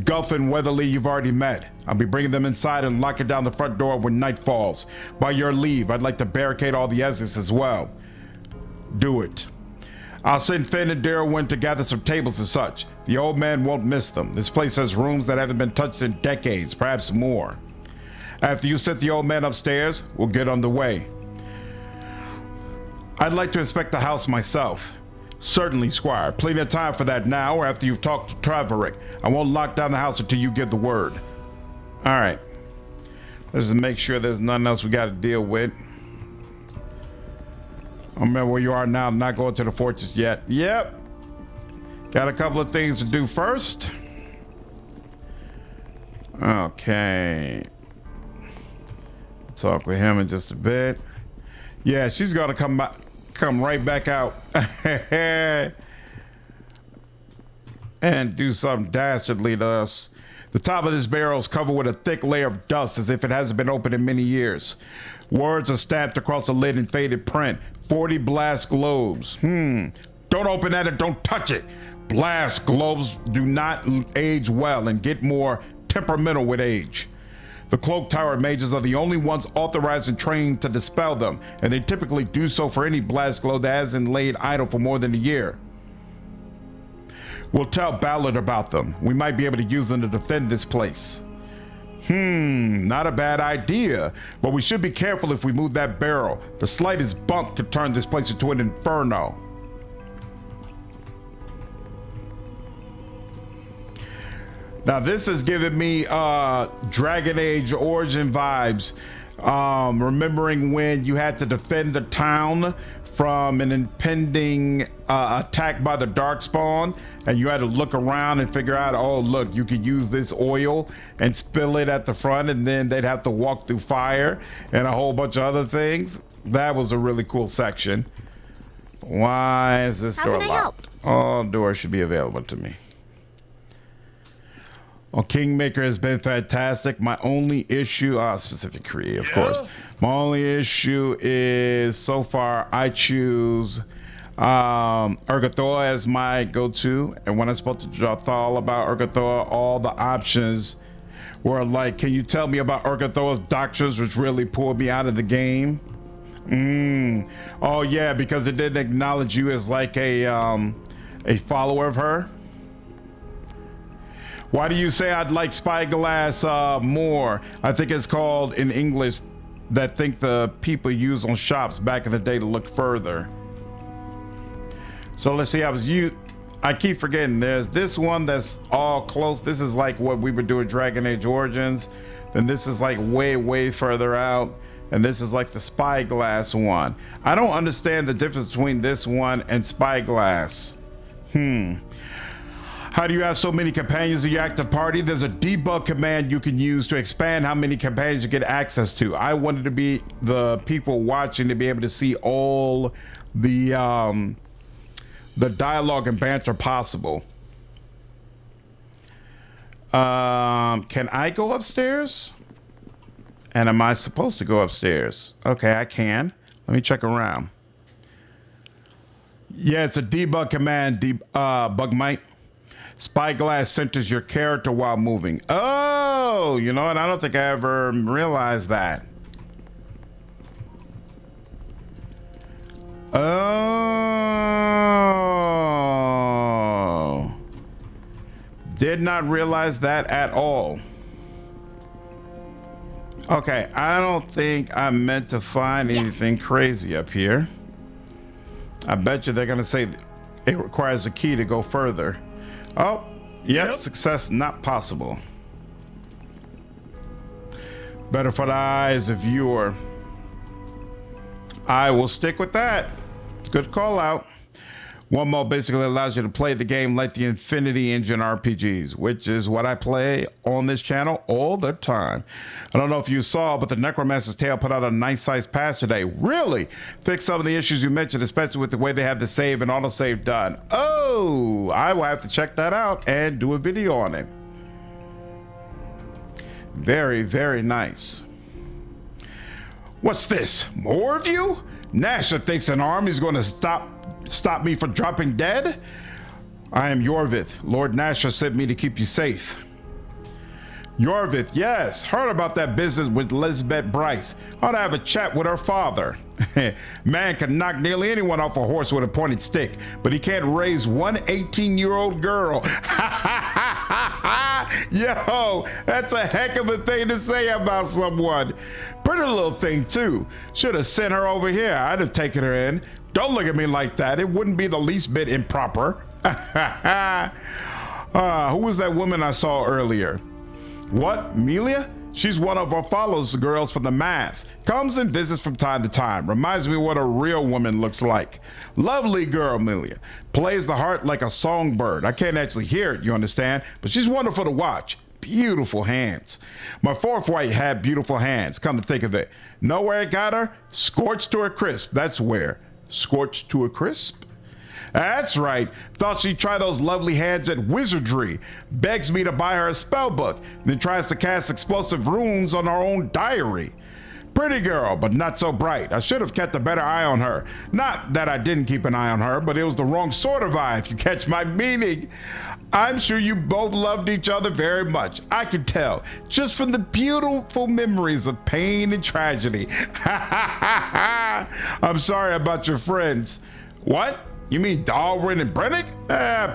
Guff and Weatherly you've already met. I'll be bringing them inside and locking down the front door when night falls. By your leave, I'd like to barricade all the exits as well. Do it. I'll send Finn and Darrowwind to gather some tables and such. The old man won't miss them. This place has rooms that haven't been touched in decades, perhaps more. After you set the old man upstairs, we'll get on the way. I'd like to inspect the house myself. Certainly, Squire. Plenty of time for that now or after you've talked to Taverick. I won't lock down the house until you give the word. All right. Let's just make sure there's nothing else we got to deal with. I remember where you are now. I'm not going to the fortress yet. Yep. Got a couple of things to do first. Okay. Talk with him in just a bit. Yeah, she's gonna come right back out and do something dastardly to us. The top of this barrel is covered with a thick layer of dust as if it hasn't been opened in many years. Words are stamped across the lid in faded print. 40 blast globes. Don't open that and don't touch it. Blast globes do not age well and get more temperamental with age. The Cloak Tower mages are the only ones authorized and trained to dispel them, and they typically do so for any blast globe that hasn't laid idle for more than a year. We'll tell Ballard about them. We might be able to use them to defend this place. Not a bad idea, but we should be careful if we move that barrel. The slightest bump could turn this place into an inferno. Now this is giving me Dragon Age Origin vibes. Remembering when you had to defend the town from an impending attack by the Darkspawn, and you had to look around and figure out, oh look, you could use this oil and spill it at the front, and then they'd have to walk through fire and a whole bunch of other things. That was a really cool section. Why is this door locked? All doors should be available to me. Well, Kingmaker has been fantastic. My only issue, specific Kree, of course. My only issue is so far I choose Urgathoa as my go-to. And when I spoke to Jothal about Urgathoa, all the options were like, can you tell me about Urgathoa's doctrines, which really pulled me out of the game? Oh yeah, because it didn't acknowledge you as like a follower of her. Why do you say I'd like Spyglass more? I think it's called in English that think the people used on shops back in the day to look further. So let's see, I keep forgetting there's this one that's all close. This is like what we were doing Dragon Age Origins. Then this is like way further out. And this is like the Spyglass one. I don't understand the difference between this one and Spyglass. How do you have so many companions in your active party? There's a debug command you can use to expand how many companions you get access to. I wanted to be the people watching to be able to see all the dialogue and banter possible. Can I go upstairs? And am I supposed to go upstairs? Okay, I can. Let me check around. Yeah, it's a debug command, Bugmite. Spyglass centers your character while moving. Oh, you know what? I don't think I ever realized that. Oh. Did not realize that at all. Okay, I don't think I meant to find anything crazy up here. I bet you they're gonna say it requires a key to go further. Oh, yep, success not possible. Better for the eyes of viewer. I will stick with that. Good call out. One mode basically allows you to play the game like the Infinity Engine RPGs, which is what I play on this channel all the time. I don't know if you saw, but the Necromancer's Tale put out a nice sized patch today. Really fixed some of the issues you mentioned, especially with the way they have the save and autosave done. Oh, I will have to check that out and do a video on it. Very, very nice. What's this? More of you? Nasha thinks an army's going to stop me from dropping dead? I am Yorvith. Lord Nasha sent me to keep you safe. Yorvith, yes. Heard about that business with Lisbeth Bryce. Ought to have a chat with her father. Man can knock nearly anyone off a horse with a pointed stick, but he can't raise one 18-year-old girl. Yo, that's a heck of a thing to say about someone. Pretty little thing, too. Should have sent her over here. I'd have taken her in. Don't look at me like that. It wouldn't be the least bit improper. Who was that woman I saw earlier? What, Melia? She's one of our follows girls from the mass. Comes and visits from time to time. Reminds me what a real woman looks like. Lovely girl, Melia. Plays the harp like a songbird. I can't actually hear it, you understand? But she's wonderful to watch. Beautiful hands. My fourth wife had beautiful hands, come to think of it. Know where I got her? Scorched to a crisp. That's where. Scorched to a crisp? That's right. Thought she'd try those lovely hands at wizardry. Begs me to buy her a spell book, then tries to cast explosive runes on her own diary. Pretty girl, but not so bright. I should have kept a better eye on her. Not that I didn't keep an eye on her, but it was the wrong sort of eye, if you catch my meaning. I'm sure you both loved each other very much. I can tell, just from the beautiful memories of pain and tragedy. I'm sorry about your friends. What? You mean Dalwyn and Brennick?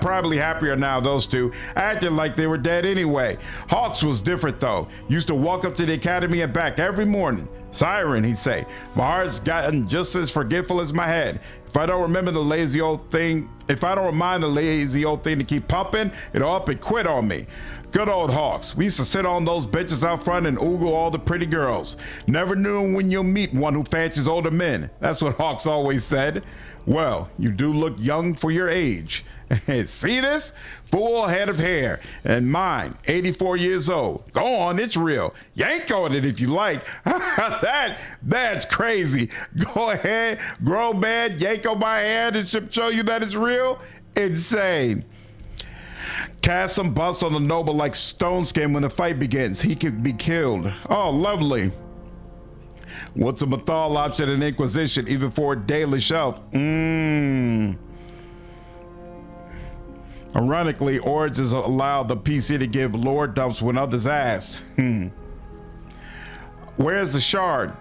Probably happier now, those two. Acting like they were dead anyway. Hawks was different, though. Used to walk up to the academy and back every morning. Siren, he'd say. My heart's gotten just as forgetful as my head. If I don't mind the lazy old thing to keep pumping, it'll up and quit on me. Good old Hawks. We used to sit on those benches out front and oogle all the pretty girls. Never knew when you'll meet one who fancies older men. That's what Hawks always said. Well, you do look young for your age. See this? Full head of hair. And mine, 84 years old. Go on, it's real. Yank on it if you like. That's crazy. Go ahead, grow man, yank on my hand and show you that it's real? Insane. Cast some bust on the noble like stone skin when the fight begins. He could be killed. Oh, lovely. What's a Mathal option in Inquisition, even for a daily shelf? Ironically, Origins allowed the PC to give lore dumps when others asked. Where's the shard?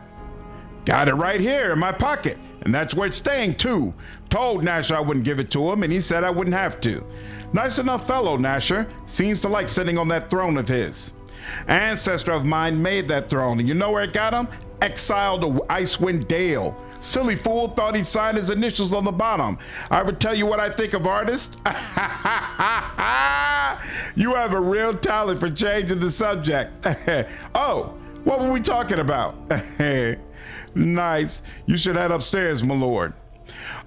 Got it right here in my pocket, and that's where it's staying too. Told Nasher I wouldn't give it to him, and he said I wouldn't have to. Nice enough fellow, Nasher. Seems to like sitting on that throne of his. Ancestor of mine made that throne, and you know where it got him? Exiled to Icewind Dale. Silly fool thought he signed his initials on the bottom. I ever tell you what I think of artists? You have a real talent for changing the subject. Oh, what were we talking about? Nice. You should head upstairs, my lord.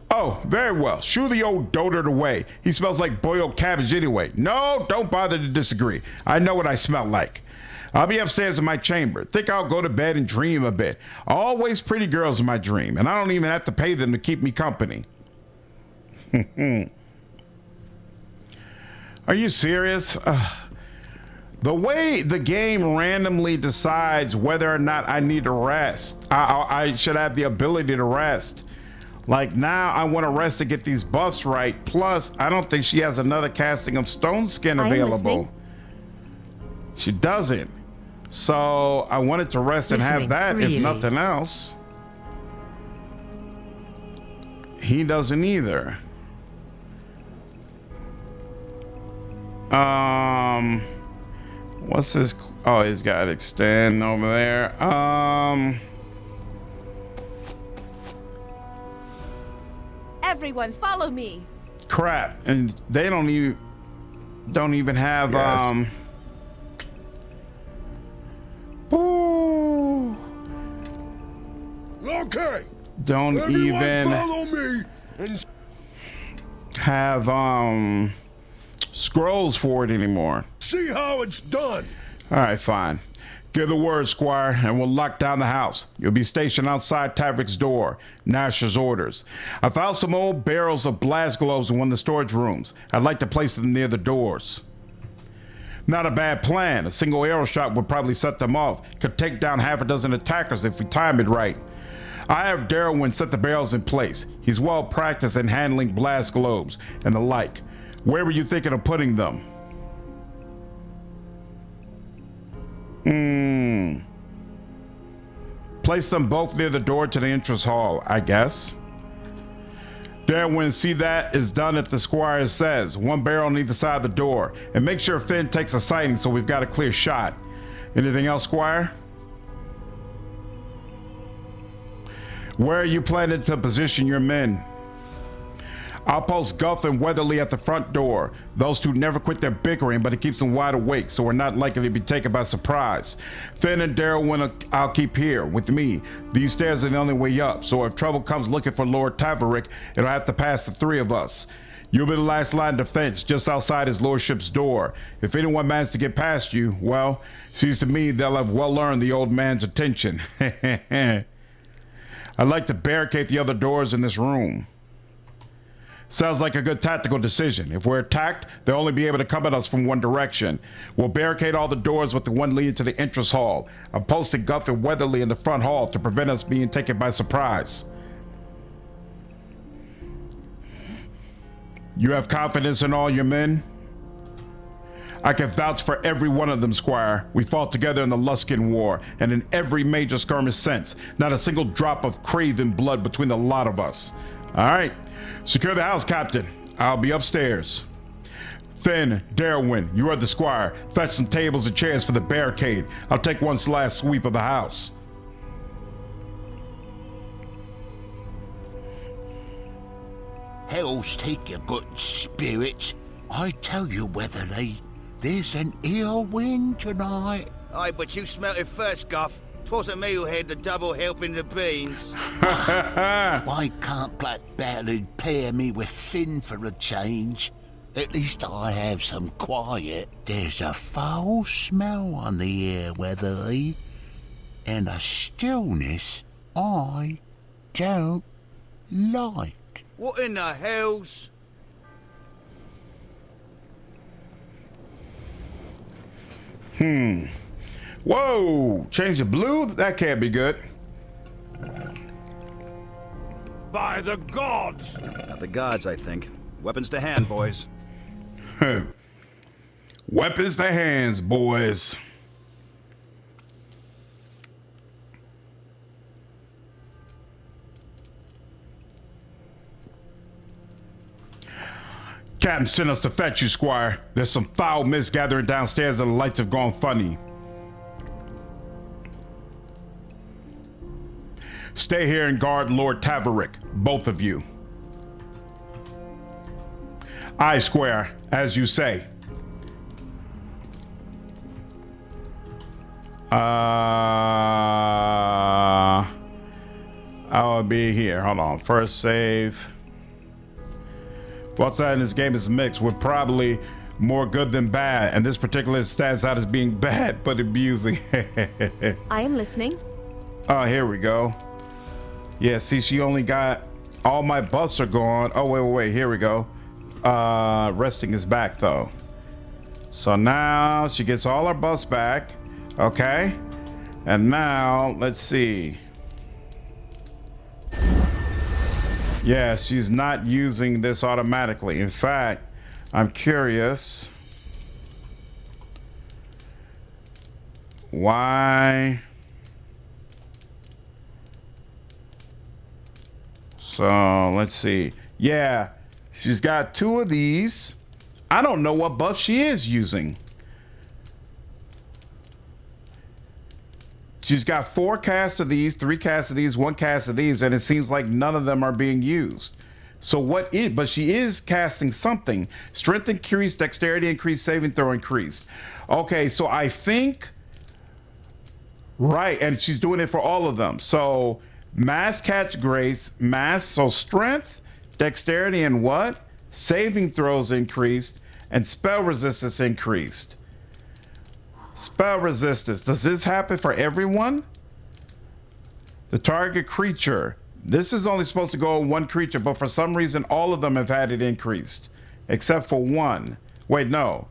Oh, very well. Shoo the old dotard away. He smells like boiled cabbage anyway. No, don't bother to disagree. I know what I smell like. I'll be upstairs in my chamber. Think I'll go to bed and dream a bit. Always pretty girls in my dream, and I don't even have to pay them to keep me company. Are you serious? The way the game randomly decides whether or not I need to rest, I should have the ability to rest. Like now, I want to rest to get these buffs right. Plus, I don't think she has another casting of Stone Skin available. She doesn't. So I wanted to rest and have that, really? If nothing else. He doesn't either. What's this? Oh, he's got to extend over there. Everyone, follow me. Crap, and they don't even have Yes. Ooh. Okay. Don't Everyone even follow me and have scrolls for it anymore. see how it's done. All right, fine. Give the word, Squire, and we'll lock down the house. You'll be stationed outside Taverick's door. Nasher's orders. I found some old barrels of blast globes in one of the storage rooms. I'd like to place them near the doors. Not a bad plan. A single arrow shot would probably set them off. Could take down half a dozen attackers if we time it right. I have Darwin set the barrels in place. He's well practiced in handling blast globes and the like. Where were you thinking of putting them? Place them both near the door to the entrance hall, I guess. Darwin, see that is done if the squire says. One barrel on either side of the door. And make sure Finn takes a sighting so we've got a clear shot. Anything else, squire? Where are you planning to position your men? I'll post Guff and Weatherly at the front door. Those two never quit their bickering, but it keeps them wide awake, so we're not likely to be taken by surprise. Finn and Darwin I'll keep here with me. These stairs are the only way up, so if trouble comes looking for Lord Taverick, it'll have to pass the three of us. You'll be the last line of defense just outside his lordship's door. If anyone manages to get past you, well, seems to me they'll have well earned the old man's attention. I'd like to barricade the other doors in this room. Sounds like a good tactical decision. If we're attacked, they'll only be able to come at us from one direction. We'll barricade all the doors with the one leading to the entrance hall. I'm posting Guff and Weatherly in the front hall to prevent us being taken by surprise. You have confidence in all your men? I can vouch for every one of them, Squire. We fought together in the Luskin War, and in every major skirmish since. Not a single drop of craven blood between the lot of us. All right. Secure the house, Captain. I'll be upstairs. Finn, Darwin, you are the squire. Fetch some tables and chairs for the barricade. I'll take one last sweep of the house. Hells take your good spirits. I tell you, Weatherly, there's an ill wind tonight. Aye, but you smelt it first, Guff. 'Twasn't me who had the double helping the beans. Why can't Black Ballad pair me with Finn for a change? At least I have some quiet. There's a foul smell on the air, Weatherly, and a stillness I don't like. What in the hells? Whoa! Change to blue? That can't be good. By the gods! Not the gods, I think. Weapons to hand, boys. Weapons to hands, boys. Captain sent us to fetch you, Squire. There's some foul mist gathering downstairs and the lights have gone funny. Stay here and guard Lord Taverick, both of you. Aye, Squire, as you say. I'll be here. Hold on. First save. What's that in this game is mixed. We're probably more good than bad, and this particular stands out as being bad but abusing. I am listening. Oh, here we go. Yeah, see, she only got all my buffs are gone. Oh, wait, here we go. Resting is back though. So now she gets all her buffs back. Okay. And now let's see. Yeah, she's not using this automatically. In fact, I'm curious why. So let's see. Yeah, she's got 2 of these. I don't know what buff she is using. She's got 4 casts of these, 3 casts of these, 1 cast of these, and it seems like none of them are being used. So what is, but she is casting something. Strength increased, dexterity increased, saving throw increased. Okay, so I think, right, and she's doing it for all of them. So mass catch grace, mass, so strength, dexterity, and what? Saving throws increased, and spell resistance increased. Spell resistance. Does this happen for everyone? The target creature. This is only supposed to go on 1 creature, but for some reason all of them have had it increased. Except for 1. Wait, no.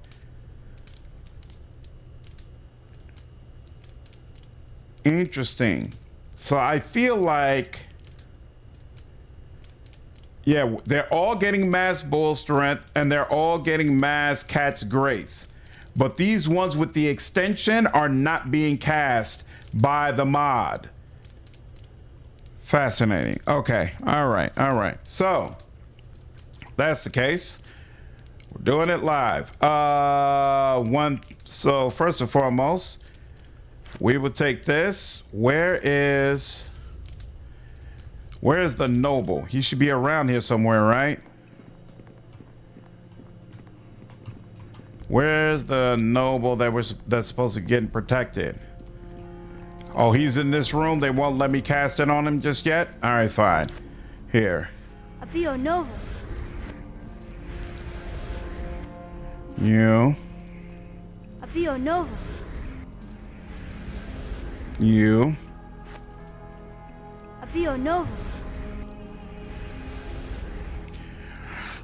Interesting. So I feel like, yeah, they're all getting mass bull strength and they're all getting mass cat's grace. But these ones with the extension are not being cast by the mod. Fascinating. Okay. All right. All right. So that's the case. We're doing it live. So first and foremost, we will take this. Where is the noble? He should be around here somewhere, right? Where's the noble that's supposed to get protected? Oh, he's in this room. They won't let me cast it on him just yet? All right, fine. Here. Abio Nova. You. Abio Nova. You. Abio Nova.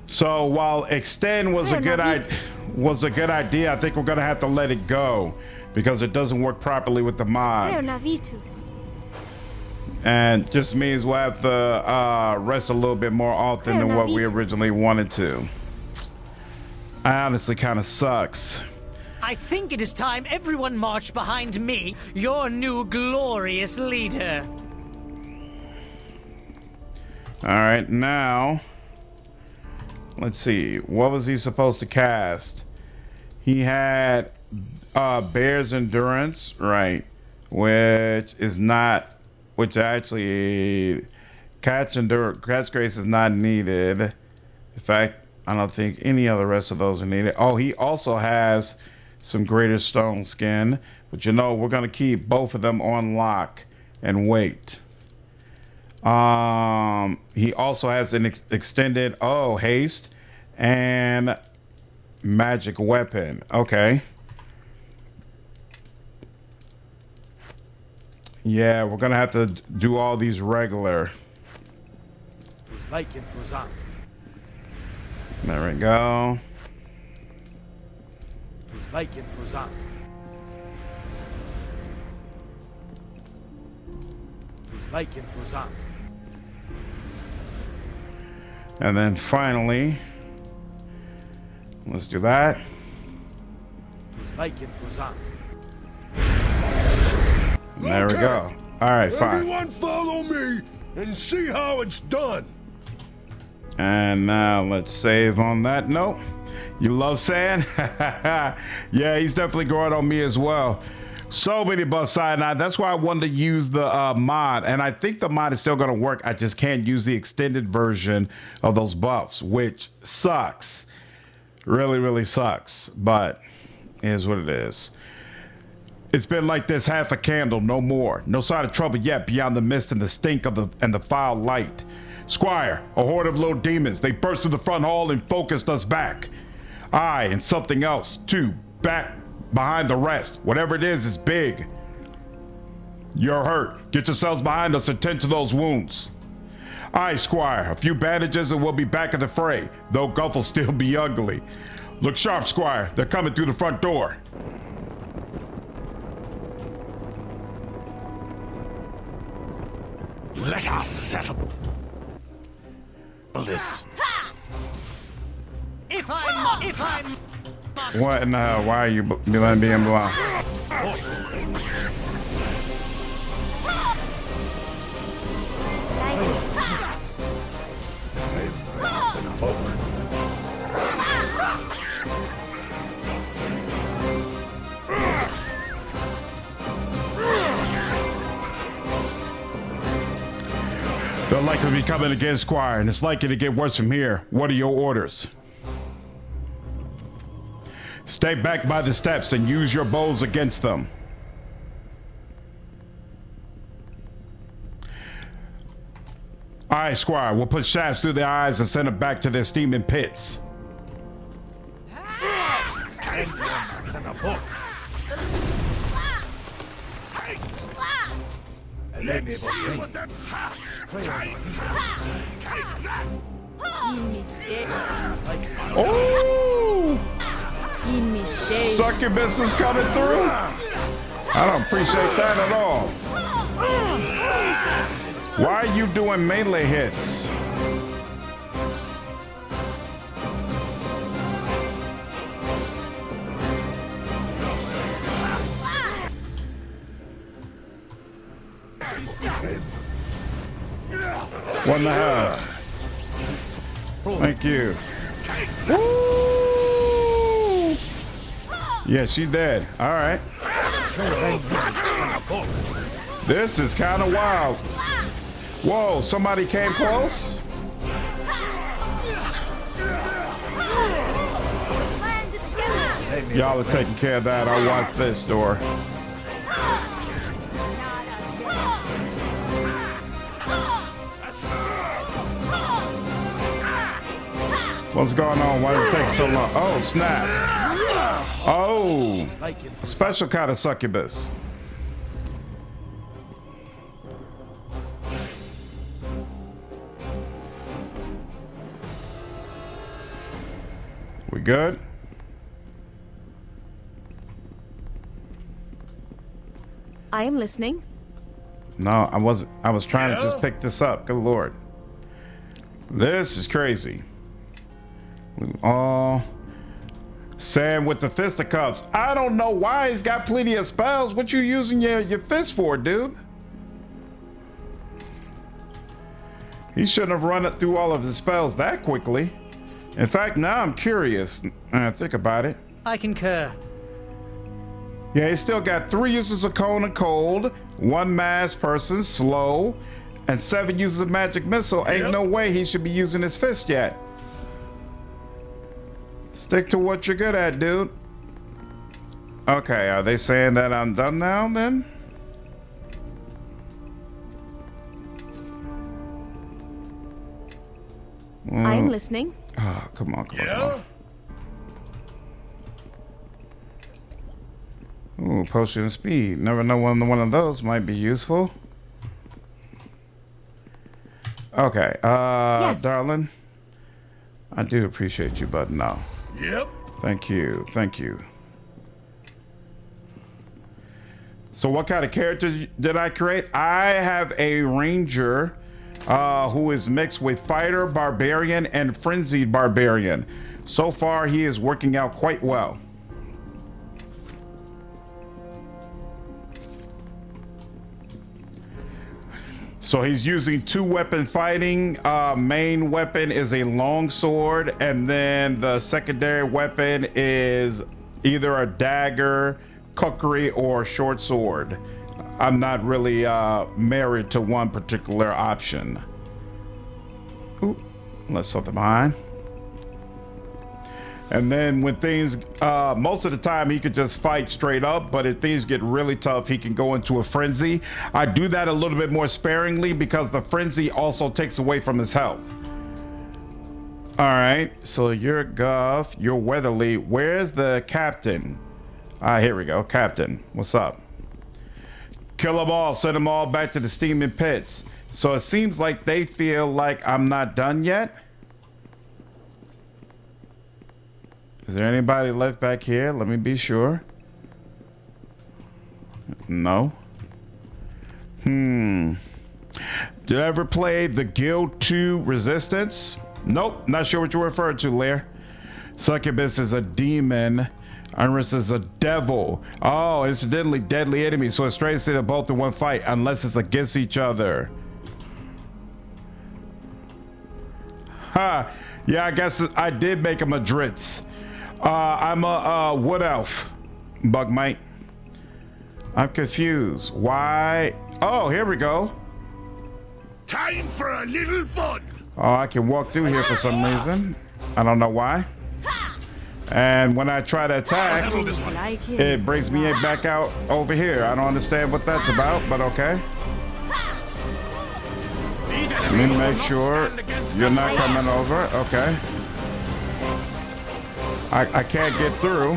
So while extend was a good idea, I think we're gonna have to let it go because it doesn't work properly with the mod. And just means we'll have to rest a little bit more often than what we originally wanted to. Honestly, kind of sucks. I think it is time everyone marched behind me, your new glorious leader. All right, now let's see. What was he supposed to cast? He had Bear's Endurance, right? Which actually Cat's Grace is not needed. In fact, I don't think any of the rest of those are needed. Oh, he also has some Greater Stone Skin, but you know, we're gonna keep both of them on lock and wait. He also has an extended haste and magic weapon. Okay. Yeah, we're gonna have to do all these regular. There we go. And then finally, let's do that. There we go. All right, fine. Everyone follow me and see how it's done. And now let's save on that note. You love sand? Yeah, he's definitely growing on me as well. So many buffs cyanide. That's why I wanted to use the mod. And I think the mod is still going to work. I just can't use the extended version of those buffs, which sucks. Really, really sucks. But it is what it is. It's been like this half a candle, no more. No sign of trouble yet beyond the mist and the stink of the foul light. Squire, a horde of little demons. They burst through the front hall and focused us back. I and something else, too, back behind the rest. Whatever it is big. You're hurt. Get yourselves behind us and tend to those wounds. Aye, Squire. A few bandages and we'll be back in the fray, though Guff will still be ugly. Look sharp, Squire. They're coming through the front door. Let us settle this. If I'm What in the hell? Why are you being blocked? They're likely to be coming again, Squire, and it's likely to get worse from here. What are your orders? Stay back by the steps and use your bows against them. Aye, Squire, we'll put shafts through their eyes and send them back to their steaming pits. Oh! Succubus is coming through? I don't appreciate that at all. Why are you doing melee hits? What the hell? Thank you. Woo! Yeah, she's dead. All right. This is kind of wild. Whoa, somebody came close? Y'all are taking care of that. I'll watch this door. What's going on? Why does it take so long? Oh, snap. Oh, a special kind of succubus. We good? I am listening. No, I wasn't. I was trying to just pick this up. Good Lord. This is crazy. Oh, Sam with the fisticuffs. I don't know why he's got plenty of spells. What you using your fist for, dude? He shouldn't have run it through all of his spells that quickly. In fact, now I'm curious. Think about it. I concur. Yeah, he's still got 3 uses of cone and cold, 1 mass person, slow, and 7 uses of magic missile. Ain't no way he should be using his fist yet. Stick to what you're good at, dude. Okay, are they saying that I'm done now, then? I am listening. Oh, come on, come on. Ooh, potion of speed. Never know when one of those might be useful. Okay, yes. Darling. I do appreciate you, but no. Yep. Thank you, thank you. So what kind of character did I create? I have a ranger who is mixed with fighter, barbarian, and frenzied barbarian. So far, he is working out quite well. So he's using 2-weapon fighting. Main weapon is a long sword, and then the secondary weapon is either a dagger, kukri, or short sword. I'm not really married to one particular option. Ooh, left something behind. And then when things, most of the time he could just fight straight up, but if things get really tough, he can go into a frenzy. I do that a little bit more sparingly because the frenzy also takes away from his health. All right, so you're Guff, you're Weatherly. Where's the captain? Here we go, captain, what's up? Kill them all, send them all back to the steaming pits. So it seems like they feel like I'm not done yet. Is there anybody left back here? Let me be sure. No. Did I ever play the Guild 2 Resistance? Nope, not sure what you referred to, Lair. Succubus is a demon. Iris is a devil. Oh, incidentally, deadly enemy. So it's straight to say they're both in one fight, unless it's against each other. Ha! Yeah, I guess I did make him a Dritz. I'm a wood elf, Bugmite. I'm confused. Why? Oh, here we go. Time for a little fun. Oh, I can walk through here for some reason. I don't know why. And when I try to attack, it brings me back out over here. I don't understand what that's about, but okay. Let me make sure you're not coming over. Okay. I can't get through.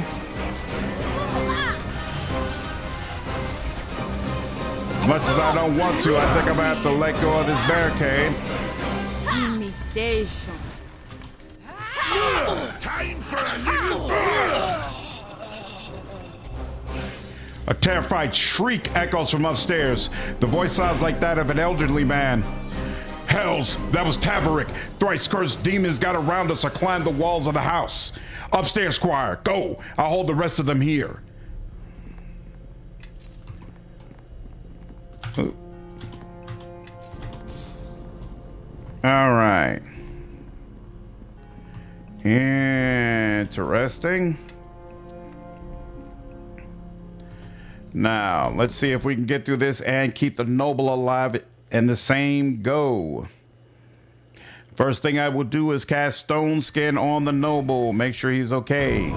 As much as I don't want to, I think I'm gonna have to let go of this barricade. Time for a little fun. A terrified shriek echoes from upstairs. The voice sounds like that of an elderly man. Hells, that was Taverick. Thrice cursed demons got around us or climbed the walls of the house. Upstairs, Squire. Go. I'll hold the rest of them here. All right. Interesting. Now, let's see if we can get through this and keep the noble alive in the same go. First thing I will do is cast Stone Skin on the noble. Make sure he's okay.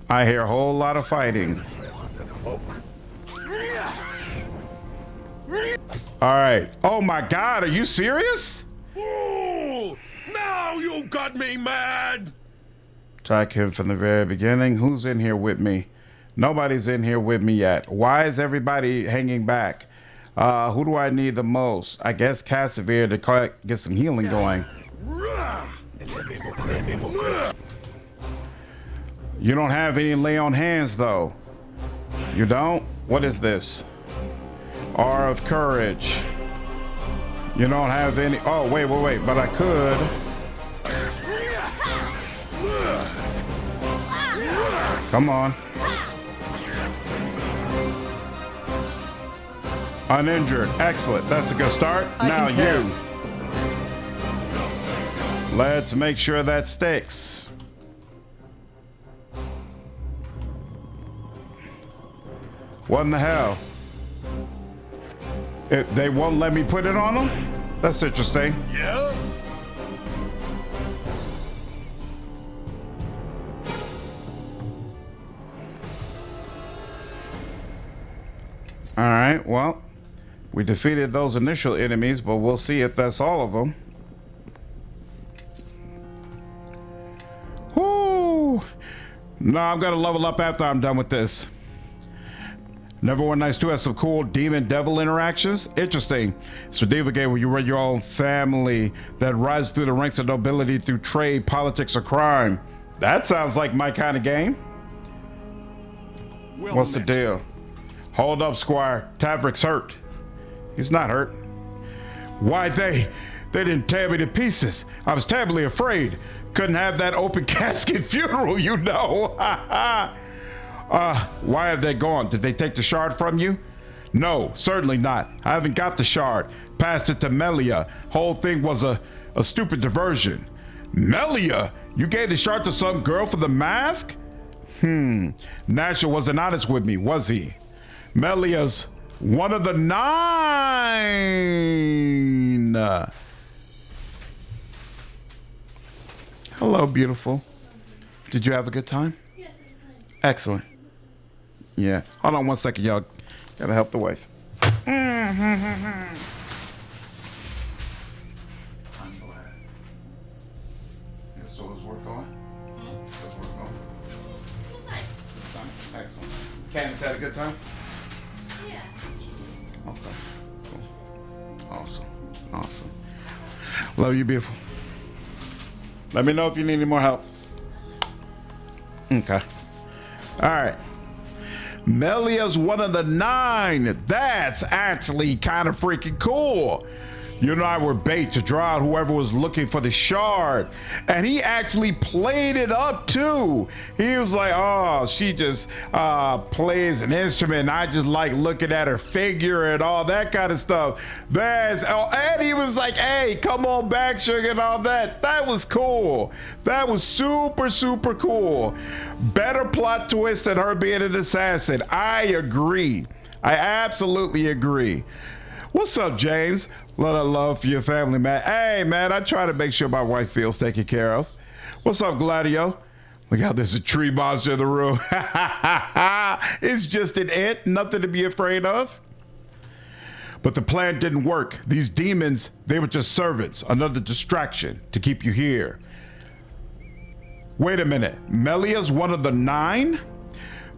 I hear a whole lot of fighting. All right. Oh my God, are you serious? Ooh, now you got me mad. Track him from the very beginning. Who's in here with me? Nobody's in here with me yet. Why is everybody hanging back? Who do I need the most? I guess Casimir to get some healing going. You don't have any lay on hands though. You don't? What is this? R of Courage. You don't have any. Oh, wait, but I could. Come on. Uninjured. Excellent. That's a good start. Now you. Let's make sure that sticks. What in the hell? They won't let me put it on them? That's interesting. Yeah? All right, well, we defeated those initial enemies, but we'll see if that's all of them. Whoo! No, I'm gonna level up after I'm done with this. Neverwinter Nights 2 has some cool demon-devil interactions. Interesting. It's a diva game where you run your own family that rises through the ranks of nobility through trade, politics, or crime. That sounds like my kind of game. Well, what's the deal? Hold up, Squire. Taverick's hurt. He's not hurt. Why, they didn't tear me to pieces. I was terribly afraid. Couldn't have that open casket funeral, you know. Why are they gone? Did they take the shard from you? No, certainly not. I haven't got the shard. Passed it to Melia. Whole thing was a stupid diversion. Melia? You gave the shard to some girl for the mask? Nasher wasn't honest with me, was he? Melia's one of the 9. Hello, beautiful. Did you have a good time? Yes, it was nice. Excellent. Yeah. Hold on one second, y'all. Gotta help the wife. I'm glad. Yeah, so is work going? How's work going? It was nice. Nice. Excellent. Candace had a good time? Yeah. Okay. Cool. Awesome. Awesome. Love you, beautiful. Let me know if you need any more help. Okay. All right. Melia's one of the 9. That's actually kind of freaking cool. You and I were bait to draw out whoever was looking for the shard. And he actually played it up too. He was like, oh, she just plays an instrument. I just like looking at her figure and all that kind of stuff. And he was like, hey, come on back, sugar, and all that. That was cool. That was super, super cool. Better plot twist than her being an assassin. I agree. I absolutely agree. What's up, James? A lot of love for your family, man. Hey, man, I try to make sure my wife feels taken care of. What's up, Gladio? Look how there's a tree monster in the room. It's just an ant, nothing to be afraid of. But the plan didn't work. These demons, they were just servants, another distraction to keep you here. Wait a minute, Melia's one of the 9?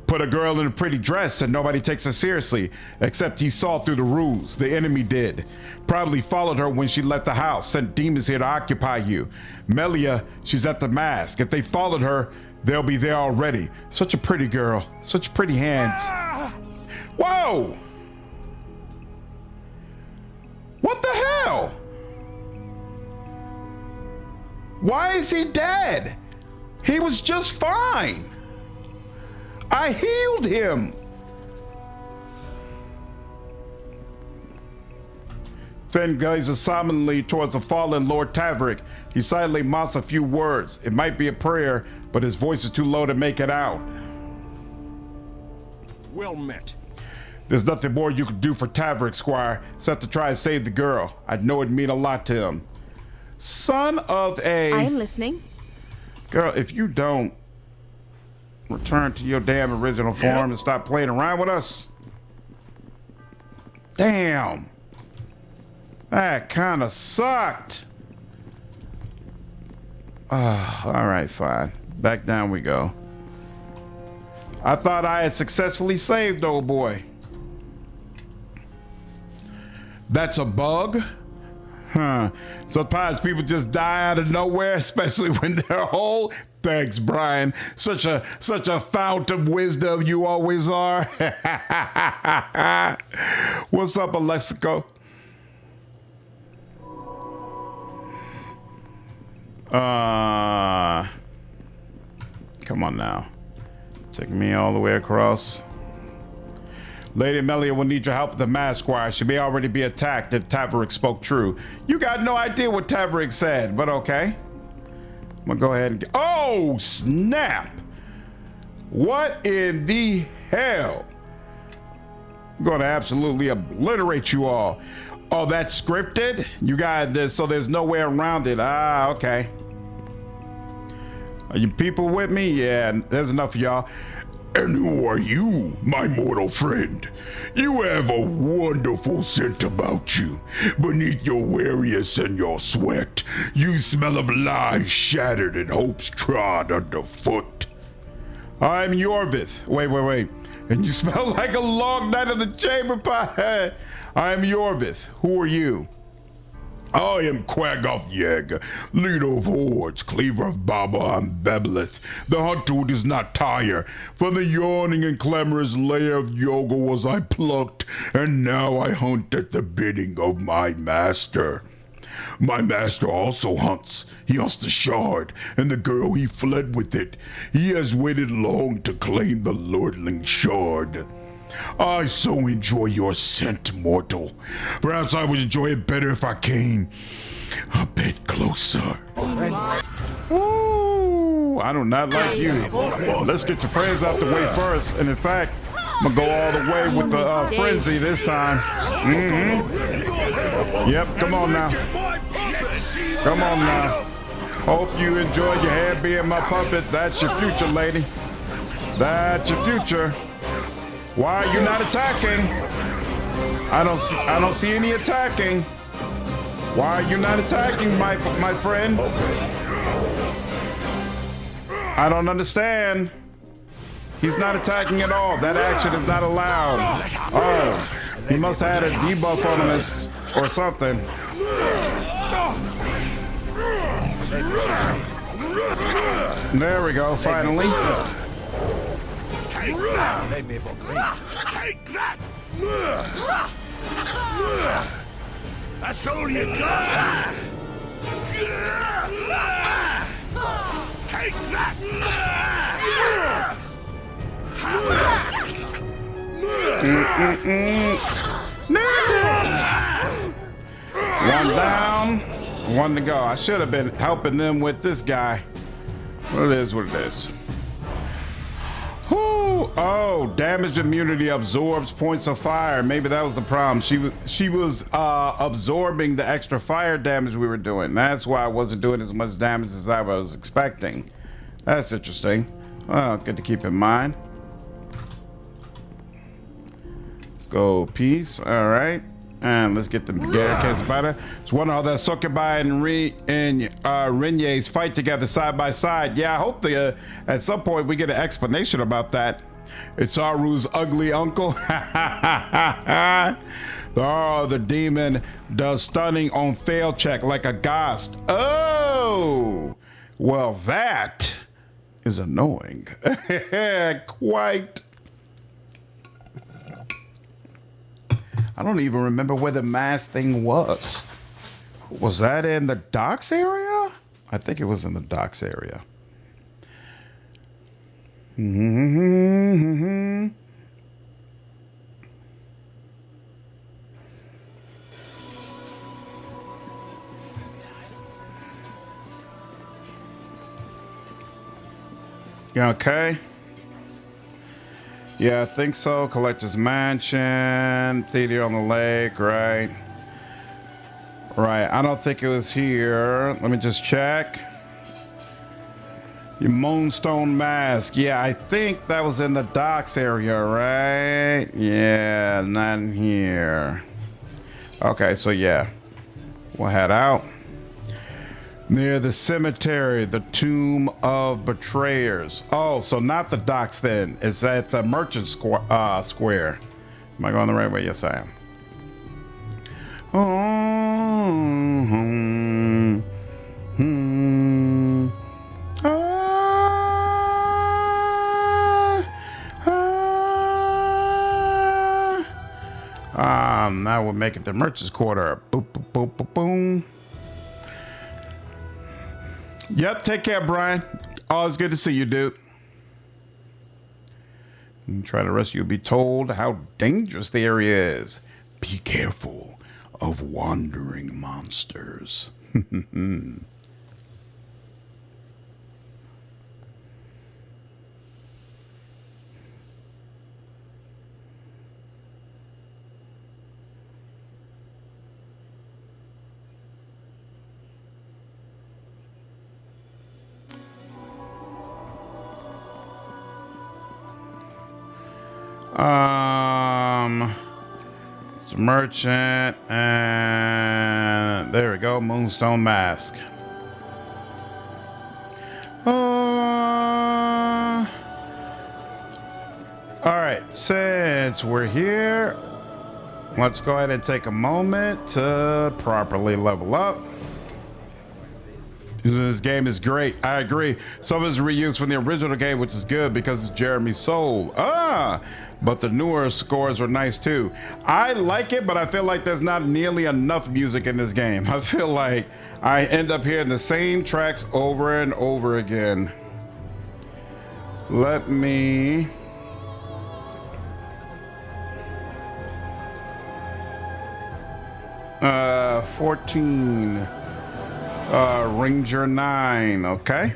Put a girl in a pretty dress and nobody takes her seriously, except he saw through the ruse. The enemy did. Probably followed her when she left the house, sent demons here to occupy you. Melia, she's at the mask. If they followed her, They'll be there already. Such a pretty girl. Such pretty hands. Whoa! What the hell? Why is he dead? He was just fine. I healed him. Finn gazes solemnly towards the fallen Lord Taverick. He silently mouths a few words. It might be a prayer, but his voice is too low to make it out. Well met. There's nothing more you could do for Taverick, Squire, except to try and save the girl. I know it'd mean a lot to him. Son of a... I am listening. Girl, if you don't return to your damn original form and stop playing around with us. Damn. That kind of sucked. All right, fine. Back down we go. I thought I had successfully saved old boy. That's a bug? Huh. Sometimes people just die out of nowhere, especially when they're whole. Thanks, Brian. Such a fount of wisdom you always are. What's up, Alexico? Come on now. Take me all the way across. Lady Amelia will need your help with the mask, Squire. She may already be attacked if Taverick spoke true. You got no idea what Taverick said, but okay. I'm gonna go ahead and oh, snap! What in the hell? I'm gonna absolutely obliterate you all. Oh, that's scripted? You got this, so there's no way around it. Ah, okay. Are you people with me? Yeah, there's enough of y'all. And who are you, my mortal friend? You have a wonderful scent about you. Beneath your weariness and your sweat, you smell of lives shattered and hopes trod underfoot. I'm Yorvith. Wait. And you smell like a long night of the chamber pie. I'm Yorvith. Who are you? I am Quagoth Yeg, leader of hordes, cleaver of Baba and Bebeleth, the hunter who does not tire. From the yawning and clamorous lair of Yoga was I plucked, and now I hunt at the bidding of my master. My master also hunts. He hunts the shard, and the girl he fled with it. He has waited long to claim the lordling shard. I so enjoy your scent, mortal. Perhaps I would enjoy it better if I came a bit closer. Ooh, I do not like you. Let's get your friends out the way first. And in fact, I'm gonna go all the way with the frenzy this time. Yep, come on now. Come on now. Hope you enjoy your hair being my puppet. That's your future, lady. That's your future. Why are you not attacking? I don't see any attacking. Why are you not attacking, my friend? I don't understand. He's not attacking at all. That action is not allowed. Oh, he must have had a debuff on him or something. There we go, finally. Take that! Take that! That's all you got! Take that! One down, one to go. I should have been helping them with this guy. What it is. Oh, damage immunity absorbs points of fire. Maybe that was the problem. She was absorbing the extra fire damage we were doing. That's why I wasn't doing as much damage as I was expecting. That's interesting. Well, good to keep in mind. Go peace. All right. And let's get the barricades better. It's wonder how that Sokobai and Renye's fight together side by side. Yeah, I hope at some point we get an explanation about that. It's Aru's ugly uncle. The demon does stunning on fail check like a ghost. Oh, well, that is annoying. Quite. I don't even remember where the mask thing was. Was that in the docks area? I think it was in the docks area. Yeah, okay. Yeah, I think so. Collector's Mansion, Theater on the Lake, right? Right, I don't think it was here. Let me just check. Your Moonstone Mask. Yeah, I think that was in the docks area, right? Yeah, not in here. Okay, so yeah. We'll head out. Near the cemetery, the Tomb of Betrayers. Oh, so not the docks then. It's at the Merchant Square. Am I going the right way? Yes, I am. Now we'll make it the Merchant's Quarter. Boop, boop, boop, boop, boom. Yep, take care, Brian. Always good to see you, dude. Try to rescue, be told how dangerous the area is. Be careful of wandering monsters. It's a merchant, and there we go, Moonstone Mask. All right, since we're here, let's go ahead and take a moment to properly level up. This game is great. I agree. Some of it's reused from the original game, which is good because it's Jeremy Soule. But the newer scores are nice too. I like it, but I feel like there's not nearly enough music in this game. I feel like I end up hearing the same tracks over and over again. Let me... Uh, 14... Ranger 9, okay.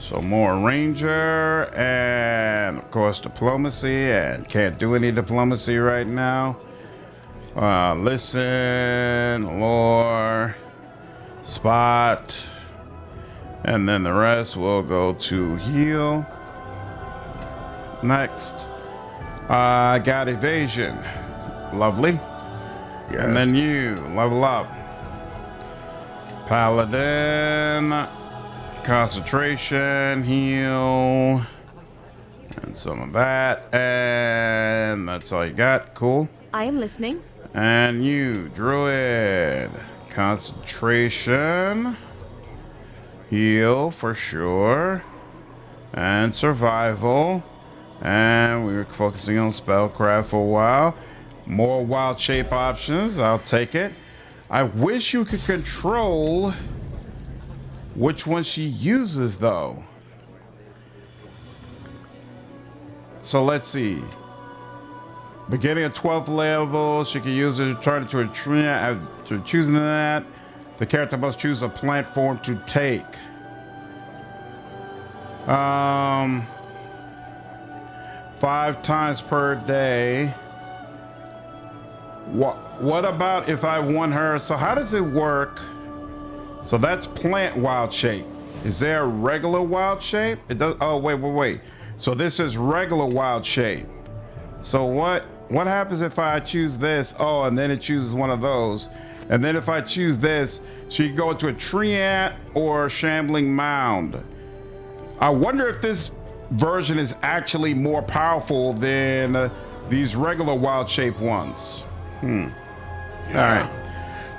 So more Ranger, and of course diplomacy, and can't do any diplomacy right now. Listen, lore, spot, and then the rest will go to heal. Next, I got evasion, lovely. Yes. And then you level up. Paladin, concentration, heal, and some of that, and that's all you got. Cool. I am listening. And you, Druid, concentration, heal for sure, and survival, and we were focusing on spellcraft for a while. More wild shape options, I'll take it. I wish you could control which one she uses, though. So let's see. Beginning at 12th level, she can use it to turn into a tree. After choosing that, the character must choose a plant form to take. 5 times per day. What about if I want her? So how does it work? So that's plant wild shape. Is there a regular wild shape? It does. Oh, wait. So this is regular wild shape. So what happens if I choose this? Oh, and then it chooses one of those. And then if I choose this, she can go into a tree ant or shambling mound. I wonder if this version is actually more powerful than these regular wild shape ones. Yeah. All right.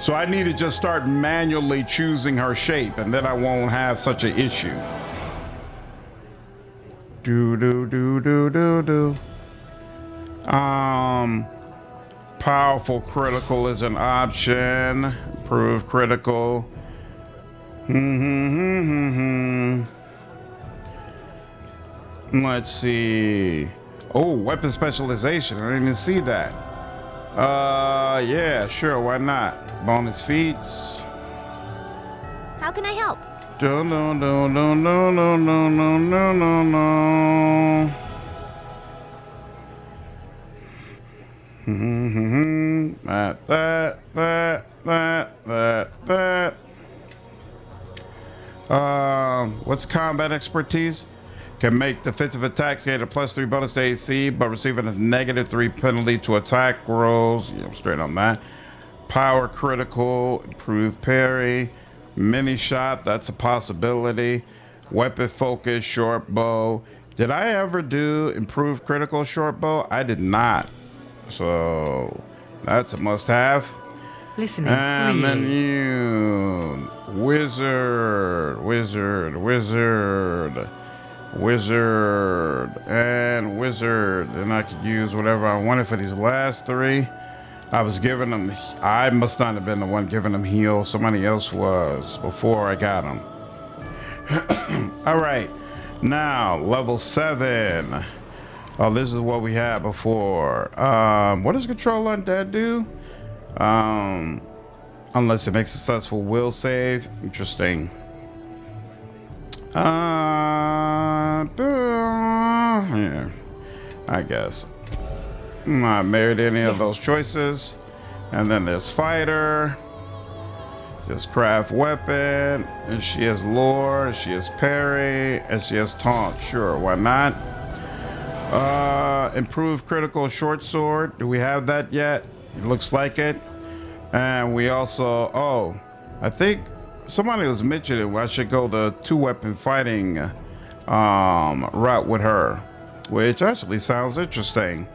So I need to just start manually choosing her shape, and then I won't have such an issue. Do. Powerful critical is an option. Improve critical. Let's see. Oh, weapon specialization. I didn't even see that. Yeah, sure, why not? Bonus feats. How can I help? That. What's combat expertise? Can make defensive attacks gain a +3 bonus to AC, but receiving a -3 penalty to attack rolls. Yeah, I'm straight on that. Power critical, improved parry, mini shot. That's a possibility. Weapon focus, short bow. Did I ever do improved critical short bow? I did not. So that's a must-have. Listening. And really. then you, wizard, and wizard. And I could use whatever I wanted for these last three. I was giving them, I must not have been the one giving them heal. Somebody else was before I got them. All right, now level 7. Oh, this is what we had before. What does Control Undead do? Unless it makes a successful will save. Interesting. Yeah, I guess. I'm not married to any of those choices. And then there's fighter. There's craft weapon. And she has lore. She has parry. And she has taunt. Sure, why not? Improved critical short sword. Do we have that yet? It looks like it. And we also, I think somebody was mentioning I should go the 2-weapon fighting route with her, which actually sounds interesting.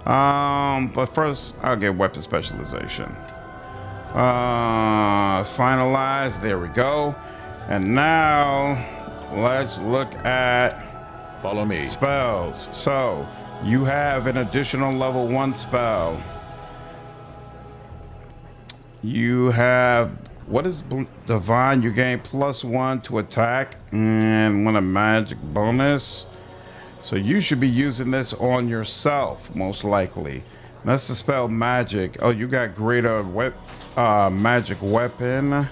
But first I'll get weapon specialization. Finalize, there we go. And now let's look at follow me spells. So you have an additional level 1 spell. You have, what is divine? You gain +1 to attack and win a magic bonus. So you should be using this on yourself, most likely. That's the spell magic. Oh, you got greater magic weapon.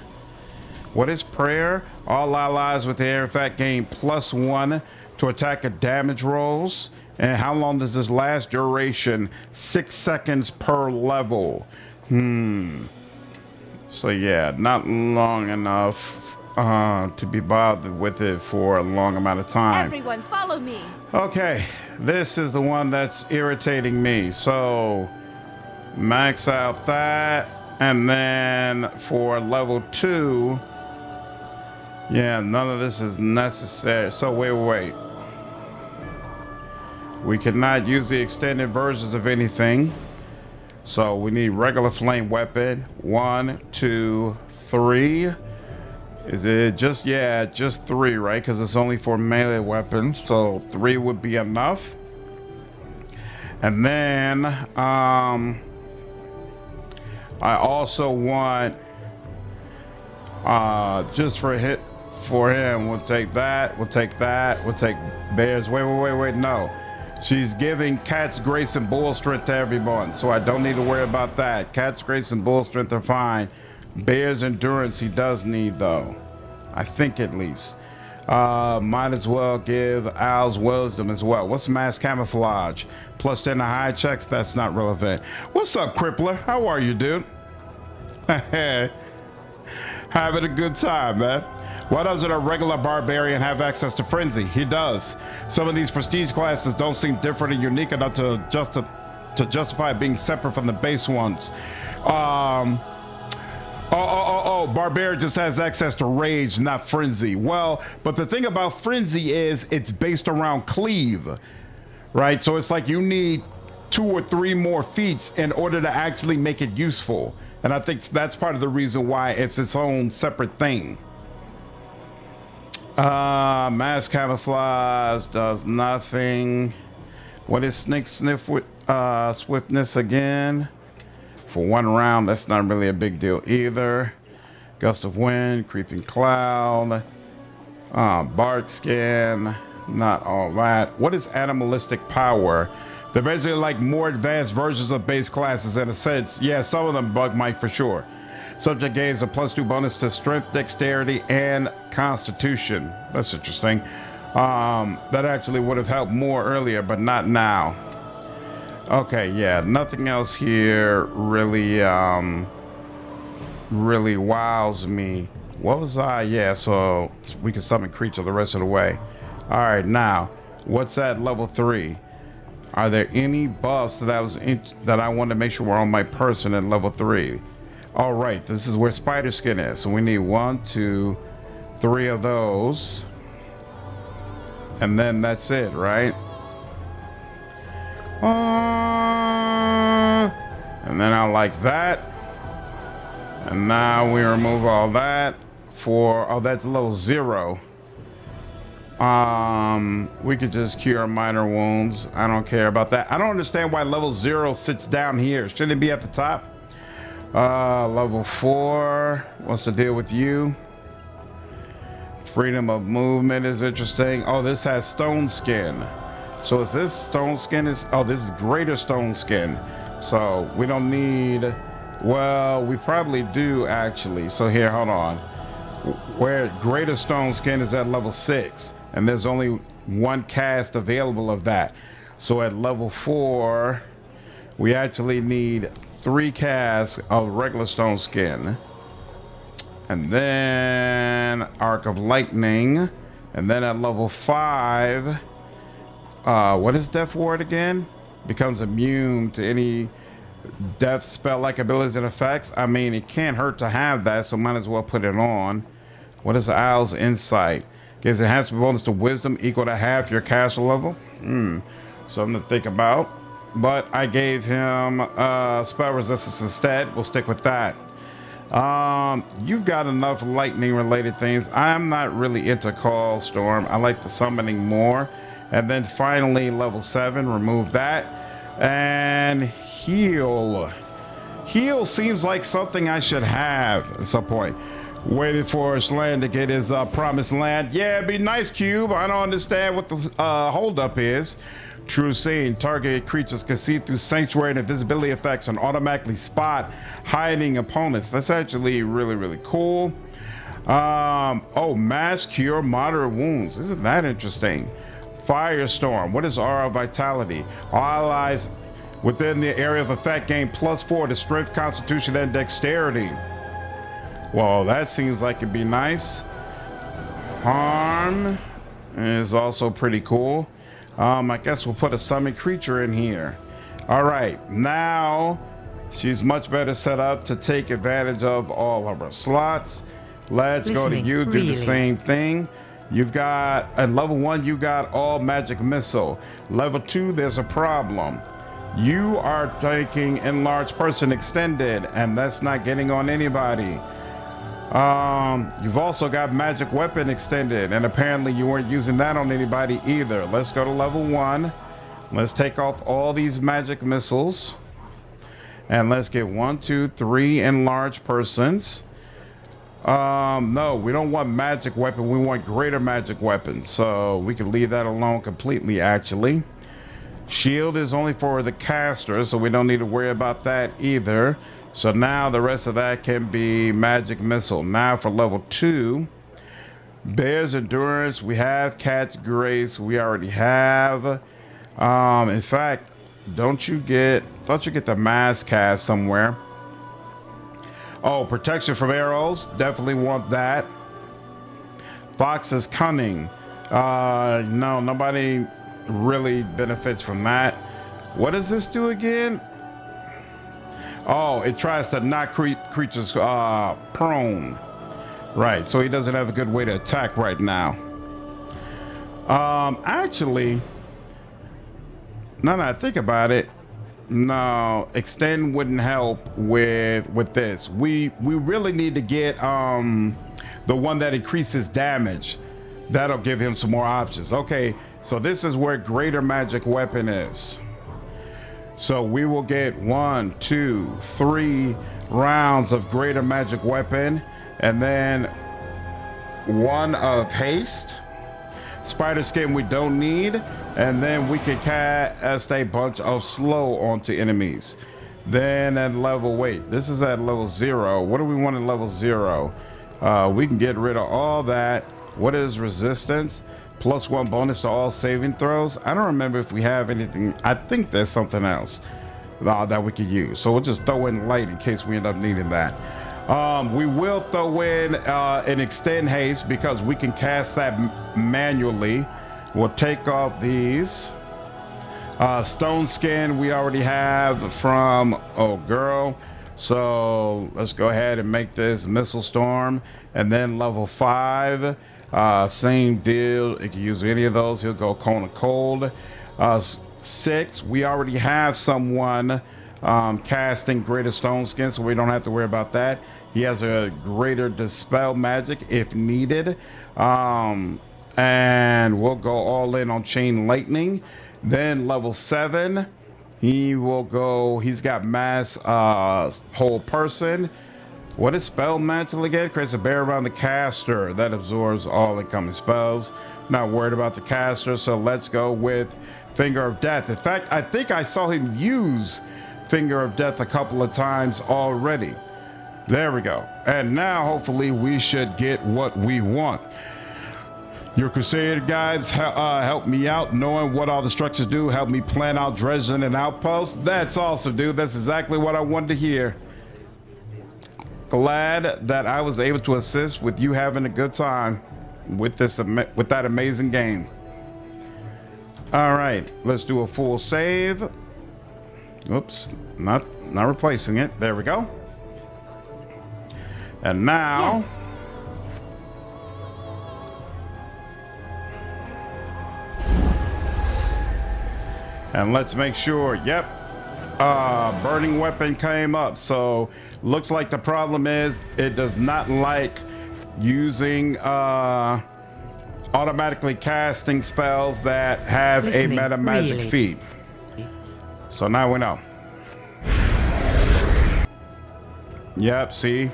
What is prayer? All allies with the air effect gain +1 to attack and damage rolls. And how long does this last? Duration 6 seconds per level. So yeah, not long enough to be bothered with it for a long amount of time. Everyone, follow me. Okay, this is the one that's irritating me. So max out that, and then for level 2, yeah, none of this is necessary. So wait. We cannot use the extended versions of anything. So we need regular flame weapon. 1, 2, 3. Is it just, yeah, just 3, right? Because it's only for melee weapons. So 3 would be enough. And then I also want just for him, we'll take that, we'll take bears. Wait, no. She's giving Cat's Grace and Bull Strength to everyone, so I don't need to worry about that. Cat's Grace and Bull Strength are fine. Bear's Endurance he does need, though. I think at least. Might as well give Al's Wisdom as well. What's Mass Camouflage? +10 to high checks? That's not relevant. What's up, Crippler? How are you, dude? Having a good time, man. Why doesn't a regular barbarian have access to frenzy? He does. Some of these prestige classes don't seem different and unique enough to justify being separate from the base ones. Barbarian just has access to rage, not frenzy. Well, but the thing about frenzy is it's based around cleave, right? So it's like you need 2 or 3 more feats in order to actually make it useful. And I think that's part of the reason why it's its own separate thing. Mass camouflage does nothing. What is sneak sniff with swiftness again? For 1 round, that's not really a big deal either. Gust of wind, creeping cloud, bark skin, not all that. What is animalistic power? They're basically like more advanced versions of base classes in a sense. Yeah, some of them bug Mike for sure. Subject gains a +2 bonus to strength, dexterity, and constitution. That's interesting. That actually would have helped more earlier, but not now. Okay, yeah, nothing else here really, really wows me. What was I? Yeah, so we can summon creature the rest of the way. All right, now, what's at level 3? Are there any buffs that I want to make sure were on my person at level 3? All right, this is where spider skin is. So we need 1, 2, 3 of those. And then that's it, right? And then I like that. And now we remove all that for, oh, that's level 0. We could just cure minor wounds. I don't care about that. I don't understand why level 0 sits down here. Shouldn't it be at the top? Level 4. What's the deal with you? Freedom of movement is interesting. Oh, this has stone skin. So is this stone skin? Oh, this is greater stone skin. So we don't need, well, we probably do actually. So here, hold on. Where greater stone skin is at level 6, and there's only 1 cast available of that. So at level 4, we actually need 3 casts of regular stone skin. And then Arc of Lightning. And then at level 5, what is Death Ward again? Becomes immune to any death spell-like abilities and effects. I mean, it can't hurt to have that, so might as well put it on. What is the Owl's Insight? Gives enhancement bonus to Wisdom equal to half your castle level. Something to think about. But I gave him spell resistance instead. We'll stick with that. You've got enough lightning related things. I'm not really into Call Storm. I like the summoning more. And then finally level 7, remove that. And heal. Heal seems like something I should have at some point. Waiting for Shandra to get his promised land. Yeah, it'd be nice, Cube. I don't understand what the holdup is. True seeing. Targeted creatures can see through sanctuary and invisibility effects and automatically spot hiding opponents. That's actually really, really cool. Oh, mass cure moderate wounds. Isn't that interesting? Firestorm. What is Aura Vitality? All allies within the area of effect gain +4 to strength, constitution, and dexterity. Well, that seems like it'd be nice. Harm is also pretty cool. I guess we'll put a summon creature in here. All right, now she's much better set up to take advantage of all of her slots. Let's go to you, do the same thing. You've got, at level 1, you got all magic missile. Level 2, there's a problem. You are taking enlarged person extended, and that's not getting on anybody. You've also got magic weapon extended, and apparently you weren't using that on anybody either. Let's go to level 1. Let's take off all these magic missiles, and let's get 1, 2, 3 enlarged persons. No, we don't want magic weapon. We want greater magic weapons, so we can leave that alone completely, actually. Shield is only for the caster, so we don't need to worry about that either. So now the rest of that can be magic missile. Now for level 2, Bear's Endurance, we have Cat's Grace, we already have. In fact, thought you get the mass cast somewhere. Oh, protection from arrows, definitely want that. Fox's Cunning, no, nobody really benefits from that. What does this do again? Oh, it tries to knock creatures prone. Right, so he doesn't have a good way to attack right now. Actually, now that I think about it, no, extend wouldn't help with this. We really need to get the one that increases damage. That'll give him some more options. Okay, so this is where greater magic weapon is. So we will get 1, 2, 3 rounds of greater magic weapon, and then 1 of haste. Spider skin we don't need, and then we can cast a bunch of slow onto enemies. Then at level, wait, this is at level 0. What do we want at level 0? We can get rid of all that. What is resistance? +1 bonus to all saving throws. I don't remember if we have anything. I think there's something else that we could use. So we'll just throw in light in case we end up needing that. We will throw in an extend haste because we can cast that manually. We'll take off these. Stone skin we already have from girl. So let's go ahead and make this missile storm, and then level 5. Same deal. It can use any of those. He'll go cone of cold. 6. We already have someone casting greater stone skin, so we don't have to worry about that. He has a greater dispel magic if needed. And we'll go all in on chain lightning. Then level 7, he will go. He's got mass whole person. What is spell mantle again? Creates a barrier around the caster that absorbs all incoming spells. Not worried about the caster, so let's go with Finger of Death. In fact, I think I saw him use Finger of Death a couple of times already. There we go. And now hopefully we should get what we want. Your Crusader guides help me out knowing what all the structures do. Help me plan out dredging and outposts. That's awesome, dude. That's exactly what I wanted to hear. Glad that I was able to assist with you having a good time with that amazing game. All right, let's do a full save. Oops, not replacing it. There we go. And now, yes. And let's make sure. Yep, burning weapon came up. So looks like the problem is it does not like using automatically casting spells that have a meta magic feat. So now we know. Yep, see?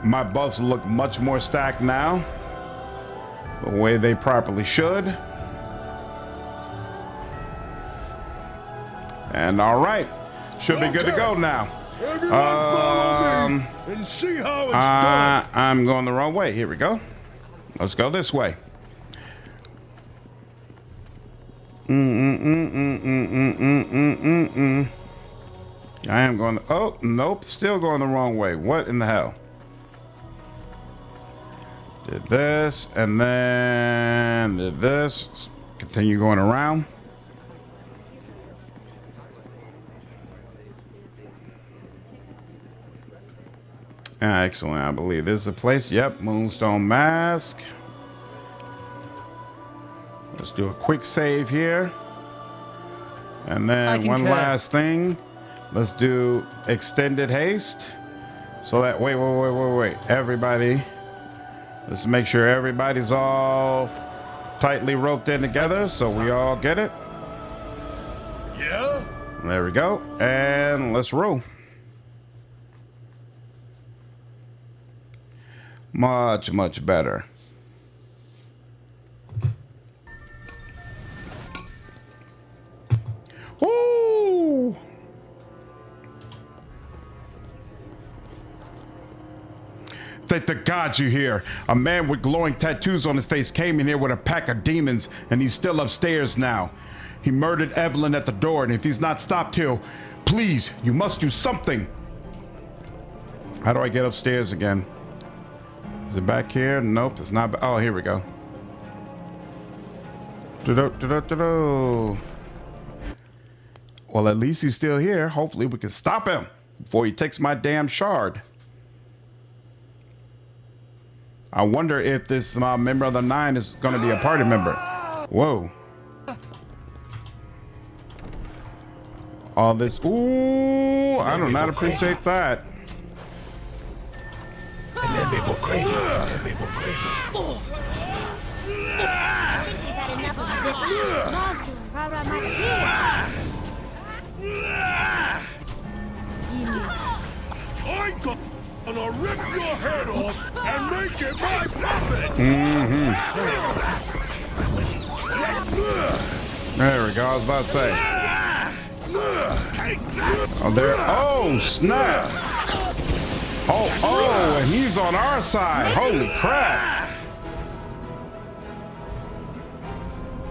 My buffs look much more stacked now. The way they properly should. And all right. Should be good to go now. Everyone follow me and see how it's done. I'm going the wrong way. Here we go. Let's go this way. I am going. Oh, nope. Still going the wrong way. What in the hell? Did this and then did this. Continue going around. Excellent. I believe this is the place. Yep. Moonstone Mask. Let's do a quick save here. And then one last thing. Let's do extended haste. So that, wait. Everybody. Let's make sure everybody's all tightly roped in together so we all get it. Yeah? There we go. And let's roll. Much, much better. Woo! Thank the gods you're here. A man with glowing tattoos on his face came in here with a pack of demons, and he's still upstairs now. He murdered Evelyn at the door, and if he's not stopped, please, you must do something. How do I get upstairs again? Is it back here? Nope, it's not. Oh, here we go. Well, at least he's still here. Hopefully we can stop him before he takes my damn shard. I wonder if this member of the 9 is going to be a party member. Whoa. All this. Ooh, I do not appreciate that. I'm gonna rip your head off and make it my puppet! There we go, I was about to say. Oh, there. Oh, snap! Oh, and he's on our side. Holy crap!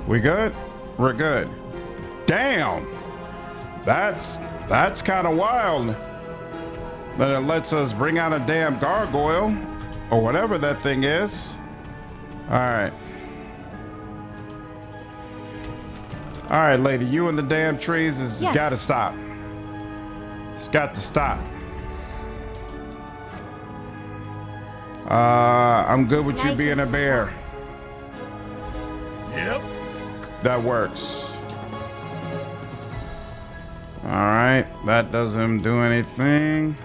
We good? We're good. Damn! That's kind of wild. But it lets us bring out a damn gargoyle or whatever that thing is. All right. All right, lady, you and the damn trees has just got to stop. It's got to stop. I'm good with you being a bear. Yep. That works. All right, that doesn't do anything.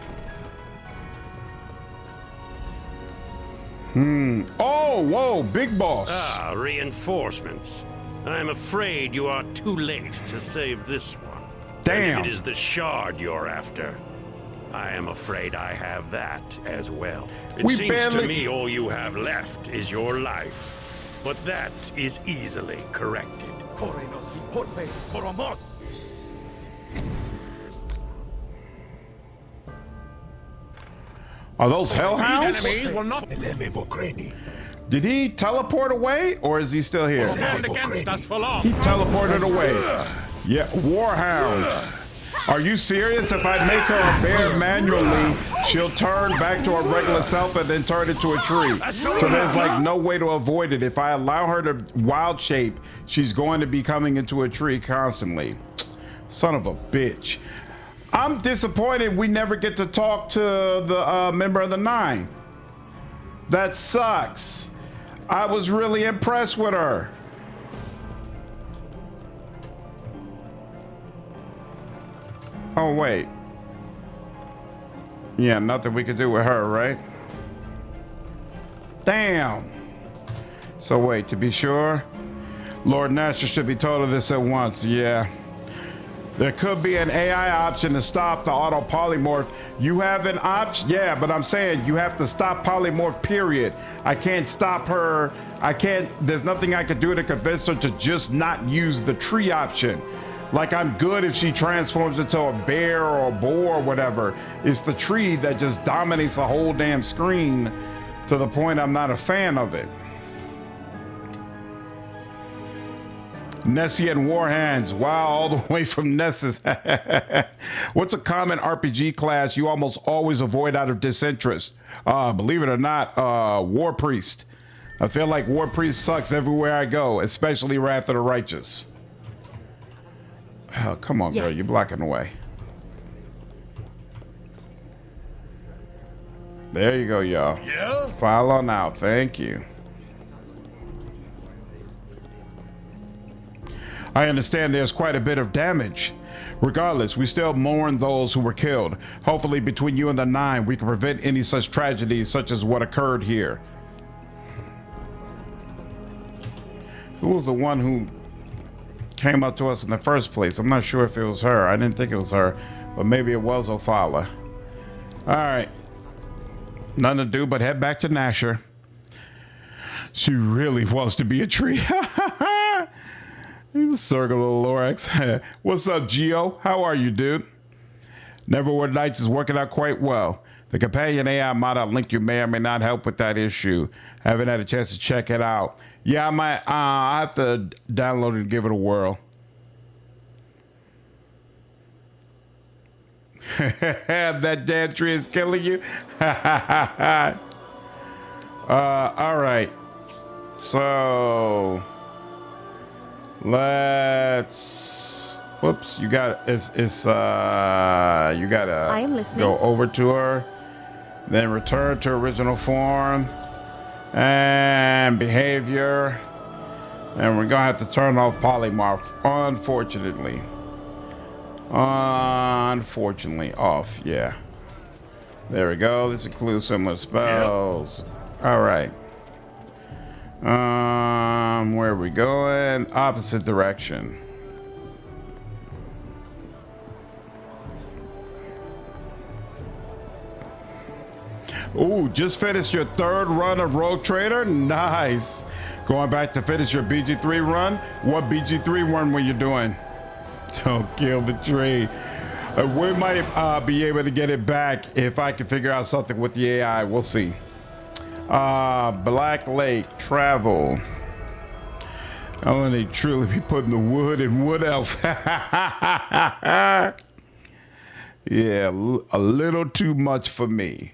Oh, whoa, big boss. Ah, reinforcements. I'm afraid you are too late to save this one. Damn. And it is the shard you're after. I am afraid I have that as well. It seems to me all you have left is your life. But that is easily corrected. Are those hellhounds? These enemies will not Did he teleport away, or is he still here? stand against us for long. He teleported away. Yeah, Warhound. Are you serious? If I make her a bear manually, she'll turn back to her regular self and then turn into a tree. So there's like no way to avoid it. If I allow her to wild shape, she's going to be coming into a tree constantly. Son of a bitch. I'm disappointed we never get to talk to the member of the Nine. That sucks. I was really impressed with her. Oh, wait. Yeah, nothing we could do with her, right? Damn. So wait, to be sure, Lord Nasher should be told of this at once. Yeah. There could be an AI option to stop the auto polymorph. You have an option? Yeah, but I'm saying you have to stop polymorph, period. I can't stop her. There's nothing I could do to convince her to just not use the tree option. Like, I'm good if she transforms into a bear or a boar or whatever. It's the tree that just dominates the whole damn screen to the point I'm not a fan of it. Nessie and Warhands. Wow, all the way from Nessus. What's a common RPG class you almost always avoid out of disinterest? Believe it or not, War Priest. I feel like War Priest sucks everywhere I go, especially Wrath of the Righteous. Oh, come on, girl. You're blocking the way. There you go, y'all. Yeah? File on out. Thank you. I understand there's quite a bit of damage. Regardless, we still mourn those who were killed. Hopefully, between you and the Nine, we can prevent any such tragedies such as what occurred here. Who was the one who came up to us in the first place? I'm not sure if it was her. I didn't think it was her, but maybe it was Ophala. All right. Nothing to do but head back to Nasher. She really wants to be a tree. Circle of Lorax. What's up, Geo? How are you, dude? Neverwinter Nights is working out quite well. The companion AI mod link you may or may not help with that issue. Haven't had a chance to check it out. Yeah, I might. I have to download it and give it a whirl. That damn tree is killing you. All right. So let's. Whoops! You got it's. You gotta. I am listening. Go over to her, then return to original form. And behavior, and we're gonna have to turn off polymorph, unfortunately off. Yeah, there we go. This includes similar spells. All right, Where are we going? Opposite direction. Ooh, just finished your 3rd run of Rogue Trader? Nice. Going back to finish your BG3 run? What BG3 run were you doing? Don't kill the tree. We might be able to get it back if I can figure out something with the AI. We'll see. Black Lake, travel. I want to truly be putting the wood in Wood Elf. Yeah, a little too much for me.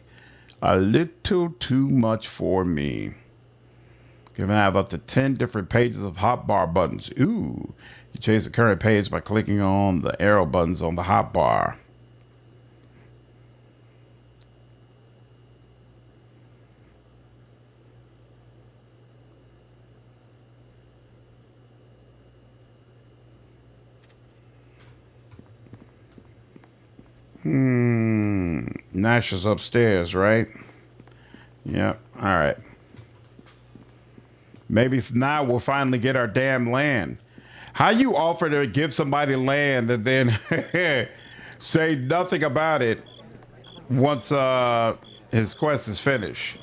A little too much for me. You can have up to 10 different pages of hotbar buttons. Ooh, you change the current page by clicking on the arrow buttons on the hotbar. Nash is upstairs, right? Yep. All right. Maybe now we'll finally get our damn land. How you offer to give somebody land and then say nothing about it once his quest is finished?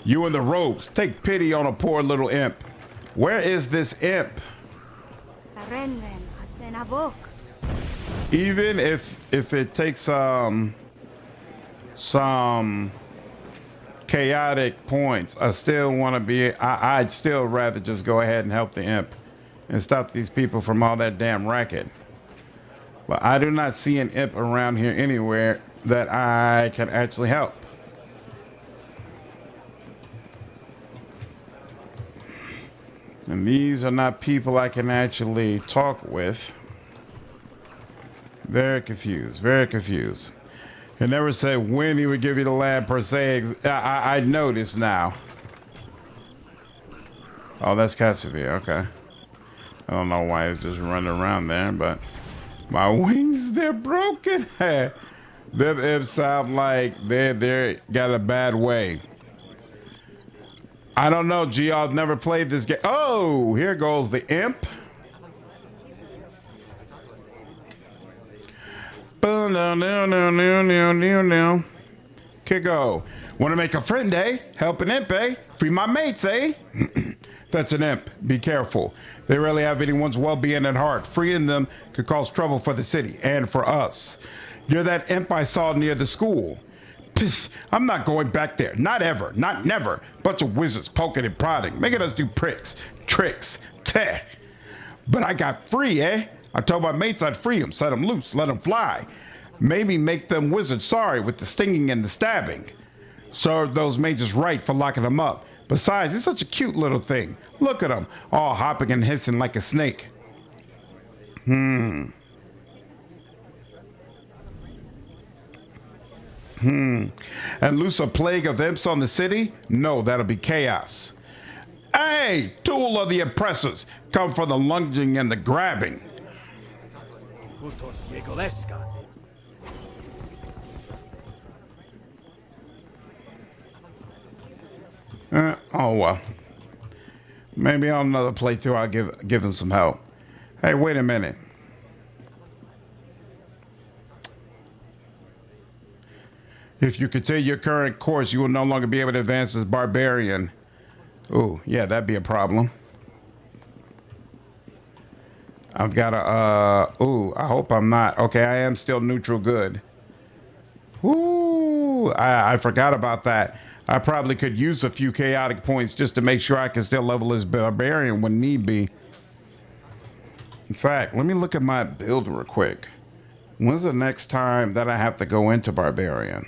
You and the ropes, take pity on a poor little imp. Where is this imp? Even if it takes some chaotic points, I still want to be. I'd still rather just go ahead and help the imp and stop these people from all that damn racket. But I do not see an imp around here anywhere that I can actually help. And these are not people I can actually talk with. Very confused, very confused. He never said when he would give you the land per se. I noticed now. Oh, that's Cassavia, okay. I don't know why he's just running around there, but my wings, they're broken. Them imps sound like they got a bad way. I don't know, G, I've never played this game. Oh, here goes the imp. Kiko, want to make a friend, eh? Help an imp, eh? Free my mates, eh? That's an imp. Be careful. They rarely have anyone's well-being at heart. Freeing them could cause trouble for the city and for us. You're that imp I saw near the school. Psst, I'm not going back there. Not ever. Not never. Bunch of wizards poking and prodding, making us do tricks. Teh. But I got free, eh? I told my mates I'd free them, set them loose, let them fly. Maybe make them wizards sorry with the stinging and the stabbing. Served those mages right for locking them up. Besides, he's such a cute little thing. Look at him, all hopping and hissing like a snake. And loose a plague of imps on the city? No, that'll be chaos. Hey, tool of the oppressors, come for the lunging and the grabbing. Oh well. Maybe on another playthrough I'll give them some help. Hey, wait a minute. If you continue your current course, you will no longer be able to advance as barbarian. Ooh, yeah, that'd be a problem. I've got to, ooh, I hope I'm not. Okay, I am still neutral good. Ooh, I forgot about that. I probably could use a few chaotic points just to make sure I can still level as barbarian when need be. In fact, let me look at my build real quick. When's the next time that I have to go into barbarian?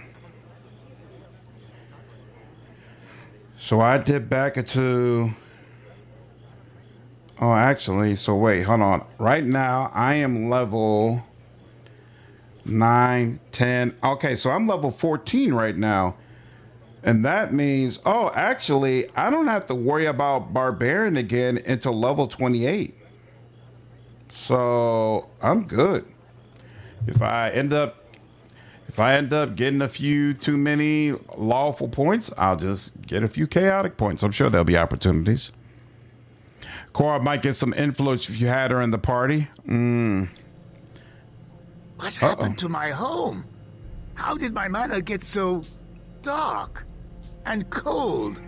So I did back into... Oh, actually, so wait, hold on. Right now, I am level 9, 10. Okay, so I'm level 14 right now. And that means, oh, actually, I don't have to worry about Barbarian again until level 28. So I'm good. If If I end up getting a few too many lawful points, I'll just get a few chaotic points. I'm sure there'll be opportunities. Cora might get some influence if you had her in the party. What happened to my home? How did my manor get so dark and cold?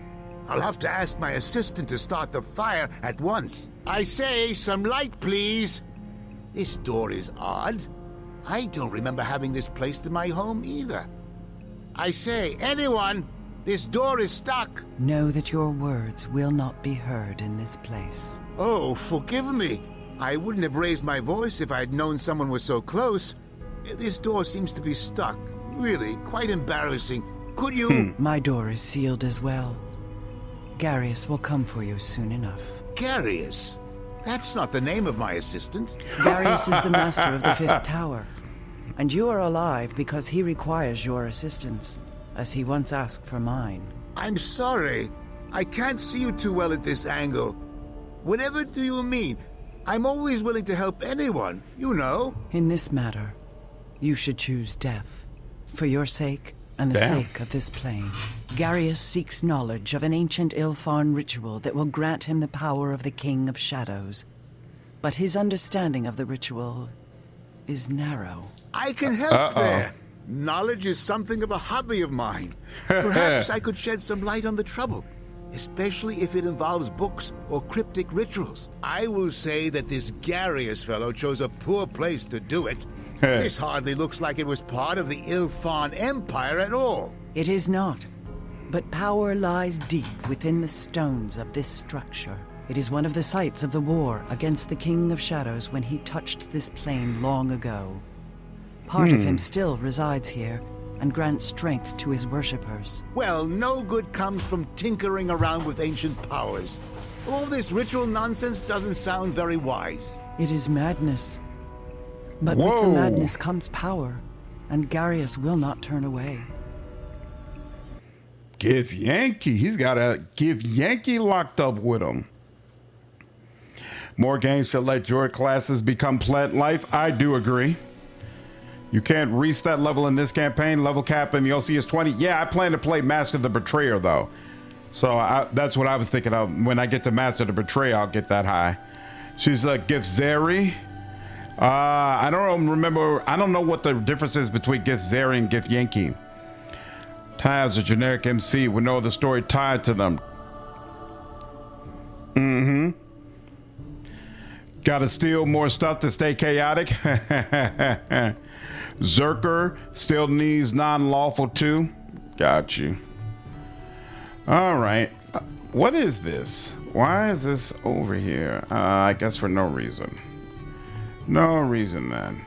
I'll have to ask my assistant to start the fire at once. I say, some light, please. This door is odd. I don't remember having this placed in my home either. I say, anyone, this door is stuck. Know that your words will not be heard in this place. Oh, forgive me. I wouldn't have raised my voice if I'd known someone was so close. This door seems to be stuck. Really, quite embarrassing. Could you... My door is sealed as well. Garius will come for you soon enough. Garius? That's not the name of my assistant. Garius is the master of the Fifth Tower. And you are alive because he requires your assistance, as he once asked for mine. I'm sorry. I can't see you too well at this angle. Whatever do you mean? I'm always willing to help anyone, you know. In this matter, you should choose death. For your sake and the sake of this plane. Garius seeks knowledge of an ancient Ilfarn ritual that will grant him the power of the King of Shadows. But his understanding of the ritual is narrow. I can help there. Knowledge is something of a hobby of mine. Perhaps I could shed some light on the trouble, especially if it involves books or cryptic rituals. I will say that this Garius fellow chose a poor place to do it. This hardly looks like it was part of the Ilfarn Empire at all. It is not. But power lies deep within the stones of this structure. It is one of the sites of the war against the King of Shadows when he touched this plane long ago. Part of him still resides here and grants strength to his worshippers. Well, no good comes from tinkering around with ancient powers. All this ritual nonsense doesn't sound very wise. It is madness. But with the madness comes power, and Garius will not turn away. Give Yankee. He's got a Give Yankee locked up with him. More games should let your classes become plant life. I do agree. You can't reach that level in this campaign. Level cap in the OC is 20. Yeah, I plan to play Master the Betrayer, though. So that's what I was thinking of. When I get to Master the Betrayer, I'll get that high. She's a Githzeri. I don't remember. I don't know what the difference is between Githzeri and Gith Yankee. Tav's a generic MC with no other story tied to them. Gotta steal more stuff to stay chaotic. Zerker still needs non-lawful too. Got you. All right. What is this? Why is this over here? I guess for no reason. No reason then.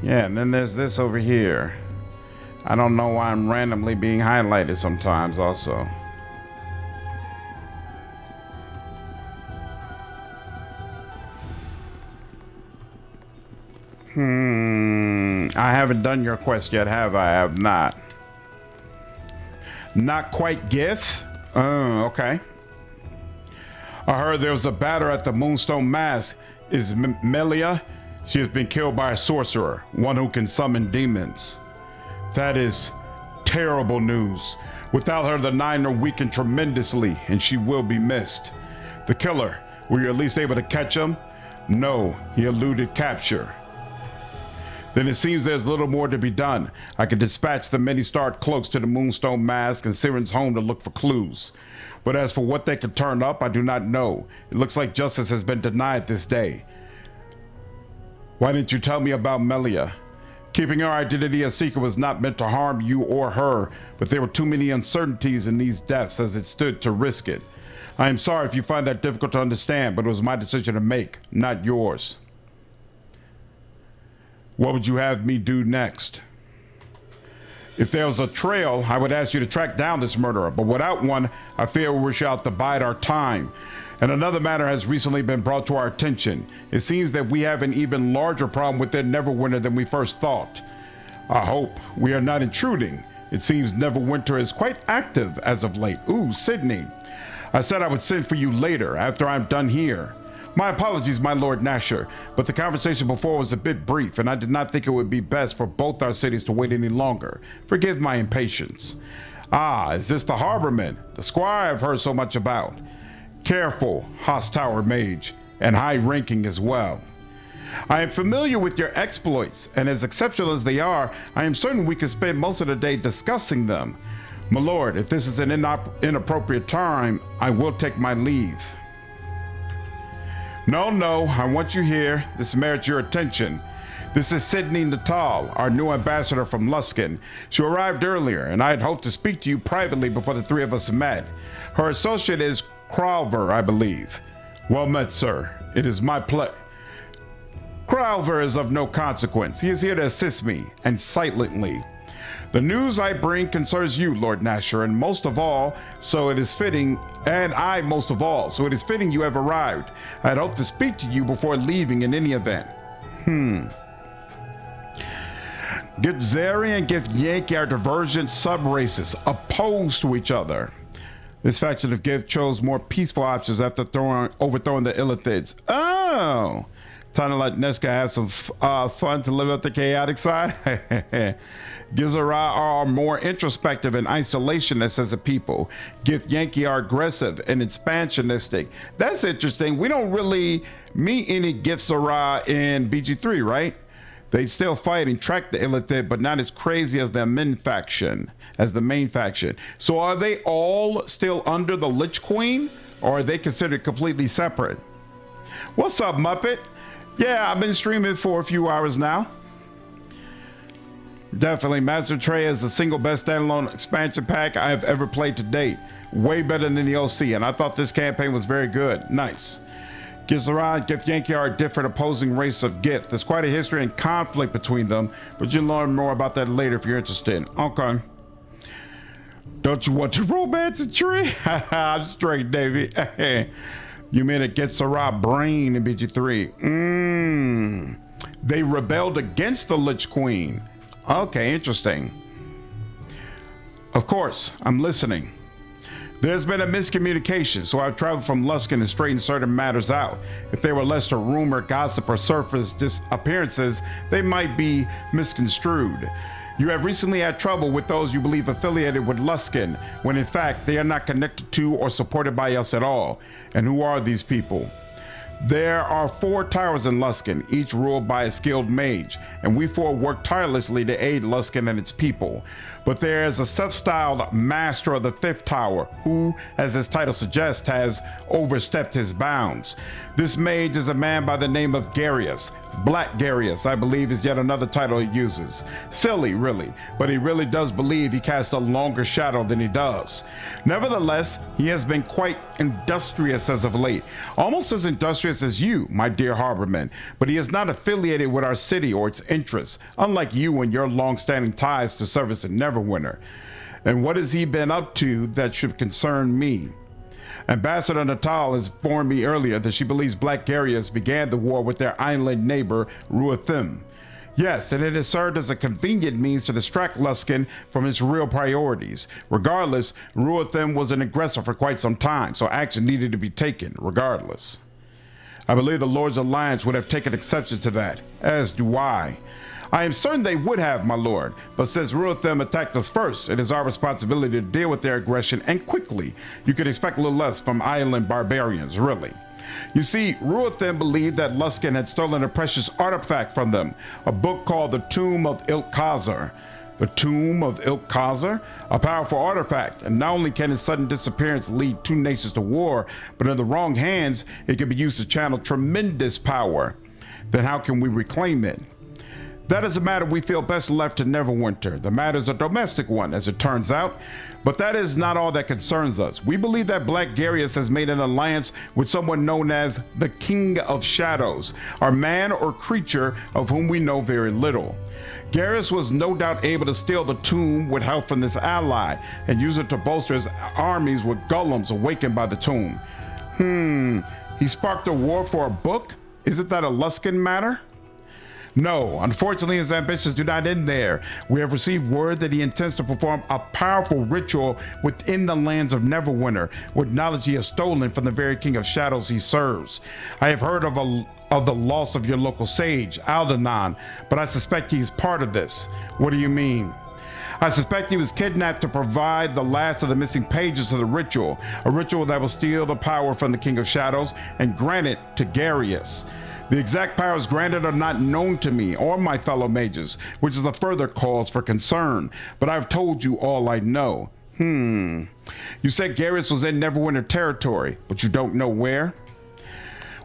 Yeah, and then there's this over here. I don't know why I'm randomly being highlighted sometimes also. I haven't done your quest yet, have I? I have not. Not quite Gith? Oh, okay. I heard there was a batter at the Moonstone Mask. Is Melia? She has been killed by a sorcerer, one who can summon demons. That is terrible news. Without her, the Nine are weakened tremendously, and she will be missed. The killer, were you at least able to catch him? No, he eluded capture. Then it seems there's little more to be done. I can dispatch the many starred cloaks to the Moonstone Mask and Siren's home to look for clues. But as for what they could turn up, I do not know. It looks like justice has been denied this day. Why didn't you tell me about Melia? Keeping her identity a secret was not meant to harm you or her, but there were too many uncertainties in these deaths as it stood to risk it. I am sorry if you find that difficult to understand, but it was my decision to make, not yours. What would you have me do next? If there was a trail, I would ask you to track down this murderer, but without one, I fear we shall have to bide our time. And another matter has recently been brought to our attention. It seems that we have an even larger problem within Neverwinter than we first thought. I hope we are not intruding. It seems Neverwinter is quite active as of late. Ooh, Sydney. I said I would send for you later, after I'm done here. My apologies, my Lord Nasher, but the conversation before was a bit brief, and I did not think it would be best for both our cities to wait any longer. Forgive my impatience. Ah, is this the harborman, the squire I've heard so much about? Careful, hostile mage, and high-ranking as well. I am familiar with your exploits, and as exceptional as they are, I am certain we can spend most of the day discussing them. My lord, if this is an inappropriate time, I will take my leave. No, I want you here. This merits your attention. This is Sydney Natal, our new ambassador from Luskan. She arrived earlier, and I had hoped to speak to you privately before the three of us met. Her associate is Crowver, I believe. Well met, sir. It is my pleasure. Crowver is of no consequence. He is here to assist me, and silently. The news I bring concerns you, Lord Nasher, and most of all, so it is fitting you have arrived. I had hoped to speak to you before leaving in any event. Githzeri and Githyanki are divergent sub-races, opposed to each other. This faction of Gith chose more peaceful options after overthrowing the Illithids. Oh! Tanalat Neska has some fun to live up the chaotic side. Githzeri are more introspective and isolationist as a people. Githyanki are aggressive and expansionistic. That's interesting. We don't really meet any Githzeri in BG3, right? They still fight and track the Illithid, but not as crazy as the main faction. So are they all still under the Lich Queen, or are they considered completely separate? What's up, Muppet? Yeah, I've been streaming for a few hours now. Definitely, Master Trey is the single best standalone expansion pack I have ever played to date. Way better than the OC, and I thought this campaign was very good. Nice. Githzeri and Githyanki are a different opposing race of Gith. There's quite a history and conflict between them, but you'll learn more about that later if you're interested. Okay. Don't you want to romance a tree? I'm straight, Davey. You mean it gets a raw brain in BG3? They rebelled against the Lich Queen. Okay, interesting. Of course, I'm listening. There's been a miscommunication, so I've traveled from Luskan and straightened certain matters out. If they were less to rumor, gossip, or surface disappearances, they might be misconstrued. You have recently had trouble with those you believe affiliated with Luskan, when in fact they are not connected to or supported by us at all. And who are these people? There are 4 towers in Luskan, each ruled by a skilled mage, and we 4 work tirelessly to aid Luskan and its people. But there is a self-styled master of the 5th tower who, as his title suggests, has overstepped his bounds. This mage is a man by the name of Garius. Black Garius, I believe, is yet another title he uses. Silly, really, but he really does believe he casts a longer shadow than he does. Nevertheless, he has been quite industrious as of late, almost as industrious as you, my dear harborman, but he is not affiliated with our city or its interests, unlike you and your long-standing ties to service in Neverwinter. And what has he been up to that should concern me? Ambassador Natal has informed me earlier that she believes Black Garius began the war with their island neighbor, Ruathim. Yes, and it has served as a convenient means to distract Luskan from its real priorities. Regardless, Ruathim was an aggressor for quite some time, so action needed to be taken, regardless. I believe the Lord's Alliance would have taken exception to that, as do I. I am certain they would have, my lord, but since Ruathim attacked us first, it is our responsibility to deal with their aggression, and quickly. You could expect a little less from island barbarians, really. You see, Ruathim believed that Luskan had stolen a precious artifact from them, a book called the Tomb of Ilkhazar. The Tomb of Ilkhazar? A powerful artifact, and not only can its sudden disappearance lead 2 nations to war, but in the wrong hands, it can be used to channel tremendous power. Then how can we reclaim it? That is a matter we feel best left to Neverwinter. The matter is a domestic one, as it turns out, but that is not all that concerns us. We believe that Black Garius has made an alliance with someone known as the King of Shadows, a man or creature of whom we know very little. Garius was no doubt able to steal the tomb with help from this ally and use it to bolster his armies with golems awakened by the tomb. He sparked a war for a book? Isn't that a Luskan matter? No, unfortunately, his ambitions do not end there. We have received word that he intends to perform a powerful ritual within the lands of Neverwinter, with knowledge he has stolen from the very King of Shadows he serves. I have heard of the loss of your local sage, Alaine, but I suspect he is part of this. What do you mean? I suspect he was kidnapped to provide the last of the missing pages of the ritual, a ritual that will steal the power from the King of Shadows and grant it to Garius. The exact powers granted are not known to me or my fellow mages, which is a further cause for concern, but I've told you all I know. You said Garius was in Neverwinter territory, but you don't know where?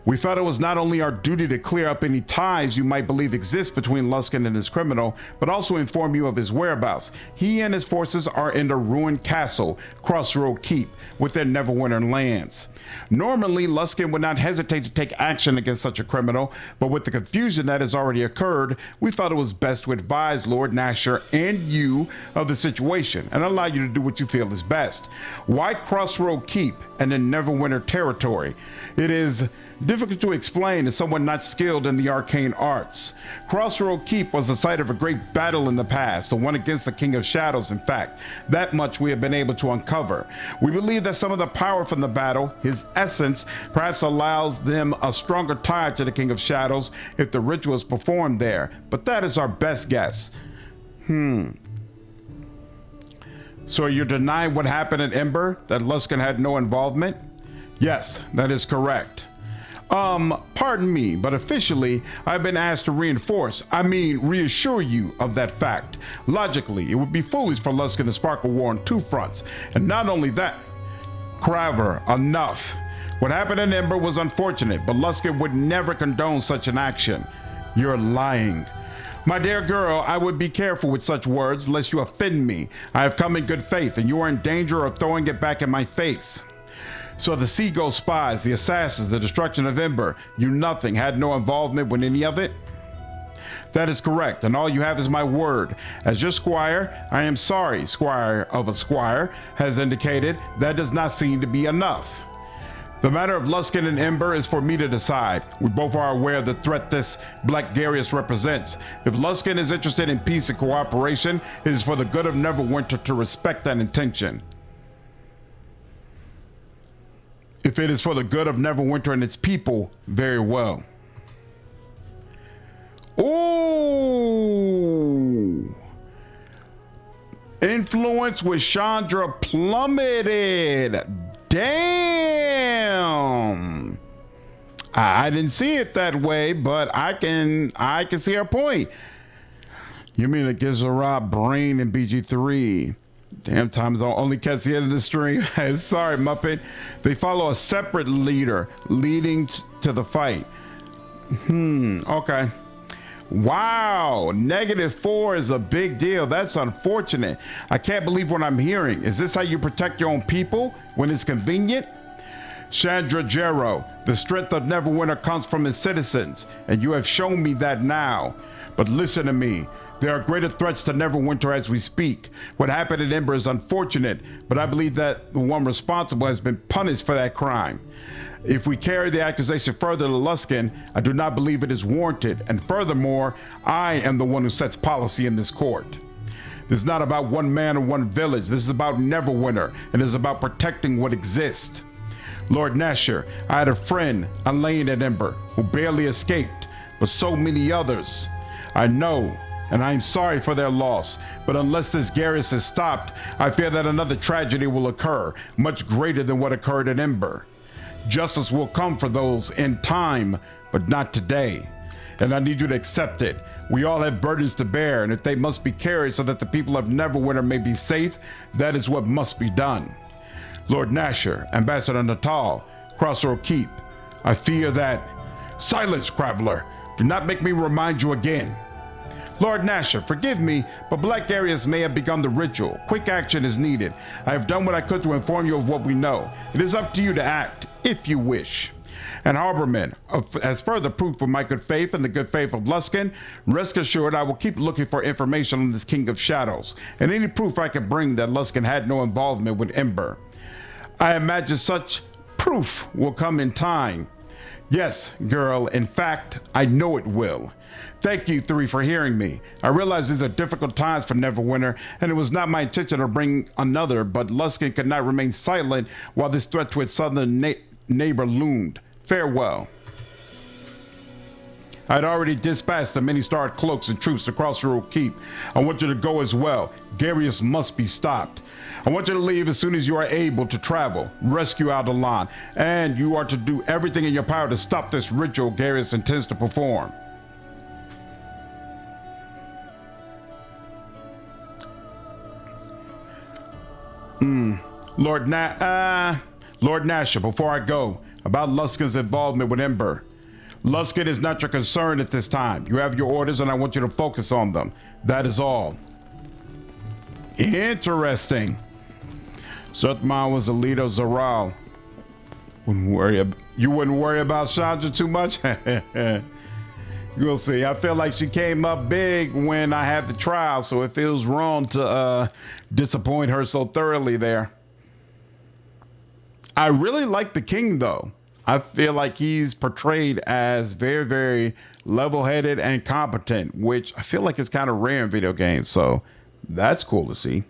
We felt it was not only our duty to clear up any ties you might believe exist between Luskan and this criminal, but also inform you of his whereabouts. He and his forces are in the ruined castle, Crossroad Keep, within Neverwinter lands. Normally, Luskan would not hesitate to take action against such a criminal, but with the confusion that has already occurred, we felt it was best to advise Lord Nasher and you of the situation and allow you to do what you feel is best. Why Crossroad Keep and in Neverwinter territory? It is difficult to explain to someone not skilled in the arcane arts. Crossroad Keep was the site of a great battle in the past, the one against the King of Shadows, in fact. That much we have been able to uncover. We believe that some of the power from the battle, his essence, perhaps allows them a stronger tie to the King of Shadows if the ritual is performed there, but that is our best guess. So you're denying what happened at Ember, that Luskan had no involvement? Yes, that is correct. Pardon me, but officially, I've been asked to reassure you of that fact. Logically, it would be foolish for Luskan to spark a war on two fronts. And not only that, Craver, enough. What happened in Ember was unfortunate, but Luskan would never condone such an action. You're lying. My dear girl, I would be careful with such words, lest you offend me. I have come in good faith, and you are in danger of throwing it back in my face. So the Seagull spies, the assassins, the destruction of Ember, you nothing, had no involvement with any of it? That is correct, and all you have is my word. As your squire, I am sorry, squire of a squire, has indicated, that does not seem to be enough. The matter of Luskan and Ember is for me to decide. We both are aware of the threat this Black Garius represents. If Luskan is interested in peace and cooperation, it is for the good of Neverwinter to respect that intention. If it is for the good of Neverwinter and its people, very well. Ooh! Influence with Shandra plummeted. Damn! I didn't see it that way, but I can see her point. You mean it gives a Rob brain in BG3? Damn, times I'll only catch the end of the stream. Sorry, Muppet. They follow a separate leader leading to the fight. Okay. Wow, -4 is a big deal. That's unfortunate. I can't believe what I'm hearing. Is this how you protect your own people when it's convenient? Shandra Jero, the strength of Neverwinter comes from its citizens, and you have shown me that now. But listen to me. There are greater threats to Neverwinter as we speak. What happened at Ember is unfortunate, but I believe that the one responsible has been punished for that crime. If we carry the accusation further to Luskan, I do not believe it is warranted, and furthermore, I am the one who sets policy in this court. This is not about one man or one village. This is about Neverwinter, and it is about protecting what exists. Lord Nasher, I had a friend, Alaine at Ember, who barely escaped, but so many others. I know, and I am sorry for their loss, but unless this Garius is stopped, I fear that another tragedy will occur, much greater than what occurred at Ember. Justice will come for those in time, but not today. And I need you to accept it. We all have burdens to bear, and if they must be carried so that the people of Neverwinter may be safe, that is what must be done. Lord Nasher, Ambassador Natal, Crossroad Keep, I fear that... Silence, Craveler! Do not make me remind you again. Lord Nasher, forgive me, but Black Garius may have begun the ritual. Quick action is needed. I have done what I could to inform you of what we know. It is up to you to act, if you wish. And Harborman, as further proof of my good faith and the good faith of Luskan, rest assured I will keep looking for information on this King of Shadows, and any proof I can bring that Luskan had no involvement with Ember. I imagine such proof will come in time. Yes, girl. In fact, I know it will. Thank you three for hearing me. I realize these are difficult times for Neverwinter, and it was not my intention to bring another, but Luskin could not remain silent while this threat to its southern neighbor loomed. Farewell. I'd already dispatched the many-starred cloaks and troops to Crossroad Keep. I want you to go as well. Garius must be stopped. I want you to leave as soon as you are able to travel. Rescue Alaine, and you are to do everything in your power to stop this ritual Garius intends to perform. Lord Nasher, before I go, about Luskin's involvement with Ember. Luskin is not your concern at this time. You have your orders and I want you to focus on them. That is all. Interesting. Sutman was the leader of Zaral. You wouldn't worry about Shandra too much? You'll see. I feel like she came up big when I had the trial, so it feels wrong to disappoint her so thoroughly there. I really like the king, though. I feel like he's portrayed as very, very level-headed and competent, which I feel like is kind of rare in video games. So that's cool to see.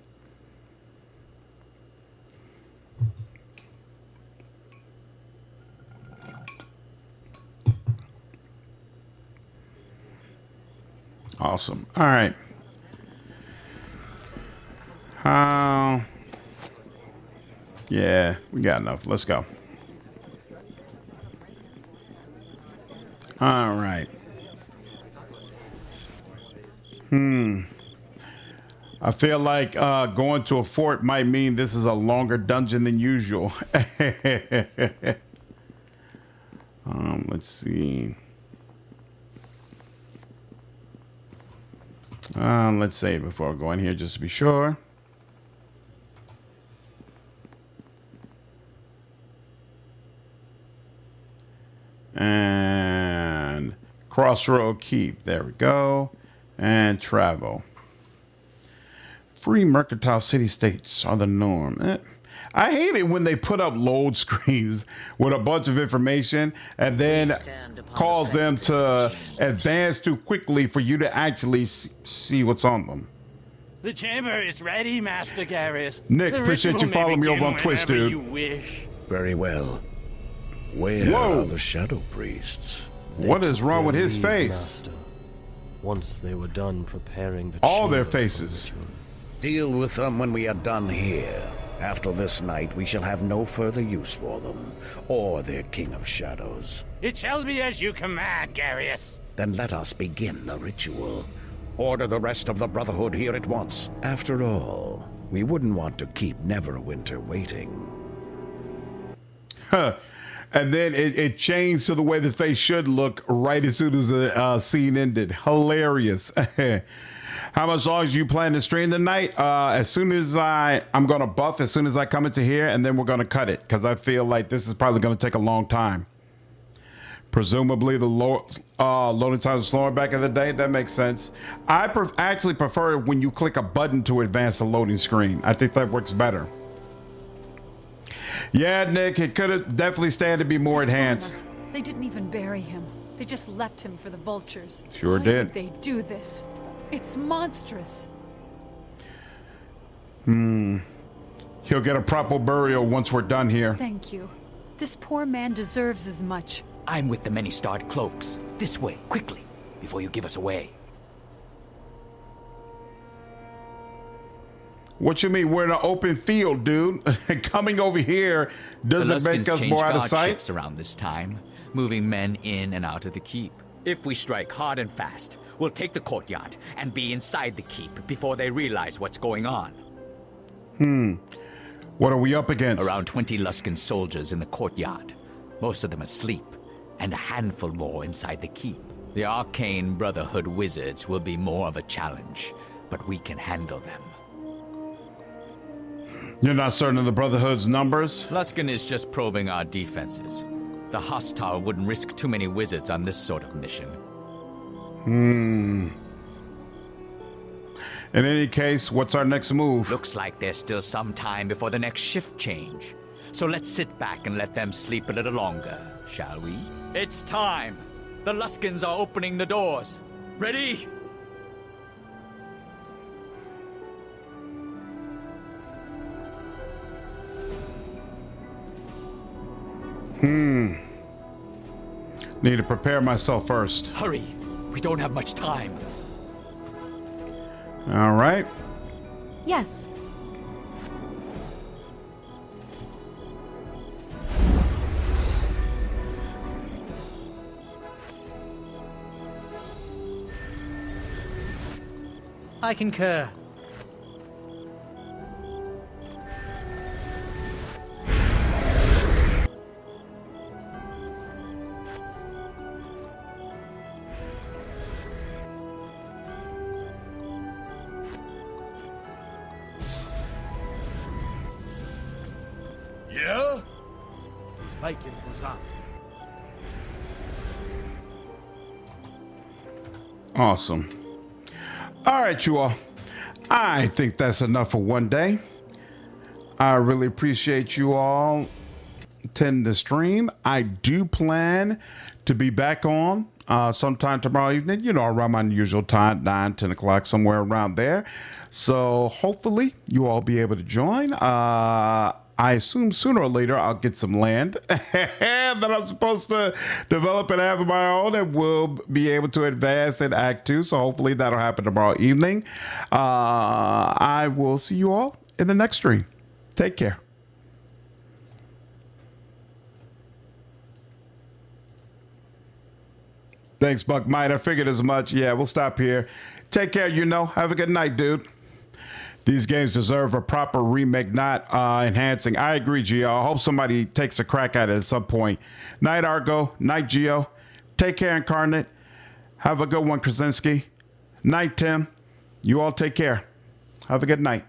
Awesome. All right. Yeah, we got enough. Let's go. All right. I feel like going to a fort might mean this is a longer dungeon than usual. Let's see. Let's save before I go in here just to be sure. And Crossroad Keep. There we go. And travel. Free mercantile city-states are the norm. I hate it when they put up load screens with a bunch of information and then cause them to advance too quickly for you to actually see what's on them. The chamber is ready, Master Garius. Nick, appreciate you following me over on Twitch, dude. You wish. Very well. Where are the Shadow Priests? What is wrong with his face? Master. Once they were done preparing the all their faces. Deal with them when we are done here. After this night, we shall have no further use for them, or their King of Shadows. It shall be as you command, Garius. Then let us begin the ritual. Order the rest of the Brotherhood here at once. After all, we wouldn't want to keep Neverwinter waiting. Huh. And then it changed to the way the face should look right as soon as the scene ended. Hilarious. How much longer do you plan to stream tonight? As soon as I'm going to buff as soon as I come into here, and then we're going to cut it because I feel like this is probably going to take a long time. Presumably the loading times are slower back in the day. That makes sense. I actually prefer when you click a button to advance the loading screen. I think that works better. Yeah, Nick, it could have definitely stand to be more enhanced. They didn't even bury him. They just left him for the vultures. Sure Why did. would they do this? It's monstrous. He'll get a proper burial once we're done here. Thank you. This poor man deserves as much. I'm with the many-starred cloaks. This way, quickly, before you give us away. What you mean? We're in an open field, dude. Coming over here doesn't make us more out of sight. Around this time, moving men in and out of the keep. If we strike hard and fast, we'll take the courtyard and be inside the keep before they realize what's going on. What are we up against? Around 20 Luskin soldiers in the courtyard, most of them asleep, and a handful more inside the keep. The Arcane Brotherhood wizards will be more of a challenge, but we can handle them. You're not certain of the Brotherhood's numbers? Luskin is just probing our defenses. The hostile wouldn't risk too many wizards on this sort of mission. In any case, what's our next move? Looks like there's still some time before the next shift change. So let's sit back and let them sleep a little longer, shall we? It's time. The Luskins are opening the doors. Ready? Need to prepare myself first. Hurry. We don't have much time. All right. Yes. I concur. Yeah? Awesome. All right, you all. I think that's enough for one day. I really appreciate you all attending the stream. I do plan to be back on sometime tomorrow evening, you know, around my usual time, 9, 10 o'clock, somewhere around there. So hopefully you all be able to join. I assume sooner or later I'll get some land that I'm supposed to develop and have of my own, and will be able to advance in Act 2. So hopefully that'll happen tomorrow evening. I will see you all in the next stream. Take care. Thanks, Buck Might. I figured as much. Yeah, we'll stop here. Take care, you know. Have a good night, dude. These games deserve a proper remake, not enhancing. I agree, Gio. I hope somebody takes a crack at it at some point. Night, Argo. Night, Gio. Take care, Incarnate. Have a good one, Krasinski. Night, Tim. You all take care. Have a good night.